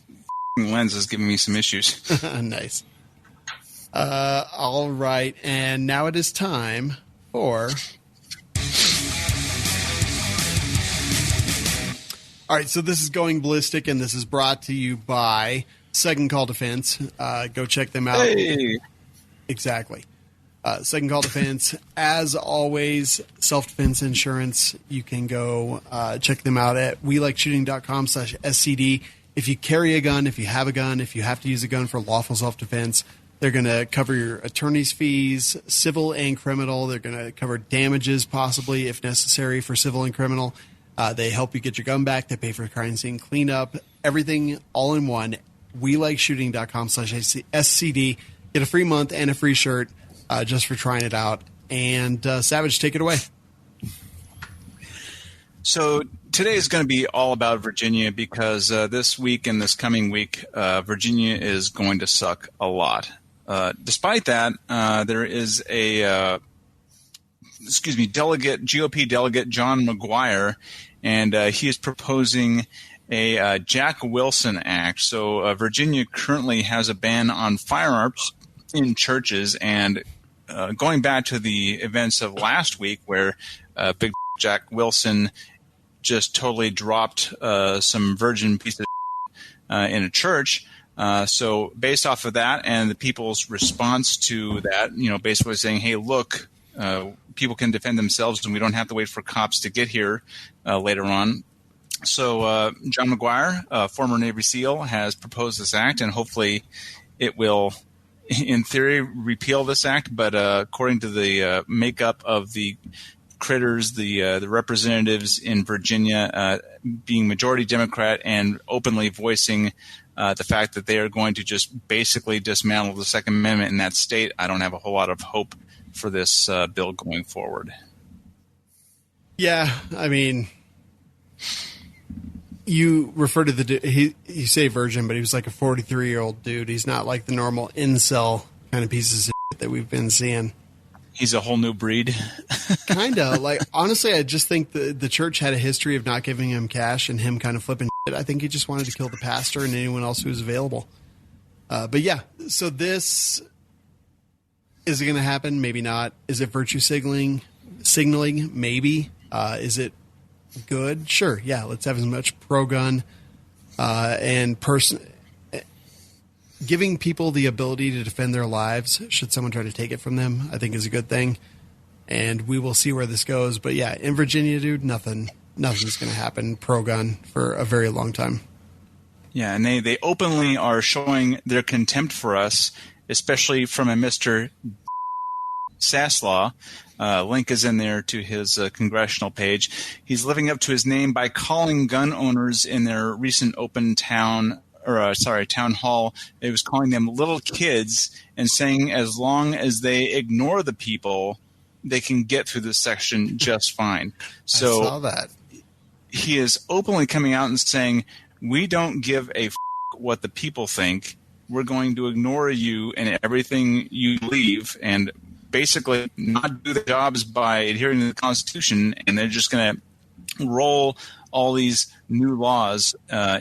lens is giving me some issues. Nice. All right, and now it is time for... All right, so this is Going Ballistic, and this is brought to you by Second Call Defense. Go check them out. Hey. Exactly. Second Call Defense. As always, self-defense insurance. You can go check them out at welikeshooting.com/SCD. If you carry a gun, if you have a gun, if you have to use a gun for lawful self-defense, they're going to cover your attorney's fees, civil and criminal. They're going to cover damages possibly if necessary for civil and criminal. They help you get your gun back. They pay for crime scene cleanup, everything all in one. WeLikeShooting.com/SCD. Get a free month and a free shirt just for trying it out. And Savage, take it away. So today is going to be all about Virginia because this week and this coming week, Virginia is going to suck a lot. Despite that, there is a GOP delegate John McGuire, and he is proposing a Jack Wilson Act. So Virginia currently has a ban on firearms in churches, and going back to the events of last week where Big Jack Wilson just totally dropped some virgin piece of in a church. So based off of that and the people's response to that, basically saying, hey, look, people can defend themselves and we don't have to wait for cops to get here later on. So John McGuire, former Navy SEAL, has proposed this act, and hopefully it will, in theory, repeal this act. But according to the makeup of the critters, the representatives in Virginia being majority Democrat and openly voicing the fact that they are going to just basically dismantle the Second Amendment in that state, I don't have a whole lot of hope for this bill going forward. Yeah, I mean, you refer to you say virgin, but he was like a 43-year-old dude. He's not like the normal incel kind of pieces of shit that we've been seeing. He's a whole new breed. Kind of. Like, honestly, I just think the church had a history of not giving him cash and him kind of flipping shit. I think he just wanted to kill the pastor and anyone else who was available. But yeah, so this, is it going to happen? Maybe not. Is it virtue signaling? Maybe. Is it good? Sure. Yeah, let's have as much pro-gun and giving people the ability to defend their lives should someone try to take it from them, I think is a good thing. And we will see where this goes. But yeah, in Virginia, dude, nothing's going to happen pro-gun for a very long time. Yeah, and they openly are showing their contempt for us, especially from a Mr. Saslaw. Link is in there to his congressional page. He's living up to his name by calling gun owners in their recent town hall. It was calling them little kids and saying as long as they ignore the people, they can get through this section just fine. So I saw that. He is openly coming out and saying, we don't give a what the people think. We're going to ignore you and everything you leave and basically not do the jobs by adhering to the Constitution, and they're just going to roll all these new laws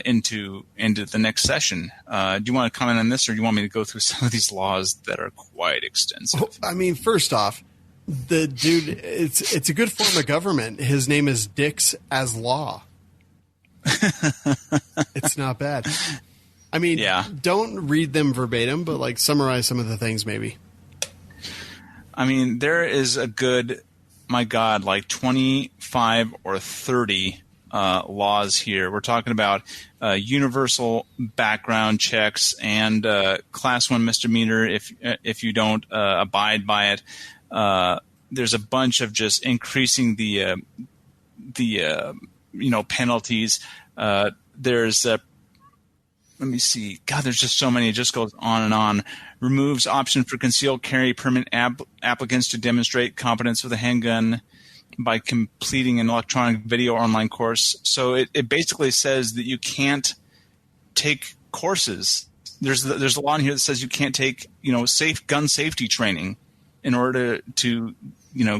into the next session. Do you want to comment on this, or do you want me to go through some of these laws that are quite extensive? Well, I mean, first off, the dude, it's a good form of government. His name is Dix as Law. It's not bad. I mean, yeah. Don't read them verbatim, but like summarize some of the things maybe. I mean, there is a good, my God, like 25 or 30 laws here. We're talking about universal background checks and class 1 misdemeanor if you don't abide by it. There's a bunch of just increasing the penalties. There's let me see. God, there's just so many. It just goes on and on. Removes option for concealed carry permit applicants to demonstrate competence with a handgun by completing an electronic video online course. So it basically says that you can't take courses. There's a law in here that says you can't take gun safety training in order to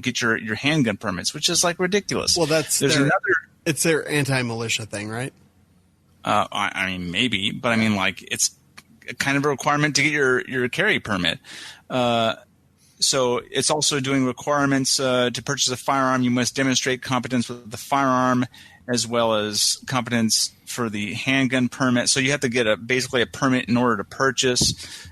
get your handgun permits, which is like ridiculous. Well, it's their anti-militia thing, right? I mean, maybe, but I mean, like, it's kind of a requirement to get your carry permit. So it's also doing requirements to purchase a firearm. You must demonstrate competence with the firearm as well as competence for the handgun permit. So you have to get basically a permit in order to purchase.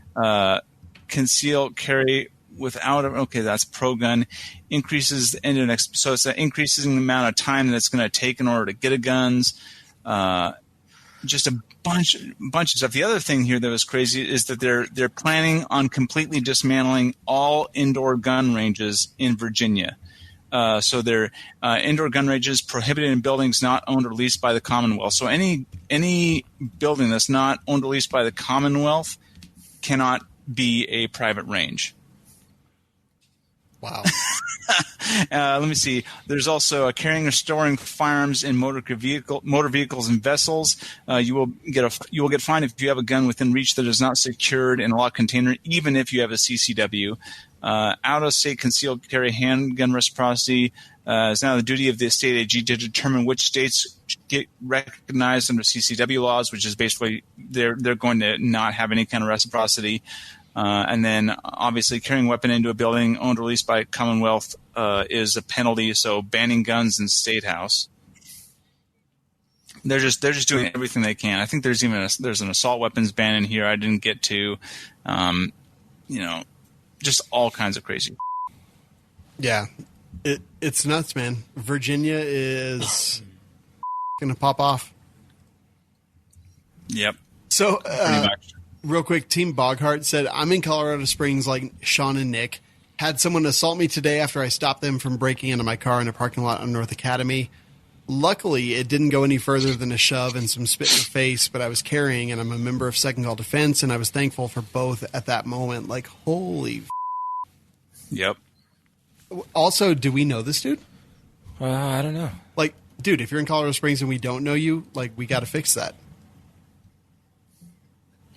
Conceal carry without okay, that's pro-gun. Increases the end of next. So it's increasing the amount of time that it's going to take in order to get a guns. Just a bunch of stuff. The other thing here that was crazy is that they're planning on completely dismantling all indoor gun ranges in Virginia. So they're indoor gun ranges prohibited in buildings not owned or leased by the Commonwealth. So any building that's not owned or leased by the Commonwealth cannot be a private range. Wow. Let me see. There's also carrying or storing firearms in motor vehicles and vessels. You will get fined if you have a gun within reach that is not secured in a locked container, even if you have a CCW. Out-of-state concealed carry handgun reciprocity is now the duty of the state AG to determine which states get recognized under CCW laws, which is basically they're going to not have any kind of reciprocity. And then, obviously, carrying a weapon into a building owned or leased by Commonwealth is a penalty. So, banning guns in State House. They're just doing everything they can. I think there's even there's an assault weapons ban in here. I didn't get to, just all kinds of crazy. Yeah, it's nuts, man. Virginia is going to pop off. Yep. So, real quick, Team Boghart said, I'm in Colorado Springs like Shawn and Nick. Had someone assault me today after I stopped them from breaking into my car in a parking lot on North Academy. Luckily, it didn't go any further than a shove and some spit in the face, but I was carrying, and I'm a member of Second Call Defense, and I was thankful for both at that moment. Like, holy Yep. Also, do we know this dude? I don't know. Like, dude, if you're in Colorado Springs and we don't know you, like, we got to fix that.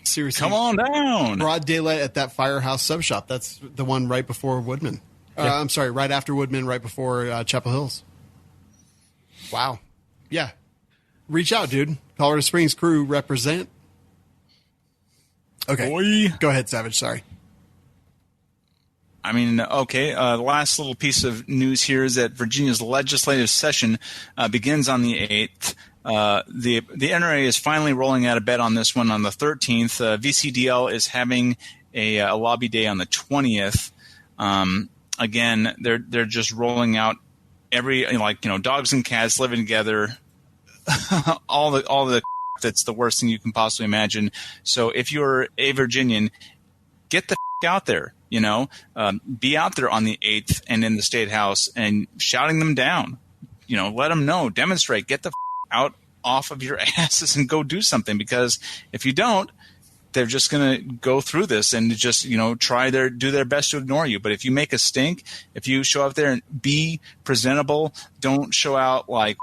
Seriously. Come on down. Broad daylight at that Firehouse sub shop. That's the one right before Woodman. Yeah. I'm sorry, right after Woodman, right before Chapel Hills. Wow. Yeah. Reach out, dude. Colorado Springs crew represent. Okay. Boy. Go ahead, Savage. Sorry. I mean, okay, the last little piece of news here is that Virginia's legislative session begins on the 8th. The NRA is finally rolling out a bet on this one on the 13th. VCDL is having a lobby day on the 20th. Again, they're just rolling out dogs and cats living together, all the that's the worst thing you can possibly imagine. So if you're a Virginian, get the out there. Be out there on the 8th and in the State House and shouting them down. Let them know, demonstrate, get the out off of your asses and go do something. Because if you don't, they're just going to go through this and just, do their best to ignore you. But if you make a stink, if you show up there and be presentable, don't show out like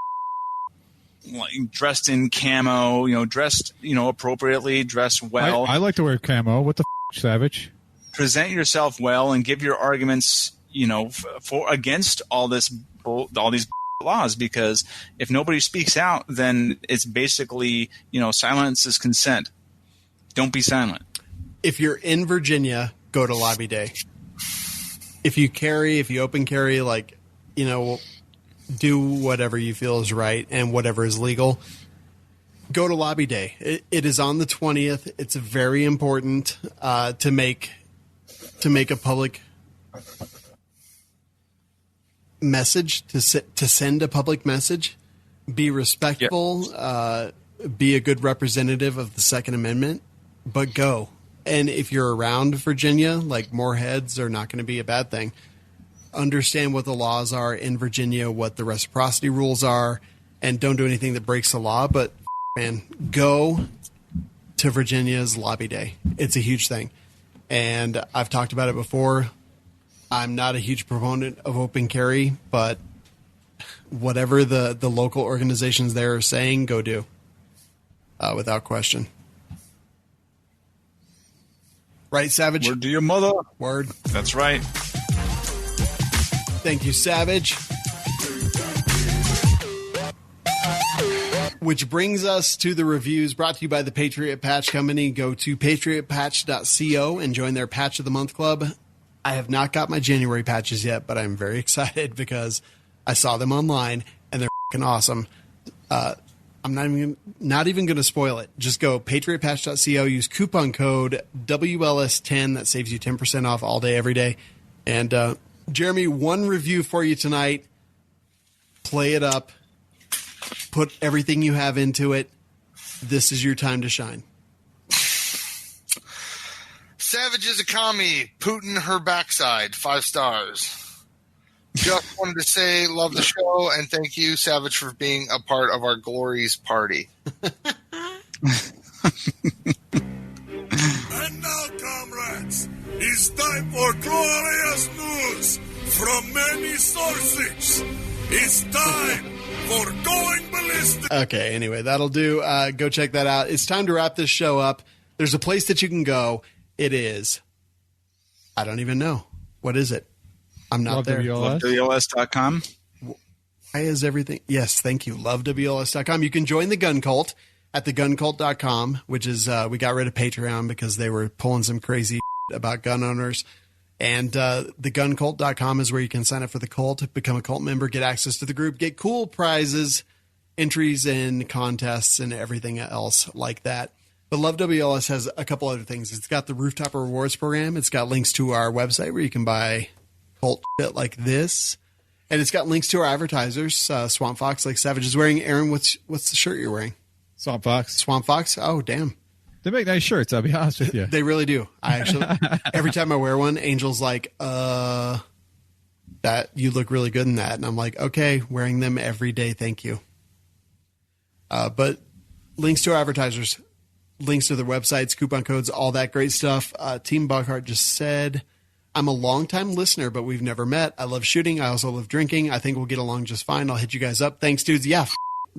dressed in camo, dressed, appropriately, dress well. I like to wear camo. What the Savage? Present yourself well and give your arguments, for against all these laws. Because if nobody speaks out, then it's basically, silence is consent. Don't be silent. If you're in Virginia, go to lobby day. If you open carry, do whatever you feel is right and whatever is legal. Go to lobby day. It is on the 20th. It's very important to make a public message, to send a public message, be respectful, be a good representative of the Second Amendment, but go. And if you're around Virginia, more heads are not going to be a bad thing. Understand what the laws are in Virginia, what the reciprocity rules are, and don't do anything that breaks the law, but man, go to Virginia's lobby day. It's a huge thing. And I've talked about it before. I'm not a huge proponent of open carry, but whatever the local organizations there are saying, go do. Without question. Right, Savage? Word to your mother. Word. That's right. Thank you, Savage. Which brings us to the reviews brought to you by the Patriot Patch Company. Go to patriotpatch.co and join their Patch of the Month Club. I have not got my January patches yet, but I'm very excited because I saw them online and they're fucking awesome. I'm not even going to spoil it. Just go patriotpatch.co, use coupon code WLS10. That saves you 10% off all day, every day. And Jerambe, one review for you tonight. Play it up. Put everything you have into it. This is your time to shine. Savage is a commie. Putin her backside. 5 stars. Just wanted to say love the show and thank you, Savage, for being a part of our Glories party. And now, comrades, it's time for glorious news from many sources. It's time for Going Ballistic. Okay, anyway, that'll do. Go check that out. It's time to wrap this show up. There's a place that you can go. It is, I don't even know. What is it? I'm not there. WLS.com. Why is everything? Yes, thank you. LoveWLS.com. You can join the Gun Cult at theguncult.com, which is, we got rid of Patreon because they were pulling some crazy about gun owners. And theguncult.com is where you can sign up for the cult, become a cult member, get access to the group, get cool prizes, entries in contests, and everything else like that. But Love WLS has a couple other things. It's got the Rooftop Rewards program. It's got links to our website where you can buy cult shit like this. And it's got links to our advertisers, Swamp Fox, like Savage is wearing. Aaron, what's the shirt you're wearing? Swamp Fox. Swamp Fox? Oh, damn. They make nice shirts, I'll be honest with you. They really do. I actually, every time I wear one, Angel's like, that you look really good in that. And I'm like, okay, wearing them every day. Thank you. But links to our advertisers, links to their websites, coupon codes, all that great stuff. Team Buckhart just said, I'm a longtime listener, but we've never met. I love shooting. I also love drinking. I think we'll get along just fine. I'll hit you guys up. Thanks, dudes. Yeah,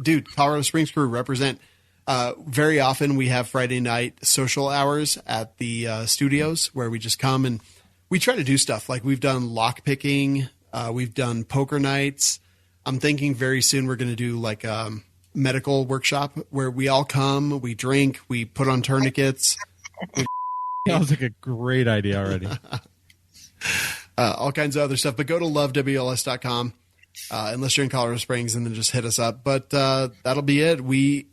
dude, Colorado Springs crew represent. Very often we have Friday night social hours at the studios where we just come and we try to do stuff. Like we've done lock picking. We've done poker nights. I'm thinking very soon we're going to do like a medical workshop where we all come, we drink, we put on tourniquets. Sounds like a great idea already. All kinds of other stuff, but go to lovewls.com unless you're in Colorado Springs, and then just hit us up. But that'll be it. We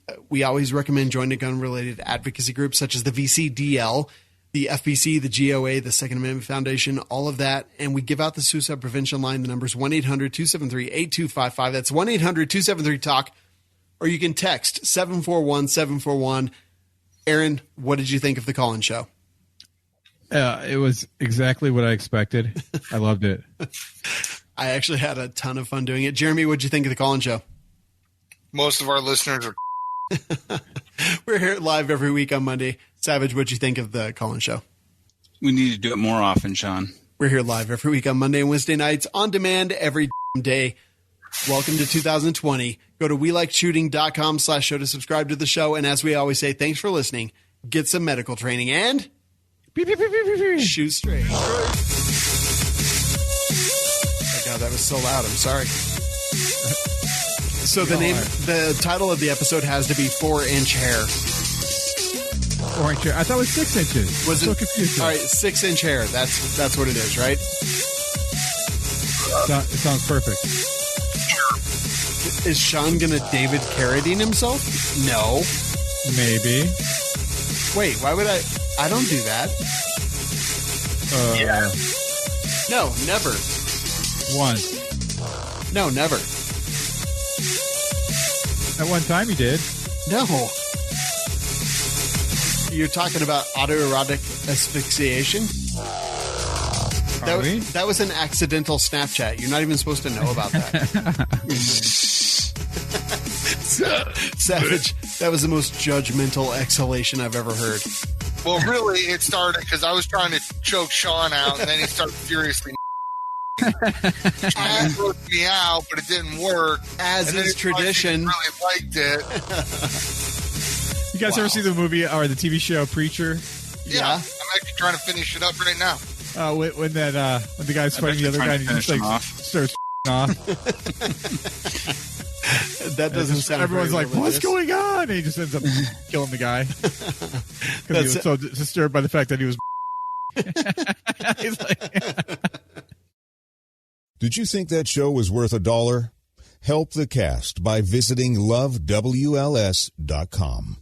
always recommend joining gun-related advocacy groups such as the VCDL, the FPC, the GOA, the Second Amendment Foundation, all of that. And we give out the suicide prevention line. The number is 1-800-273-8255. That's 1-800-273-TALK. Or you can text 741-741. Aaron, what did you think of the call-in show? It was exactly what I expected. I loved it. I actually had a ton of fun doing it. Jeremy, what'd you think of the call-in show? Most of our listeners are. We're here live every week on Monday. Savage, what'd you think of the call-in show? We need to do it more often, Shawn. We're here live every week on Monday and Wednesday nights, on demand every day. Welcome to 2020. Go to WeLikeShooting.com/show to subscribe to the show. And as we always say, thanks for listening. Get some medical training and shoot straight. Oh, God, that was so loud. I'm sorry. So the title of the episode has to be 4-inch hair. 4-inch hair. I thought it was 6 inches. Was it? So confusing. All right, 6-inch hair. That's what it is, right? It sounds perfect. Is Shawn gonna David Carradine himself? No. Maybe. Wait, why would I? I don't do that. Yeah. No, never. Once. No, never. At one time you did. No. You're talking about autoerotic asphyxiation? That was an accidental Snapchat. You're not even supposed to know about that. Savage, that was the most judgmental exhalation I've ever heard. Well, really, it started because I was trying to choke Shawn out, and then he started furiously trying to choke me out, but it didn't work. As is tradition. Really liked it. You guys ever see the movie or the TV show Preacher? Yeah. I'm actually trying to finish it up right now. When the guy's fighting the other guy and he just starts off. That doesn't sound. Everyone's like, "What's going on?" And he just ends up killing the guy because he was so disturbed by the fact that he was. He's like, Did you think that show was worth $1? Help the cast by visiting lovewls.com.